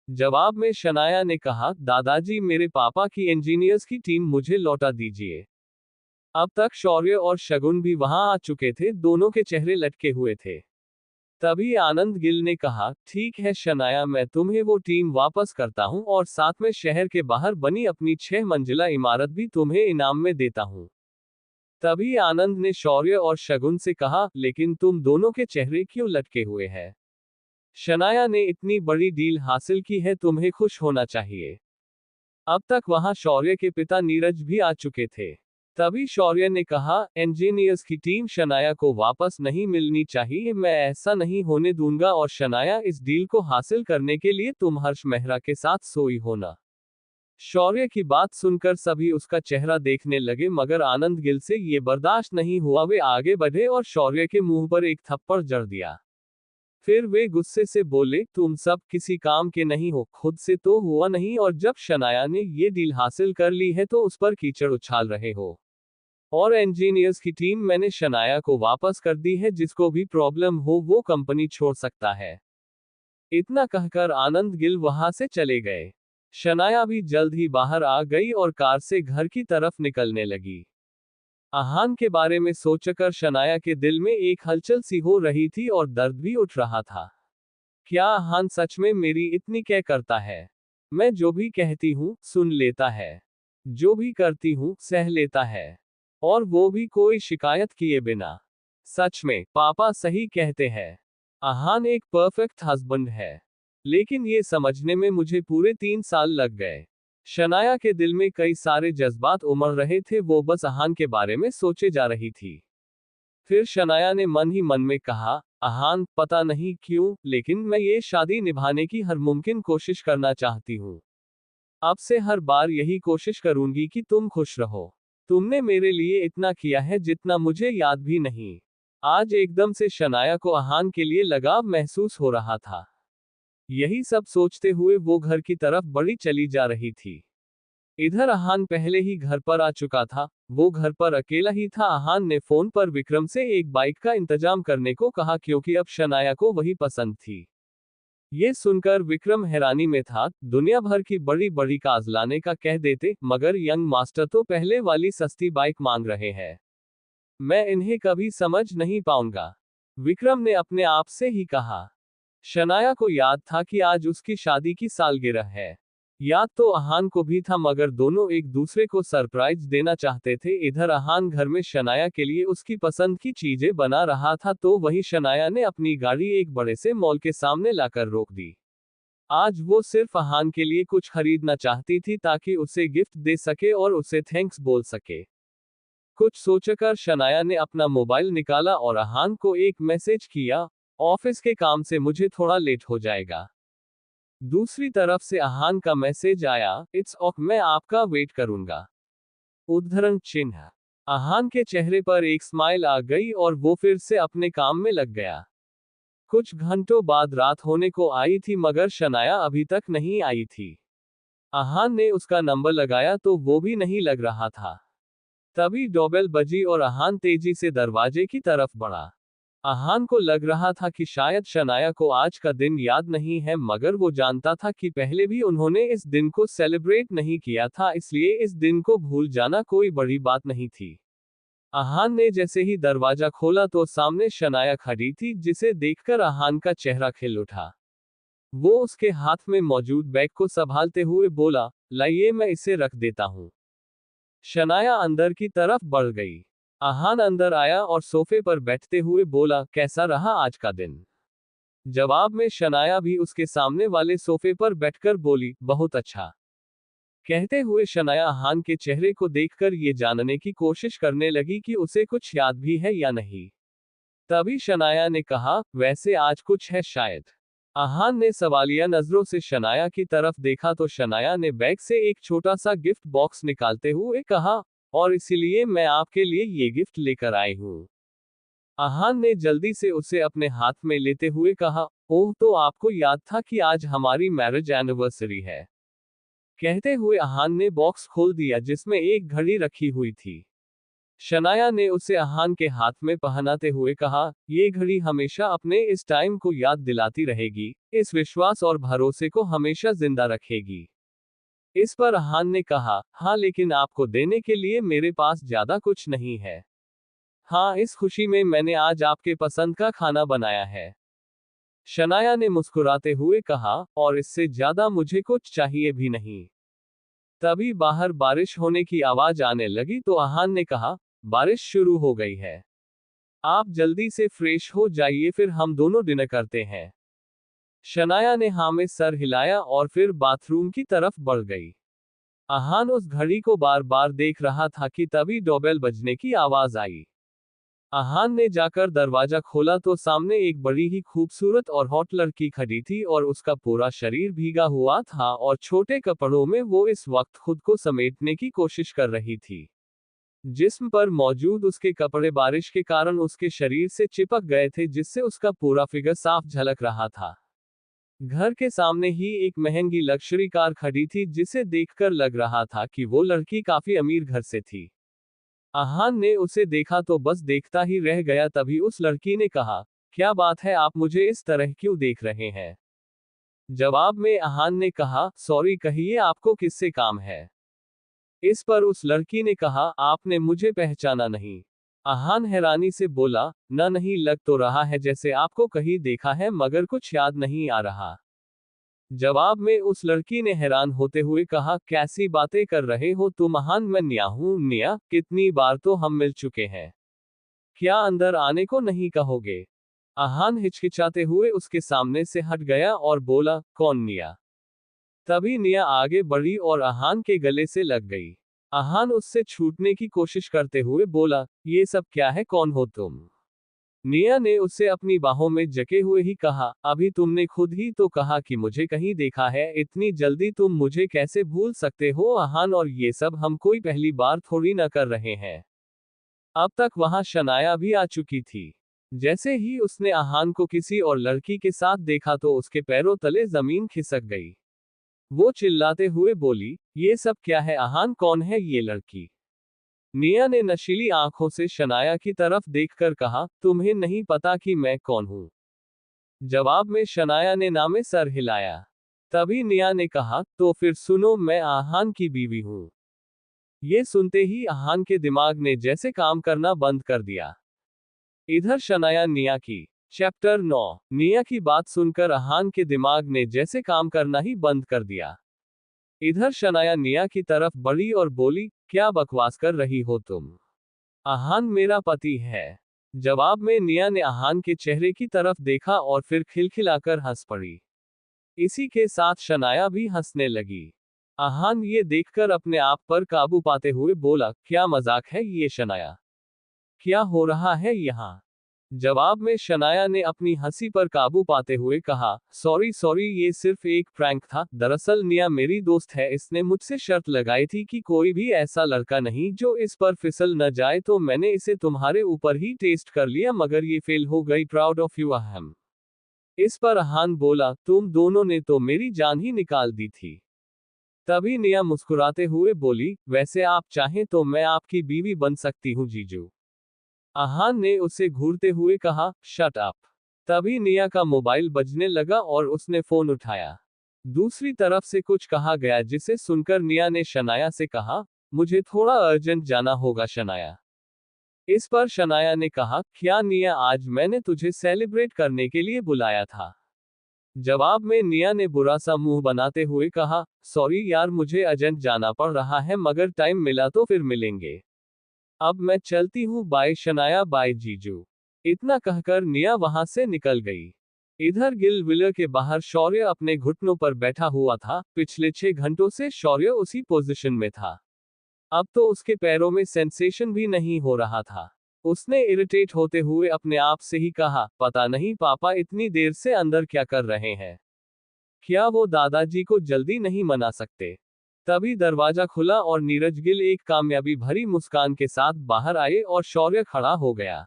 जवाब में शनाया ने कहा, दादाजी, मेरे पापा की इंजीनियर्स की टीम मुझे लौटा दीजिए। अब तक शौर्य और शगुन भी वहां आ चुके थे, दोनों के चेहरे लटके हुए थे। तभी आनंद गिल ने कहा, ठीक है शनाया, मैं तुम्हें वो टीम वापस करता हूं और साथ में शहर के बाहर बनी अपनी 6 मंजिला इमारत भी तुम्हें इनाम में देता हूं। तभी आनंद ने शौर्य और शगुन से कहा, लेकिन तुम दोनों के चेहरे क्यों लटके हुए हैं? शनाया ने इतनी बड़ी डील हासिल की है, तुम्हें खुश होना चाहिए। अब तक वहां शौर्य के पिता नीरज भी आ चुके थे। तभी शौर्य ने कहा, इंजीनियर्स की टीम शनाया को वापस नहीं मिलनी चाहिए, मैं ऐसा नहीं होने दूंगा और शनाया, इस डील को हासिल करने के लिए तुम हर्ष मेहरा के साथ सोई होना। शौर्य की बात सुनकर सभी उसका चेहरा देखने लगे, मगर आनंद गिल से ये बर्दाश्त नहीं हुआ। वे आगे बढ़े और शौर्य के मुंह पर एक थप्पड़ जड़ दिया। फिर वे गुस्से से बोले, तुम सब किसी काम के नहीं हो, खुद से तो हुआ नहीं और जब शनाया ने ये डील हासिल कर ली है तो उस पर कीचड़ उछाल रहे हो। और इंजीनियर्स की टीम मैंने शनाया को वापस कर दी है, जिसको भी प्रॉब्लम हो वो कंपनी छोड़ सकता है। इतना कहकर आनंद गिल वहां से चले गए। शनाया भी जल्द ही बाहर आ गई और कार से घर की तरफ निकलने लगी। आहान के बारे में सोचकर शनाया के दिल में एक हलचल सी हो रही थी और दर्द भी उठ रहा था। क्या आहान सच में मेरी इतनी केयर करता है? मैं जो भी कहती हूँ सुन लेता है, जो भी करती हूँ सह लेता है, और वो भी कोई शिकायत किए बिना। सच में पापा सही कहते हैं, आहान एक परफेक्ट हस्बैंड है। लेकिन ये समझने में मुझे पूरे 3 साल लग गए। शनाया के दिल में कई सारे जज्बात उमड़ रहे थे, वो बस आहान के बारे में सोचे जा रही थी। फिर शनाया ने मन ही मन में कहा, आहान, पता नहीं क्यों, लेकिन मैं ये शादी निभाने की हर मुमकिन कोशिश करना चाहती हूँ। अब से हर बार यही कोशिश करूंगी कि तुम खुश रहो। तुमने मेरे लिए इतना किया है जितना मुझे याद भी नहीं। आज एकदम से शनाया को आहान के लिए लगाव महसूस हो रहा था। यही सब सोचते हुए वो घर की तरफ बढ़ी चली जा रही थी। इधर आहान पहले ही घर पर आ चुका था। वो घर पर अकेला ही था। आहान ने फोन पर विक्रम से एक बाइक का इंतजाम करने को कहा, क्योंकि अब शनाया को वही पसंद थी। ये सुनकर विक्रम हैरानी में था। दुनिया भर की बड़ी बड़ी कार्स लाने का कह देते, मगर यंग मास्टर तो पहले वाली सस्ती बाइक मांग रहे हैं। मैं इन्हें कभी समझ नहीं पाऊंगा, विक्रम ने अपने आप से ही कहा। शनाया को याद था कि आज उसकी शादी की सालगिरह है। याद तो आहान को भी था, मगर दोनों एक दूसरे को सरप्राइज देना चाहते थे। इधर आहान घर में शनाया के लिए उसकी पसंद की चीजें बना रहा था, तो वहीं शनाया ने अपनी गाड़ी एक बड़े से मॉल के सामने लाकर रोक दी। आज वो सिर्फ आहान के लिए कुछ खरीदना चाहती थी, ताकि उसे गिफ्ट दे सके और उसे थैंक्स बोल सके। कुछ सोचकर शनाया ने अपना मोबाइल निकाला और आहान को एक मैसेज किया, ऑफिस के काम से मुझे थोड़ा लेट हो जाएगा। दूसरी तरफ से आहान का मैसेज आया, इट्स ओके, मैं आपका वेट करूंगा। उद्धरण चिन्ह। आहान के चेहरे पर एक स्माइल आ गई और वो फिर से अपने काम में लग गया। कुछ घंटों बाद रात होने को आई थी, मगर शनाया अभी तक नहीं आई थी। आहान ने उसका नंबर लगाया तो वो भी नहीं लग रहा था। तभी डोरबेल बजी और आहान तेजी से दरवाजे की तरफ बढ़ा। आहान को लग रहा था कि शायद शनाया को आज का दिन याद नहीं है, मगर वो जानता था कि पहले भी उन्होंने इस दिन को सेलिब्रेट नहीं किया था, इसलिए इस दिन को भूल जाना कोई बड़ी बात नहीं थी। आहान ने जैसे ही दरवाजा खोला तो सामने शनाया खड़ी थी, जिसे देखकर आहान का चेहरा खिल उठा। वो उसके हाथ में मौजूद बैग को संभालते हुए बोला, लाइए मैं इसे रख देता हूँ। शनाया अंदर की तरफ बढ़ गई। आहान अंदर आया और सोफे पर बैठते हुए बोला, कैसा रहा आज का दिन? जवाब में शनाया भी उसके सामने वाले सोफे पर बैठकर बोली, बहुत अच्छा। कहते हुए शनाया आहान के चेहरे को देखकर ये जानने की कोशिश करने लगी कि उसे कुछ याद भी है या नहीं। तभी शनाया ने कहा, वैसे आज कुछ है शायद। आहान ने सवालिया नजरों से शनाया की तरफ देखा तो शनाया ने बैग से एक छोटा सा गिफ्ट बॉक्स निकालते हुए कहा, और इसीलिए मैं आपके लिए ये गिफ्ट लेकर आई हूँ। आहान ने जल्दी से उसे अपने हाथ में लेते हुए कहा, ओह, तो आपको याद था कि आज हमारी मैरिज एनिवर्सरी है। कहते हुए आहान ने बॉक्स खोल दिया, जिसमें एक घड़ी रखी हुई थी। शनाया ने उसे आहान के हाथ में पहनाते हुए कहा, ये घड़ी हमेशा अपने इस टाइम को याद दिलाती रहेगी, इस विश्वास और भरोसे को हमेशा जिंदा रखेगी। इस पर आहान ने कहा, हाँ, लेकिन आपको देने के लिए मेरे पास ज्यादा कुछ नहीं है। हाँ, इस खुशी में मैंने आज आपके पसंद का खाना बनाया है। शनाया ने मुस्कुराते हुए कहा, और इससे ज्यादा मुझे कुछ चाहिए भी नहीं। तभी बाहर बारिश होने की आवाज आने लगी तो आहान ने कहा, बारिश शुरू हो गई है। आप जल्दी से फ्रेश हो जाइए, फिर हम दोनों डिनर करते हैं। शनाया ने हाँ में सर हिलाया और फिर बाथरूम की तरफ बढ़ गई। आहान उस घड़ी को बार बार देख रहा था कि तभी डोरबेल बजने की आवाज आई। आहान ने जाकर दरवाजा खोला तो सामने एक बड़ी ही खूबसूरत और हॉट लड़की खड़ी थी, और उसका पूरा शरीर भीगा हुआ था और छोटे कपड़ों में वो इस वक्त खुद को समेटने की कोशिश कर रही थी। जिस्म पर मौजूद उसके कपड़े बारिश के कारण उसके शरीर से चिपक गए थे, जिससे उसका पूरा फिगर साफ झलक रहा था। घर के सामने ही एक महंगी लग्जरी कार खड़ी थी, जिसे देखकर लग रहा था कि वो लड़की काफी अमीर घर से थी। अहान ने उसे देखा तो बस देखता ही रह गया। तभी उस लड़की ने कहा, क्या बात है, आप मुझे इस तरह क्यों देख रहे हैं? जवाब में अहान ने कहा, सॉरी, कहिए आपको किससे काम है? इस पर उस लड़की ने कहा, आपने मुझे पहचाना नहीं? अहान हैरानी से बोला, नहीं, लग तो रहा है जैसे आपको कहीं देखा है मगर कुछ याद नहीं आ रहा। जवाब में उस लड़की ने हैरान होते हुए कहा, कैसी बातें कर रहे हो तुम अहान? मैं निया हूँ। निया, कितनी बार तो हम मिल चुके हैं, क्या अंदर आने को नहीं कहोगे? अहान हिचकिचाते हुए उसके सामने से हट गया और बोला, कौन निया? तभी निया आगे बढ़ी और अहान के गले से लग गई। अहान उससे छूटने की कोशिश करते हुए बोला, ये सब क्या है, कौन हो तुम? निया ने उससे अपनी बाहों में जके हुए ही कहा, अभी तुमने खुद ही तो कहा कि मुझे कहीं देखा है, इतनी जल्दी तुम मुझे कैसे भूल सकते हो अहान? और ये सब हम कोई पहली बार थोड़ी ना कर रहे हैं। अब तक वहां शनाया भी आ चुकी थी। जैसे ही उसने अहान को किसी और लड़की के साथ देखा तो उसके पैरों तले जमीन खिसक गई। वो चिल्लाते हुए बोली, ये सब क्या है अहान? कौन है ये लड़की? निया ने नशीली आंखों से शनाया की तरफ देखकर कहा, तुम्हें नहीं पता कि मैं कौन हूं? जवाब में शनाया ने नामे सर हिलाया। तभी निया ने कहा, तो फिर सुनो, मैं आहान की बीवी हूं। ये सुनते ही अहान के दिमाग ने जैसे काम करना बंद कर दिया। इधर शनाया निया की। चैप्टर 9। निया की बात सुनकर अहान के दिमाग ने जैसे काम करना ही बंद कर दिया। इधर शनाया निया की तरफ बढ़ी और बोली, क्या बकवास कर रही हो तुम? अहान मेरा पति है। जवाब में निया ने अहान के चेहरे की तरफ देखा और फिर खिलखिलाकर हंस पड़ी। इसी के साथ शनाया भी हंसने लगी। अहान ये देखकर अपने आप पर काबू पाते हुए बोला, क्या मजाक है ये शनाया? क्या हो रहा है यहाँ? जवाब में शनाया ने अपनी हंसी पर काबू पाते हुए कहा, सॉरी सॉरी, ये सिर्फ एक प्रैंक था। दरअसल निया मेरी दोस्त है, इसने मुझसे शर्त लगाई थी कि कोई भी ऐसा लड़का नहीं जो इस पर फिसल न जाए, तो मैंने इसे तुम्हारे ऊपर ही टेस्ट कर लिया मगर ये फेल हो गई। प्राउड ऑफ यू अहम। इस पर अहान बोला, तुम दोनों ने तो मेरी जान ही निकाल दी थी। तभी निया मुस्कुराते हुए बोली, वैसे आप चाहें तो मैं आपकी बीवी बन सकती हूँ जीजू। अहान ने उसे घूरते हुए कहा, शट अप। तभी निया का मोबाइल बजने लगा और उसने फोन उठाया। दूसरी तरफ से कुछ कहा गया जिसे सुनकर निया ने शनाया से कहा, मुझे थोड़ा अर्जेंट जाना होगा शनाया। इस पर शनाया ने कहा, क्या निया, आज मैंने तुझे सेलिब्रेट करने के लिए बुलाया था? जवाब में निया ने बुरा सा मुंह बनाते हुए कहा, सॉरी यार, मुझे अर्जेंट जाना पड़ रहा है मगर टाइम मिला तो फिर मिलेंगे। अब मैं चलती हूँ, बाय शनाया, बाय जीजू। इतना कहकर निया वहां से निकल गई। इधर गिल विलर के बाहर शौर्य अपने घुटनों पर बैठा हुआ था। पिछले 6 घंटों से शौर्य उसी पोजीशन में था। अब तो उसके पैरों में सेंसेशन भी नहीं हो रहा था। उसने इरिटेट होते हुए अपने आप से ही कहा, पता नहीं पापा इतनी देर से अंदर क्या कर रहे हैं? क्या वो दादाजी को जल्दी नहीं मना सकते? तभी दरवाजा खुला और नीरज गिल एक कामयाबी भरी मुस्कान के साथ बाहर आए और शौर्य खड़ा हो गया।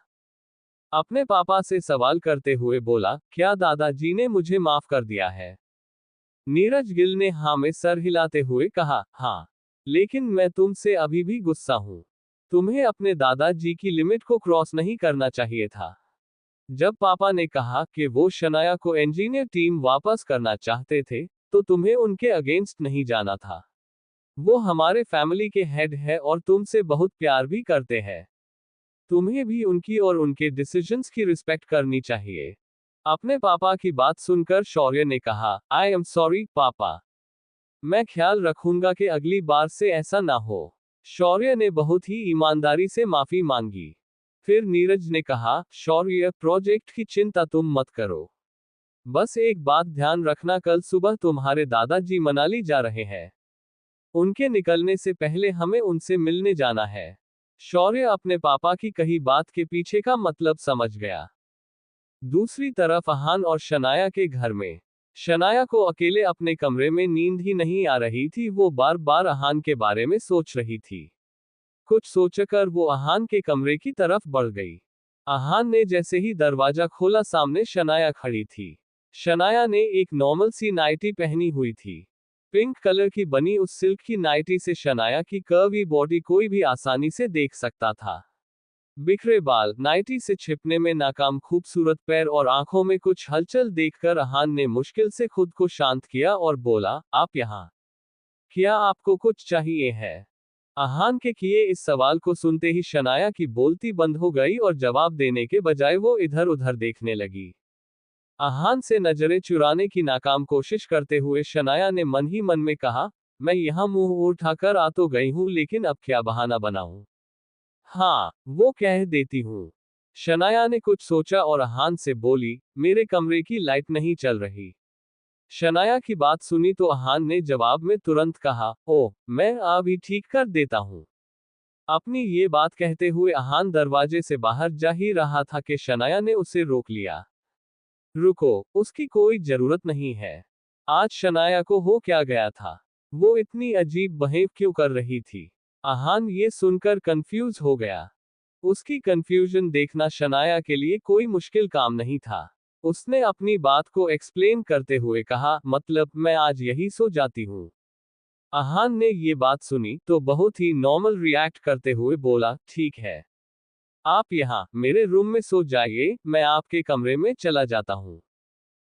अपने पापा से सवाल करते हुए बोला, क्या दादाजी ने मुझे माफ कर दिया है? नीरज गिल ने हाँ में सर हिलाते हुए कहा, हाँ, लेकिन मैं तुमसे अभी भी गुस्सा हूं। तुम्हें अपने दादाजी की लिमिट को क्रॉस नहीं करना चाहिए था। जब पापा ने कहा कि वो शनाया को इंजीनियर टीम वापस करना चाहते थे, तो तुम्हें उनके अगेंस्ट नहीं जाना था। वो हमारे फैमिली के हेड है और तुमसे बहुत प्यार भी करते हैं। तुम्हें भी उनकी और उनके डिसीजंस की रिस्पेक्ट करनी चाहिए। अपने पापा की बात सुनकर शौर्य ने कहा, आई एम सॉरी पापा। मैं ख्याल रखूंगा कि अगली बार से ऐसा ना हो। शौर्य ने बहुत ही ईमानदारी से माफी मांगी। फिर नीरज ने कहा, शौर्य, प्रोजेक्ट की चिंता तुम मत करो। बस एक बात ध्यान रखना, कल सुबह तुम्हारे दादाजी मनाली जा रहे हैं। उनके निकलने से पहले हमें उनसे मिलने जाना है। शौर्य अपने पापा की कही बात के पीछे का मतलब समझ गया। दूसरी तरफ अहान और शनाया के घर में। शनाया को अकेले अपने कमरे में नींद ही नहीं आ रही थी। वो बार बार अहान के बारे में सोच रही थी। कुछ सोचकर वो अहान के कमरे की तरफ बढ़ गई। अहान ने जैसे ही दरवाजा खोला, सामने शनाया खड़ी थी। शनाया ने एक नॉर्मल सी नाइटी पहनी हुई थी। पिंक कलर की बनी उस सिल्क की नाइटी से शनाया की कर्वी बॉडी कोई भी आसानी से देख सकता था। बिखरे बाल, नाइटी से छिपने में नाकाम खूबसूरत पैर और आंखों में कुछ हलचल देखकर अहान ने मुश्किल से खुद को शांत किया और बोला, आप यहाँ? क्या आपको कुछ चाहिए है? अहान के किए इस सवाल को सुनते ही शनाया की बोलती बंद हो गई और जवाब देने के बजाय वो इधर उधर देखने लगी। अहान से नजरें चुराने की नाकाम कोशिश करते हुए शनाया ने मन ही मन में कहा, मैं यहाँ मुंह उठाकर आ तो गई हूँ, लेकिन अब क्या बहाना बनाऊं? हाँ, वो कह देती हूँ। शनाया ने कुछ सोचा और अहान से बोली, मेरे कमरे की लाइट नहीं चल रही। शनाया की बात सुनी तो अहान ने जवाब में तुरंत कहा, ओह, मैं अभी ठीक कर देता हूँ। अपनी ये बात कहते हुए अहान दरवाजे से बाहर जा ही रहा था कि शनाया ने उसे रोक लिया। रुको, उसकी कोई जरूरत नहीं है। आज शनाया को हो क्या गया था? वो इतनी अजीब बिहेव क्यों कर रही थी? अहान ये सुनकर कंफ्यूज हो गया। उसकी कंफ्यूजन देखना शनाया के लिए कोई मुश्किल काम नहीं था। उसने अपनी बात को एक्सप्लेन करते हुए कहा, मतलब मैं आज यही सो जाती हूँ। अहान ने ये बात सुनी तो बहुत ही नॉर्मल रिएक्ट करते हुए बोला, ठीक है, आप यहाँ मेरे रूम में सो जाइए, मैं आपके कमरे में चला जाता हूँ।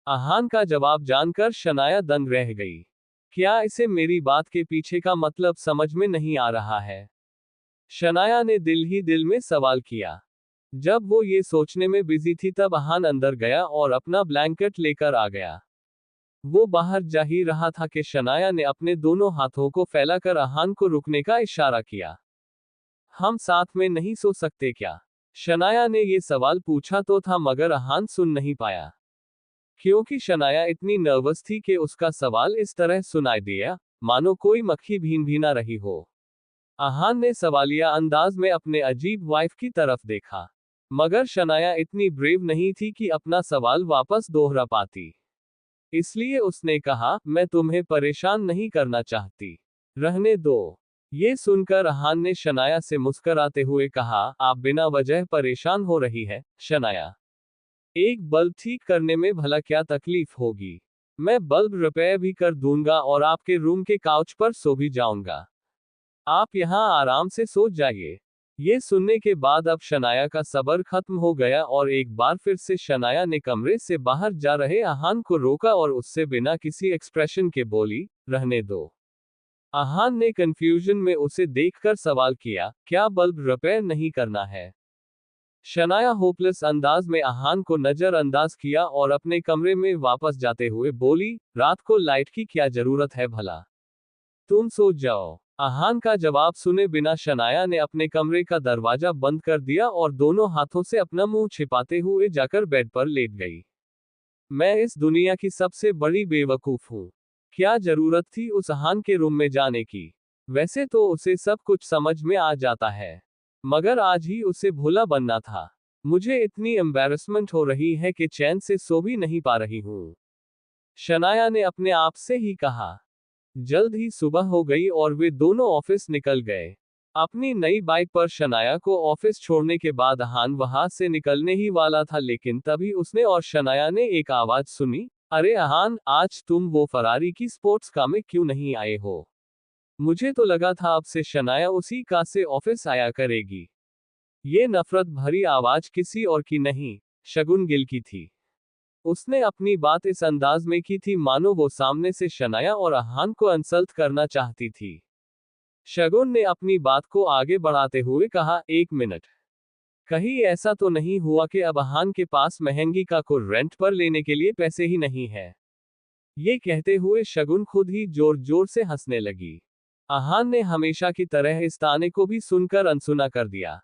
अहान का जवाब जानकर शनाया दंग रह गई। क्या इसे मेरी बात के पीछे का मतलब समझ में नहीं आ रहा है? शनाया ने दिल ही दिल में सवाल किया। जब वो ये सोचने में बिजी थी तब अहान अंदर गया और अपना ब्लैंकेट लेकर आ गया। वो बाहर जा ही रहा था कि शनाया ने अपने दोनों हाथों को फैलाकर अहान को रुकने का इशारा किया। हम साथ में नहीं सो सकते क्या? शनाया ने ये सवाल पूछा तो था मगर अहान सुन नहीं पाया। क्योंकि शनाया इतनी नर्वस थी कि उसका सवाल इस तरह सुनाई दिया, मानो कोई मक्खी भीन भीना रही हो। अहान ने सवालिया अंदाज में अपने अजीब वाइफ की तरफ देखा। मगर शनाया इतनी ब्रेव नहीं थी कि अपना सवाल वापस दोहरा पाती। इसलिए उसने कहा, मैं तुम्हें परेशान नहीं करना चाहती। रहने दो। ये सुनकर अहान ने शनाया से मुस्कुराते हुए कहा, आप बिना वजह परेशान हो रही है, शनाया। एक बल्ब ठीक करने में भला क्या तकलीफ होगी? मैं बल्ब रिपेयर भी कर दूंगा और आपके रूम के काउच पर सो भी जाऊंगा। आप यहाँ आराम से सो जाइए। ये सुनने के बाद अब शनाया का सब्र खत्म हो गया और एक बार फिर से शनाया ने कमरे से बाहर जा रहे अहान को रोका और उससे बिना किसी एक्सप्रेशन के बोली, रहने दो। अहान ने कंफ्यूजन में उसे देखकर सवाल किया, क्या बल्ब रिपेयर नहीं करना है? शनाया होपलेस अंदाज में अहान को नजरअंदाज किया और अपने कमरे में वापस जाते हुए बोली, रात को लाइट की क्या जरूरत है भला? तुम सो जाओ। अहान का जवाब सुने बिना शनाया ने अपने कमरे का दरवाजा बंद कर दिया और दोनों हाथों से अपना मुंह छिपाते हुए जाकर बेड पर लेट गई। मैं इस दुनिया की सबसे बड़ी बेवकूफ हूँ। क्या जरूरत थी उस अहान के रूम में जाने की? वैसे तो उसे सब कुछ समझ में आ जाता है, मगर आज ही उसे भोला बनना था। मुझे इतनी एम्बैरेसमेंट हो रही है कि चैन से सो भी नहीं पा रही हूँ। शनाया ने अपने आप से ही कहा। जल्द ही सुबह हो गई और वे दोनों ऑफिस निकल गए। अपनी नई बाइक पर शनाया को ऑफिस छोड़ने के बाद अहान वहां से निकलने ही वाला था, लेकिन तभी उसने और शनाया ने एक आवाज सुनी, अरे अहान, आज तुम वो फरारी की स्पोर्ट्स कार में क्यों नहीं आए हो? मुझे तो लगा था अब से शनाया उसी कार से ऑफिस आया करेगी। ये नफरत भरी आवाज किसी और की नहीं, शगुन गिल की थी। उसने अपनी बात इस अंदाज में की थी मानो वो सामने से शनाया और अहान को इंसल्ट करना चाहती थी। शगुन ने अपनी बात को आगे बढ़ाते हुए कहा, एक मिनट, कहीं ऐसा तो नहीं हुआ कि अब अहान के पास महंगी कार को रेंट पर लेने के लिए पैसे ही नहीं है? ये कहते हुए शगुन खुद ही जोर जोर से हंसने लगी। अहान ने हमेशा की तरह इस ताने को भी सुनकर अनसुना कर दिया।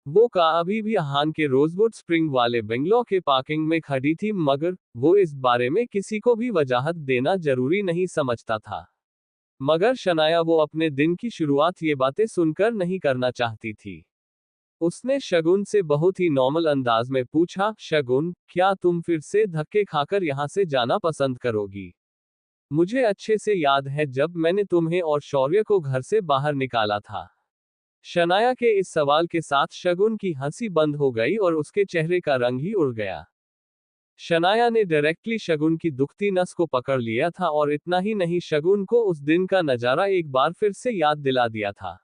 वो कार अभी भी अहान के रोजवुड स्प्रिंग वाले बंगलो के पार्किंग में खड़ी थी, मगर वो इस बारे में किसी को भी वजाहत देना जरूरी नहीं समझता था। मगर शनाया वो अपने दिन की शुरुआत ये बातें सुनकर नहीं करना चाहती थी। उसने शगुन से बहुत ही नॉर्मल अंदाज में पूछा, शगुन, क्या तुम फिर से धक्के खाकर यहाँ से जाना पसंद करोगी? मुझे अच्छे से याद है जब मैंने तुम्हें और शौर्य को घर से बाहर निकाला था। शनाया के इस सवाल के साथ शगुन की हंसी बंद हो गई और उसके चेहरे का रंग ही उड़ गया। शनाया ने डायरेक्टली शगुन की दुखती नस को पकड़ लिया था और इतना ही नहीं, शगुन को उस दिन का नजारा एक बार फिर से याद दिला दिया था।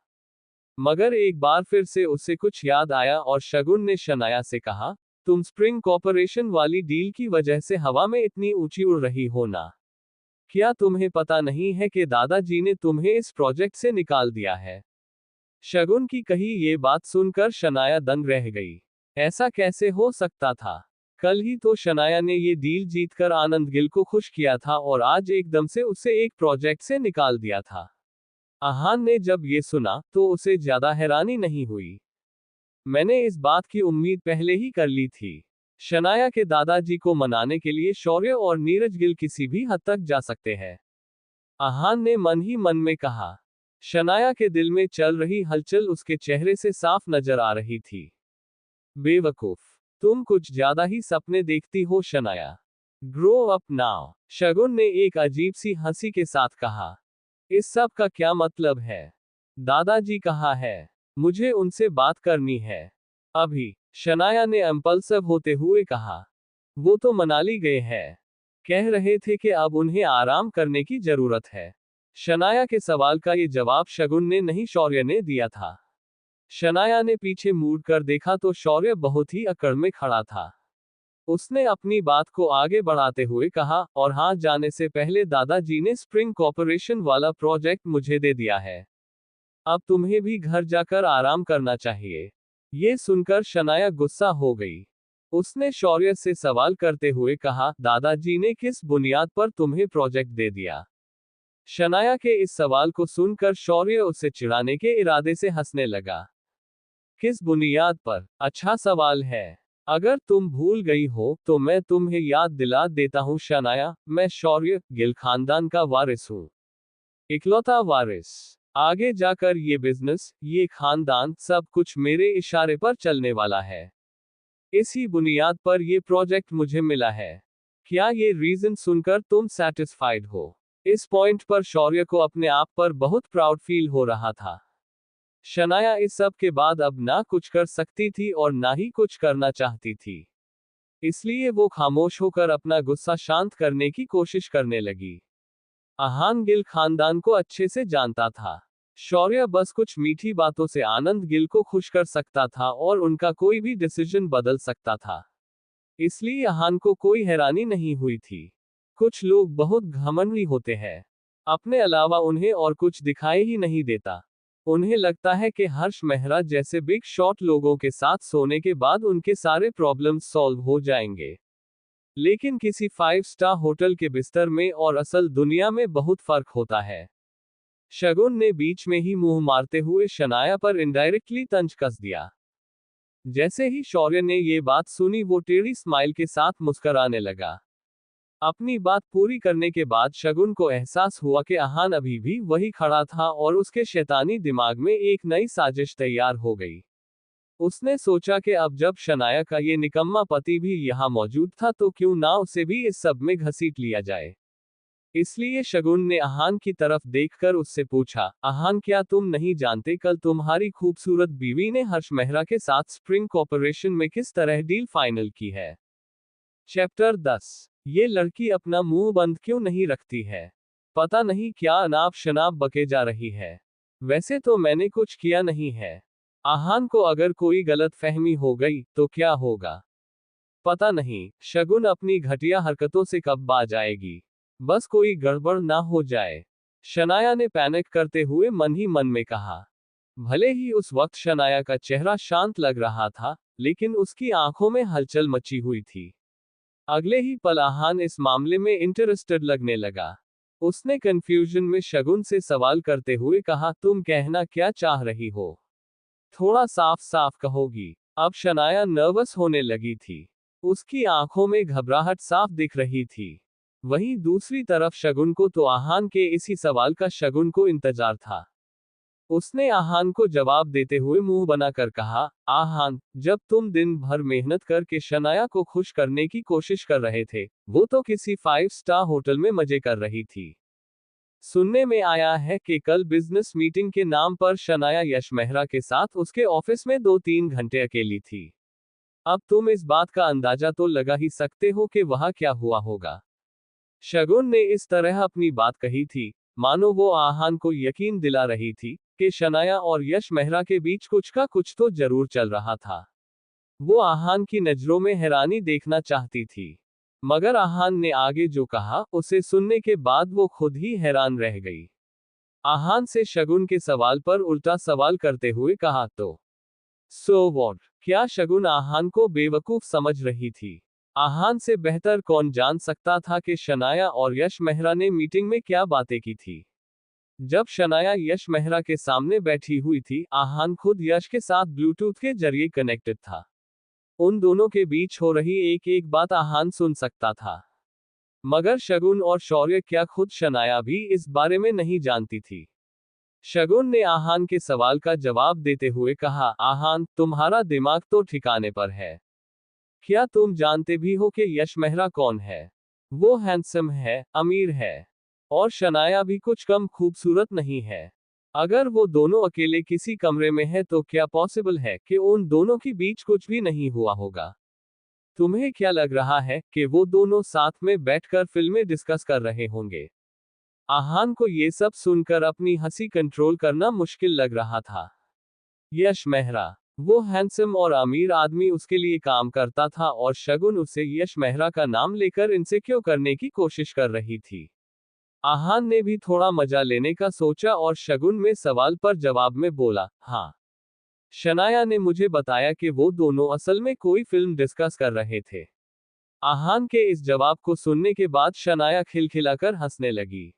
मगर एक बार फिर से उसे कुछ याद आया और शगुन ने शनाया से कहा, तुम स्प्रिंग कॉर्पोरेशन वाली डील की वजह से हवा में इतनी ऊंची उड़ रही हो ना? क्या तुम्हें पता नहीं है कि दादाजी ने तुम्हें इस प्रोजेक्ट से निकाल दिया है? शगुन की कही ये बात सुनकर शनाया दंग रह गई। ऐसा कैसे हो सकता था? कल ही तो शनाया ने ये डील जीतकर आनंद गिल को खुश किया था और आज एकदम से उसे एक प्रोजेक्ट से निकाल दिया था। आहान ने जब ये सुना तो उसे ज्यादा हैरानी नहीं हुई। मैंने इस बात की उम्मीद पहले ही कर ली थी। शनाया के दादाजी को मनाने के लिए शौर्य और नीरज गिल किसी भी हद तक जा सकते हैं, आहान ने मन ही मन में कहा। शनाया के दिल में चल रही हलचल उसके चेहरे से साफ नजर आ रही थी। बेवकूफ, तुम कुछ ज्यादा ही सपने देखती हो शनाया। ग्रो अप नाउ, शगुन ने एक अजीब सी हंसी के साथ कहा। इस सब का क्या मतलब है? दादाजी कहाँ है? मुझे उनसे बात करनी है अभी, शनाया ने इम्पल्सिव होते हुए कहा। वो तो मनाली गए हैं, कह रहे थे कि अब उन्हें आराम करने की जरूरत है। शनाया के सवाल का ये जवाब शगुन ने नहीं, शौर्य ने दिया था। शनाया ने पीछे मुड़ कर देखा तो शौर्य बहुत ही अकड़ में खड़ा था। उसने अपनी बात को आगे बढ़ाते हुए कहा, और हाँ, जाने से पहले दादाजी ने स्प्रिंग कॉर्पोरेशन वाला प्रोजेक्ट मुझे दे दिया है। अब तुम्हें भी घर जाकर आराम करना चाहिए। ये सुनकर शनाया गुस्सा हो गई। उसने शौर्य से सवाल करते हुए कहा, दादाजी ने किस बुनियाद पर तुम्हें प्रोजेक्ट दे दिया? शनाया के इस सवाल को सुनकर शौर्य उसे चिढ़ाने के इरादे से हंसने लगा। किस बुनियाद पर? अच्छा सवाल है। अगर तुम भूल गई हो तो मैं तुम्हें याद दिला देता हूँ शनाया, मैं शौर्य गिल खानदान का वारिस हूँ। इकलौता वारिस। आगे जाकर ये बिजनेस, ये खानदान, सब कुछ मेरे इशारे पर चलने वाला है। इसी बुनियाद पर ये प्रोजेक्ट मुझे मिला है। क्या ये रीजन सुनकर तुम सेटिस्फाइड हो? इस पॉइंट पर शौर्य को अपने आप पर बहुत प्राउड फील हो रहा था। शनाया इस सब के बाद अब ना कुछ कर सकती थी और ना ही कुछ करना चाहती थी। इसलिए वो खामोश होकर अपना गुस्सा शांत करने की कोशिश करने लगी। आहान गिल खानदान को अच्छे से जानता था। शौर्य बस कुछ मीठी बातों से आनंद गिल को खुश कर सकता था और उनका कोई भी डिसीजन बदल सकता था। इसलिए आहान को कोई हैरानी नहीं हुई थी। कुछ लोग बहुत घमंडी होते हैं, अपने अलावा उन्हें और कुछ दिखाई ही नहीं देता। उन्हें लगता है कि हर्ष मेहरा जैसे बिग शॉट लोगों के साथ सोने के बाद उनके सारे प्रॉब्लम्स सॉल्व हो जाएंगे। लेकिन किसी 5 स्टार होटल के बिस्तर में और असल दुनिया में बहुत फर्क होता है। शगुन ने बीच में ही मुंह मारते हुए शनाया पर इनडायरेक्टली तंज कस दिया। जैसे ही शौर्य ने ये बात सुनी वो टेढ़ी स्माइल के साथ मुस्कुराने लगा। अपनी बात पूरी करने के बाद शगुन को एहसास हुआ कि आहान अभी भी वही खड़ा था और उसके शैतानी दिमाग में एक नई साजिश तैयार हो गई। उसने सोचा कि अब जब शनाया का ये निकम्मा पति भी यहाँ मौजूद था तो क्यों ना उसे भी इस सब में घसीट लिया जाए। इसलिए शगुन ने आहान की तरफ देखकर उससे पूछा, आहान, क्या तुम नहीं जानते कल तुम्हारी खूबसूरत बीवी ने हर्ष मेहरा के साथ स्प्रिंग कॉर्पोरेशन में किस तरह डील फाइनल की है? चैप्टर 10। ये लड़की अपना मुंह बंद क्यों नहीं रखती है? पता नहीं क्या अनाप शनाप बके जा रही है। वैसे तो मैंने कुछ किया नहीं है। आहान को अगर कोई गलत फहमी हो गई तो क्या होगा? पता नहीं शगुन अपनी घटिया हरकतों से कब बाज आएगी। बस कोई गड़बड़ ना हो जाए। शनाया ने पैनिक करते हुए मन ही मन में कहा। भले ही उस वक्त शनाया का चेहरा शांत लग रहा था, लेकिन उसकी आंखों में हलचल मची हुई थी। अगले ही पल आहान इस मामले में इंटरेस्टेड लगने लगा। उसने कंफ्यूजन में शगुन से सवाल करते हुए कहा, तुम कहना क्या चाह रही हो? थोड़ा साफ साफ कहोगी? अब शनाया नर्वस होने लगी थी। उसकी आंखों में घबराहट साफ दिख रही थी। वहीं दूसरी तरफ शगुन को तो आहान के इसी सवाल का शगुन को इंतजार था। उसने आहान को जवाब देते हुए मुंह बनाकर कहा, आहान, जब तुम दिन भर मेहनत करके शनाया को खुश करने की कोशिश कर रहे थे, वो तो किसी 5 स्टार होटल में मजे कर रही थी। सुनने में आया है कि कल बिजनेस मीटिंग के नाम पर शनाया यश मेहरा के साथ उसके ऑफिस में 2-3 घंटे अकेली थी। अब तुम इस बात का अंदाजा तो लगा ही सकते हो कि वहां क्या हुआ होगा। शगुन ने इस तरह अपनी बात कही थी, मानो वो आहान को यकीन दिला रही थी कि शनाया और यश मेहरा के बीच कुछ का कुछ तो जरूर चल रहा था। वो आहान की नजरों में हैरानी देखना चाहती थी, मगर आहान ने आगे जो कहा उसे सुनने के बाद वो खुद ही हैरान रह गई। आहान से शगुन के सवाल पर उल्टा सवाल करते हुए कहा, तो सो वॉट? क्या शगुन आहान को बेवकूफ समझ रही थी? आहान से बेहतर कौन जान सकता था कि शनाया और यश मेहरा ने मीटिंग में क्या बातें की थी। जब शनाया यश मेहरा के सामने बैठी हुई थी, आहान खुद यश के साथ ब्लूटूथ के जरिए कनेक्टेड था। उन दोनों के बीच हो रही एक एक बात आहान सुन सकता था। मगर शगुन और शौर्य क्या खुद शनाया भी इस बारे में नहीं जानती थी। शगुन ने आहान के सवाल का जवाब देते हुए कहा, आहान, तुम्हारा दिमाग तो ठिकाने पर है। क्या तुम जानते भी हो कि यश मेहरा कौन है? वो हैंडसम है, अमीर है, और शनाया भी कुछ कम खूबसूरत नहीं है। अगर वो दोनों अकेले किसी कमरे में है तो क्या पॉसिबल है कि उन दोनों के बीच कुछ भी नहीं हुआ होगा? तुम्हें क्या लग रहा है कि वो दोनों साथ में बैठकर फिल्में डिस्कस कर रहे होंगे? आहान को ये सब सुनकर अपनी हंसी कंट्रोल करना मुश्किल लग रहा था। यश मेहरा, वो हैंडसम और अमीर आदमी उसके लिए काम करता था और शगुन उसे यश मेहरा का नाम लेकर इनसिक्योर करने की कोशिश कर रही थी। आहान ने भी थोड़ा मजा लेने का सोचा और शगुन में सवाल पर जवाब में बोला, हाँ। शनाया ने मुझे बताया कि वो दोनों असल में कोई फिल्म डिस्कस कर रहे थे। आहान के इस जवाब को सुनने के बाद शनाया खिलखिलाकर हंसने लगी।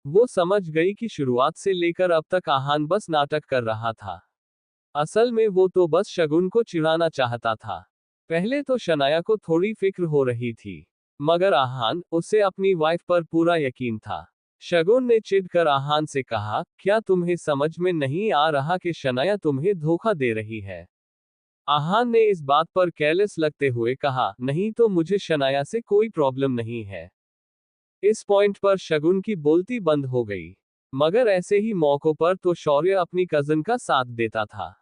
वो समझ गई कि शुरुआत से लेकर अब तक आहान बस नाटक कर रहा था। असल में वो तो बस शगुन को चिढ़ाना चाहता था। पहले तो शनाया को थोड़ी फिक्र हो रही थी, मगर आहान, उसे अपनी वाइफ पर पूरा यकीन था। शगुन ने चिढ़कर आहान से कहा, क्या तुम्हें समझ में नहीं आ रहा कि शनाया तुम्हें धोखा दे रही है? आहान ने इस बात पर केयरलेस लगते हुए कहा, नहीं तो मुझे शनाया से कोई प्रॉब्लम नहीं है। इस पॉइंट पर शगुन की बोलती बंद हो गई। मगर ऐसे ही मौकों पर तो शौर्य अपनी कजन का साथ देता था।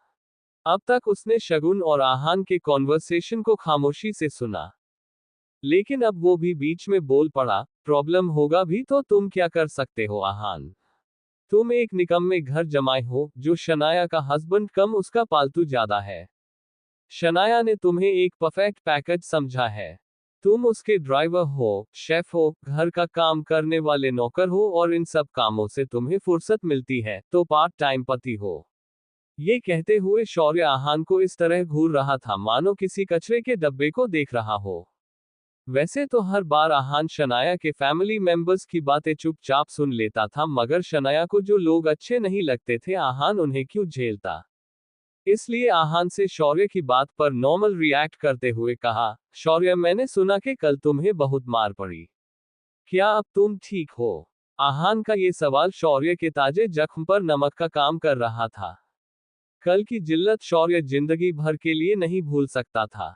अब तक उसने शगुन और आहान के कॉन्वर्सेशन को खामोशी से सुना, लेकिन अब वो भी बीच में बोल पड़ा, प्रॉब्लम होगा भी तो तुम क्या कर सकते हो आहान? तुम एक निकम्मे घर जमाए हो, जो शनाया का हस्बैंड कम उसका पालतू ज्यादा है। शनाया ने तुम्हें एक परफेक्ट पैकेज समझा है। तुम उसके ड्राइवर हो, शेफ हो, घर का काम करने वाले नौकर हो और इन सब कामों से तुम्हें फुर्सत मिलती है तो पार्ट टाइम पति हो। ये कहते हुए शौर्य आहान को इस तरह घूर रहा था मानो किसी कचरे के डब्बे को देख रहा हो। वैसे तो हर बार आहान शनाया के फैमिली मेंबर्स की बातें चुपचाप सुन लेता था, मगर शनाया को जो लोग अच्छे नहीं लगते थे आहान उन्हें क्यों झेलता। इसलिए आहान से शौर्य की बात पर नॉर्मल रिएक्ट करते हुए कहा, शौर्य, मैंने सुना कि कल तुम्हें बहुत मार पड़ी। क्या अब तुम ठीक हो? आहान का ये सवाल शौर्य के ताजे जख्म पर नमक का काम कर रहा था। कल की जिल्लत शौर्य जिंदगी भर के लिए नहीं भूल सकता था।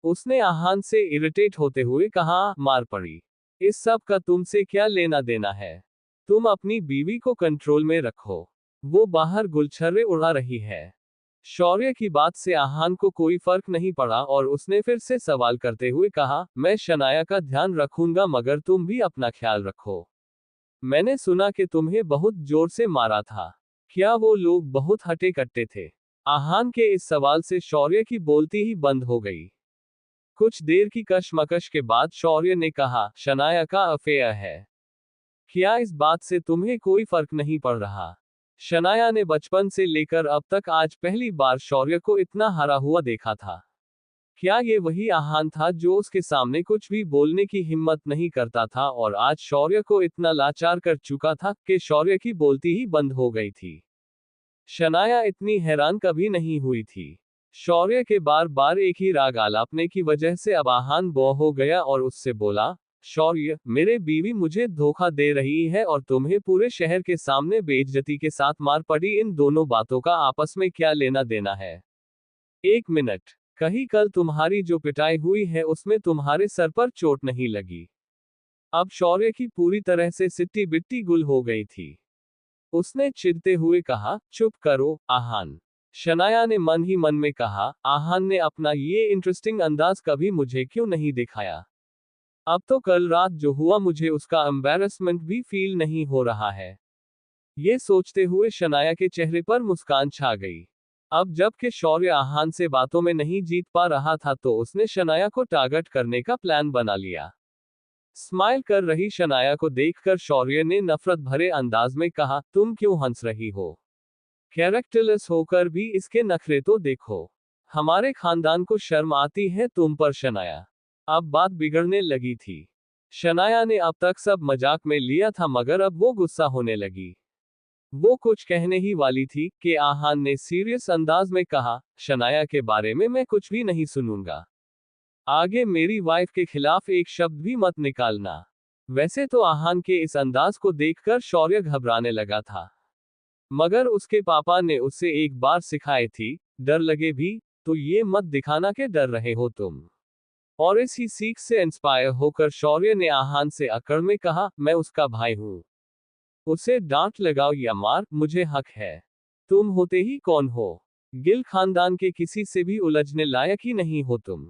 उसने आहान से इरिटेट होते हुए कहा, मार पड़ी? इस सब का तुमसे क्या लेना देना है? तुम अपनी बीवी को कंट्रोल में रखो। वो बाहर गुलछर्रे उड़ा रही है। शौर्य की बात से आहान को कोई फर्क नहीं पड़ा और उसने फिर से सवाल करते हुए कहा, मैं शनाया का ध्यान रखूंगा, मगर तुम भी अपना ख्याल रखो। मैंने सुना कि तुम्हें बहुत जोर से मारा था। क्या वो लोग बहुत हटे कट्टे थे? आहान के इस सवाल से शौर्य की बोलती ही बंद हो गई। कुछ देर की कशमकश के बाद शौर्य ने कहा, शनाया का अफेयर है। क्या इस बात से तुम्हें कोई फर्क नहीं पड़ रहा? शनाया ने बचपन से लेकर अब तक आज पहली बार शौर्य को इतना हरा हुआ देखा था। क्या ये वही आहान था जो उसके सामने कुछ भी बोलने की हिम्मत नहीं करता था और आज शौर्य को इतना लाचार कर चुका था कि शौर्य की बोलती ही बंद हो गई थी। शनाया इतनी हैरान कभी नहीं हुई थी। शौर्य के बार बार एक ही राग आलापने की वजह से अब आहान बौर हो गया और उससे बोला, शौर्य, मेरे बीवी मुझे धोखा दे रही है और तुम्हें पूरे शहर के सामने बेइज्जती के साथ मार पड़ी, इन दोनों बातों का आपस में क्या लेना देना है? एक मिनट, कहीं कल तुम्हारी जो पिटाई हुई है उसमें तुम्हारे सर पर चोट नहीं लगी? अब शौर्य की पूरी तरह से सिट्टी बिट्टी गुल हो गई थी। उसने चिढ़ते हुए कहा, चुप करो, आहान। शनाया ने मन ही मन में कहा, आहान ने अपना ये इंटरेस्टिंग अंदाज कभी मुझे क्यों नहीं दिखाया। अब तो कल रात जो हुआ मुझे उसका एम्बैरेसमेंट भी फील नहीं हो रहा है। ये सोचते हुए शनाया के चेहरे पर मुस्कान छा गई। अब जबकि शौर्य आहान से बातों में नहीं जीत पा रहा था तो उसने शनाया को टारगेट करने का प्लान बना लिया। स्माइल कर रही शनाया को देखकर शौर्य ने नफरत भरे अंदाज में कहा, तुम क्यों हंस रही हो? कैरेक्टरलेस होकर भी इसके नखरे तो देखो। हमारे खानदान को शर्म आती है तुम पर शनाया। अब बात बिगड़ने लगी थी। शनाया ने अब तक सब मजाक में लिया था मगर अब वो गुस्सा होने लगी। वो कुछ कहने ही वाली थी कि आहान ने सीरियस अंदाज में कहा, शनाया के बारे में मैं कुछ भी नहीं सुनूंगा। आगे मेरी वाइफ के खिलाफ एक शब्द भी मत निकालना। वैसे तो आहान के इस अंदाज को देखकर शौर्य घबराने लगा था, मगर उसके पापा ने उससे एक बार सिखाई थी, डर लगे भी तो ये मत दिखाना कि डर रहे हो तुम। और इसी सीख से इंस्पायर होकर शौर्य ने आहान से अकड़ में कहा, मैं उसका भाई हूं। उसे डांट लगाओ या मार, मुझे हक है। तुम होते ही कौन हो? गिल खानदान के किसी से भी उलझने लायक ही नहीं हो तुम।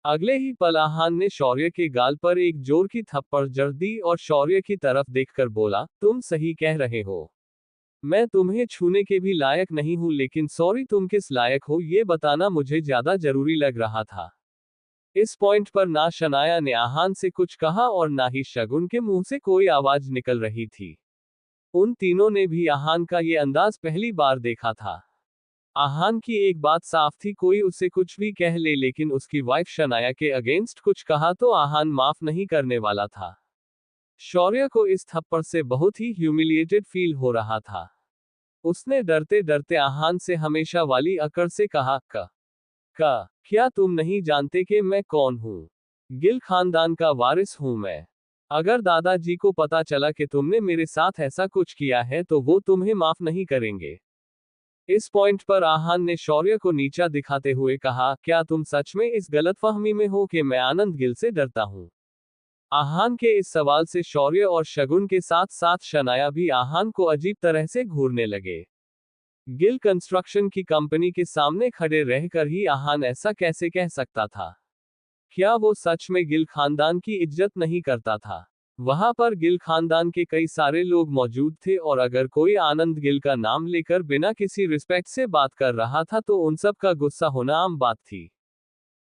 अगले ही पल आहान ने शौर्य के गाल पर एक जोर की थप्पड़ जड़ दी और शौर्य की तरफ देखकर बोला, तुम सही कह रहे हो। मैं तुम्हें छूने के भी लायक नहीं हूं, लेकिन सॉरी तुम किस लायक हो ये बताना मुझे ज्यादा जरूरी लग रहा था। इस पॉइंट पर ना शनाया ने आहान से कुछ कहा और ना ही शगुन के मुंह से कोई आवाज निकल रही थी। उन तीनों ने भी आहान का ये अंदाज पहली बार देखा था। आहान की एक बात साफ थी, कोई उसे कुछ भी कह ले लेकिन उसकी वाइफ शनाया के अगेंस्ट कुछ कहा तो आहान माफ नहीं करने वाला था। शौर्य को इस थप्पड़ से बहुत ही ह्यूमिलिएटेड फील हो रहा था। उसने डरते डरते आहान से हमेशा वाली अकड़ से कहा, क्या तुम नहीं जानते कि मैं कौन हूं? गिल खानदान का वारिस हूं मैं। अगर दादाजी को पता चला कि तुमने मेरे साथ ऐसा कुछ किया है तो वो तुम्हें माफ नहीं करेंगे। इस पॉइंट पर आहान ने शौर्य को नीचा दिखाते हुए कहा, क्या तुम सच में इस गलतफहमी में हो कि मैं आनंद गिल से डरता हूं? आहान के इस सवाल से शौर्य और शगुन के साथ साथ शनाया भी आहान को अजीब तरह से घूरने लगे। गिल कंस्ट्रक्शन की कंपनी के सामने खड़े रहकर ही आहान ऐसा कैसे कह सकता था? क्या वो सच में गिल खानदान की इज्जत नहीं करता था? वहां पर गिल खानदान के कई सारे लोग मौजूद थे और अगर कोई आनंद गिल का नाम लेकर बिना किसी रिस्पेक्ट से बात कर रहा था तो उन सब का गुस्सा होना आम बात थी।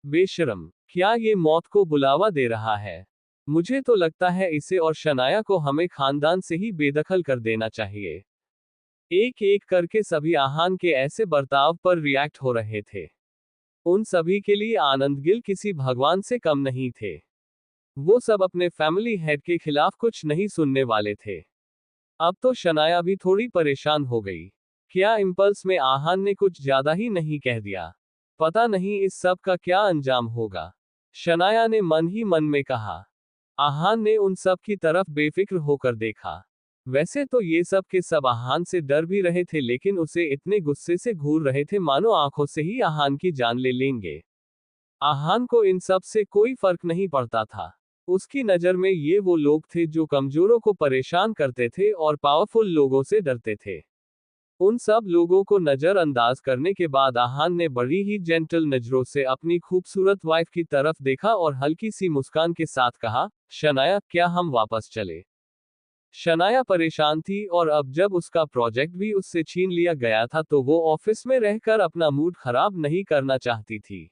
बेशरम, क्या ये मौत को बुलावा दे रहा है? मुझे तो लगता है इसे और शनाया को हमें खानदान से ही बेदखल कर देना चाहिए। एक एक करके सभी आहान के ऐसे बर्ताव पर रिएक्ट हो रहे थे। उन सभी के लिए आनंद गिल किसी भगवान से कम नहीं थे। वो सब अपने फैमिली हेड के खिलाफ कुछ नहीं सुनने वाले थे। अब तो शनाया भी थोड़ी परेशान हो गई। क्या इम्पल्स में आहान ने कुछ ज्यादा ही नहीं कह दिया? पता नहीं इस सब का क्या अंजाम होगा। शनाया ने मन ही मन में कहा। आहान ने उन सब की तरफ बेफिक्र होकर देखा। वैसे तो ये सब के सब आहान से डर भी रहे थे लेकिन उसे इतने गुस्से से घूर रहे थे मानो आंखों से ही आहान की जान ले लेंगे। आहान को इन सब से कोई फर्क नहीं पड़ता था। उसकी नजर में ये वो लोग थे जो कमजोरों को परेशान करते थे और पावरफुल लोगों से डरते थे। उन सब लोगों को नजरअंदाज करने के बाद आहान ने बड़ी ही जेंटल नजरों से अपनी खूबसूरत वाइफ की तरफ देखा और हल्की सी मुस्कान के साथ कहा, शनाया क्या हम वापस चले? शनाया परेशान थी और अब जब उसका प्रोजेक्ट भी उससे छीन लिया गया था तो वो ऑफिस में रहकर अपना मूड खराब नहीं करना चाहती थी।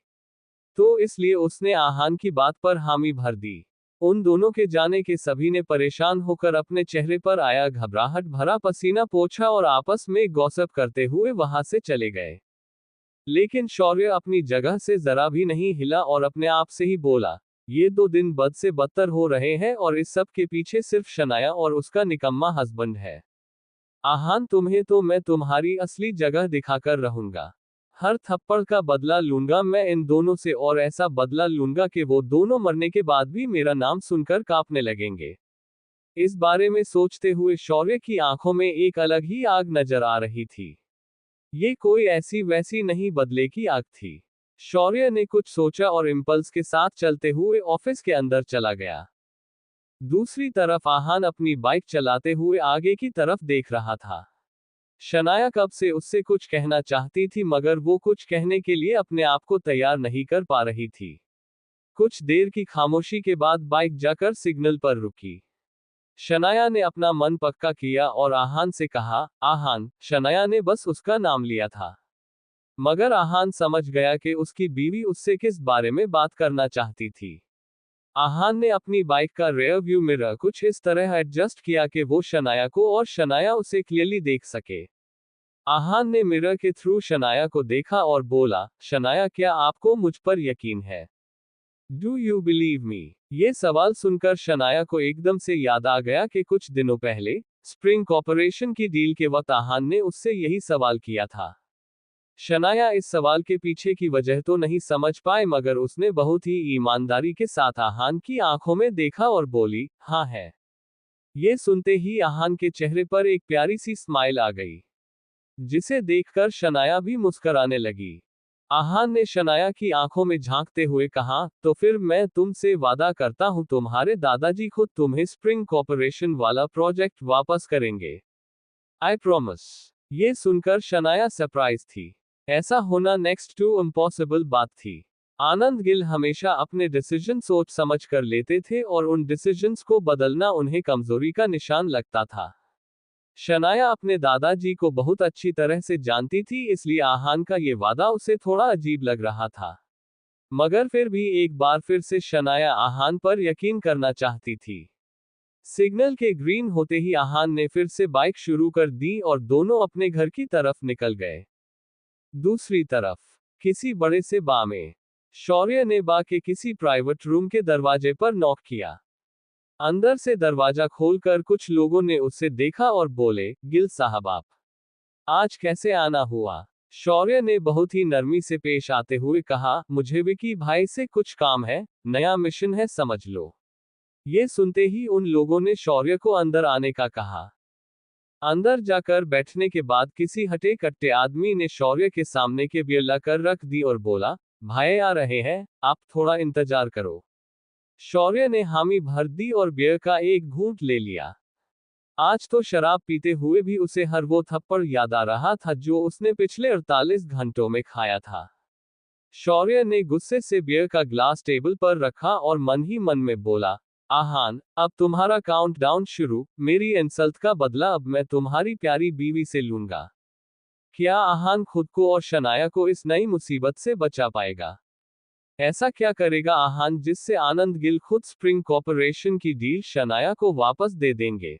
तो इसलिए उसने आहान की बात पर हामी भर दी। उन दोनों के जाने के सभी ने परेशान होकर अपने चेहरे पर आया घबराहट भरा पसीना पोंछा और आपस में गॉसिप करते हुए वहां से चले गए। लेकिन शौर्य अपनी जगह से जरा भी नहीं हिला और अपने आप से ही बोला, ये 2 दिन बद से बदतर हो रहे हैं और इस सब के पीछे सिर्फ शनाया और उसका निकम्मा हस्बैंड है। आहान तुम्हें तो मैं तुम्हारी असली जगह दिखाकर रहूंगा। हर थप्पड़ का बदला लूंगा मैं इन दोनों से और ऐसा बदला लूंगा कि वो दोनों मरने के बाद भी मेरा नाम सुनकर कांपने लगेंगे। इस बारे में सोचते हुए शौर्य की आंखों में एक अलग ही आग नजर आ रही थी। ये कोई ऐसी वैसी नहीं बदले की आग थी। शौर्य ने कुछ सोचा और इम्पल्स के साथ चलते हुए ऑफिस के अंदर चला गया। दूसरी तरफ आहान अपनी बाइक चलाते हुए आगे की तरफ देख रहा था। शनाया कब से उससे कुछ कहना चाहती थी मगर वो कुछ कहने के लिए अपने आप को तैयार नहीं कर पा रही थी। कुछ देर की खामोशी के बाद बाइक जाकर सिग्नल पर रुकी। शनाया ने अपना मन पक्का किया और आहान से कहा, आहान। शनाया ने बस उसका नाम लिया था, मगर आहान समझ गया कि उसकी बीवी उससे किस बारे में बात करना चाहती थी। आहान ने अपनी बाइक का रेयर व्यू मिरर कुछ इस तरह एडजस्ट किया कि वो शनाया को और शनाया उसे क्लियरली देख सके। आहान ने मिरर के थ्रू शनाया को देखा और बोला, शनाया क्या आपको मुझ पर यकीन है? Do you believe me? ये सवाल सुनकर शनाया को एकदम से याद आ गया कि कुछ दिनों पहले स्प्रिंग कॉर्पोरेशन की डील के वक्त आहान ने उससे यही सवाल किया था। शनाया इस सवाल के पीछे की वजह तो नहीं समझ पाए मगर उसने बहुत ही ईमानदारी के साथ आहान की आंखों में देखा और बोली, हाँ है। ये सुनते ही आहान के चेहरे पर एक प्यारी सी स्माइल आ गई, जिसे देखकर शनाया भी मुस्कुराने लगी। आहान ने शनाया की आंखों में झांकते हुए कहा, तो फिर मैं तुमसे वादा करता हूं तुम्हारे दादाजी खुद तुम्हें स्प्रिंग कॉर्पोरेशन वाला प्रोजेक्ट वापस करेंगे। I promise. ये सुनकर शनाया सरप्राइज थी। ऐसा होना नेक्स्ट टू इम्पॉसिबल बात थी। आनंद गिल हमेशा अपने डिसीजन सोच समझ कर लेते थे और उन डिसीजंस को बदलना उन्हें कमजोरी का निशान लगता था। शनाया अपने दादाजी को बहुत अच्छी तरह से जानती थी, इसलिए आहान का ये वादा उसे थोड़ा अजीब लग रहा था। मगर फिर भी एक बार फिर से शनाया आहान पर यकीन करना चाहती थी। सिग्नल के ग्रीन होते ही आहान ने फिर से बाइक शुरू कर दी और दोनों अपने घर की तरफ निकल गए। दूसरी तरफ किसी बड़े से बा में शौर्य ने बा के किसी प्राइवेट रूम के दरवाजे पर नॉक किया। अंदर से दरवाजा खोलकर कुछ लोगों ने उसे देखा और बोले, गिल साहब आप आज कैसे आना हुआ? शौर्य ने बहुत ही नरमी से पेश आते हुए कहा, मुझे विकी भाई से कुछ काम है, नया मिशन है समझ लो। ये सुनते ही उन लोगों ने शौर्य को अंदर आने का कहा। अंदर जाकर बैठने के बाद किसी हटे कट्टे आदमी ने शौर्य के सामने के बियर लाकर रख दी और बोला, भाई आ रहे हैं, आप थोड़ा इंतजार करो। शौर्य ने हामी भर दी और बियर का एक घूंट ले लिया। आज तो शराब पीते हुए भी उसे हर वो थप्पड़ याद आ रहा था जो उसने पिछले 48 घंटों में खाया था। शौर्य ने गुस्से से बियर का ग्लास टेबल पर रखा और मन ही मन में बोला, आहान, अब तुम्हारा काउंटडाउन शुरू, मेरी इंसल्ट का बदला अब मैं तुम्हारी प्यारी बीवी से लूंगा। क्या आहान खुद को और शनाया को इस नई मुसीबत से बचा पाएगा? ऐसा क्या करेगा आहान जिससे आनंद गिल खुद स्प्रिंग कॉर्पोरेशन की डील शनाया को वापस दे देंगे?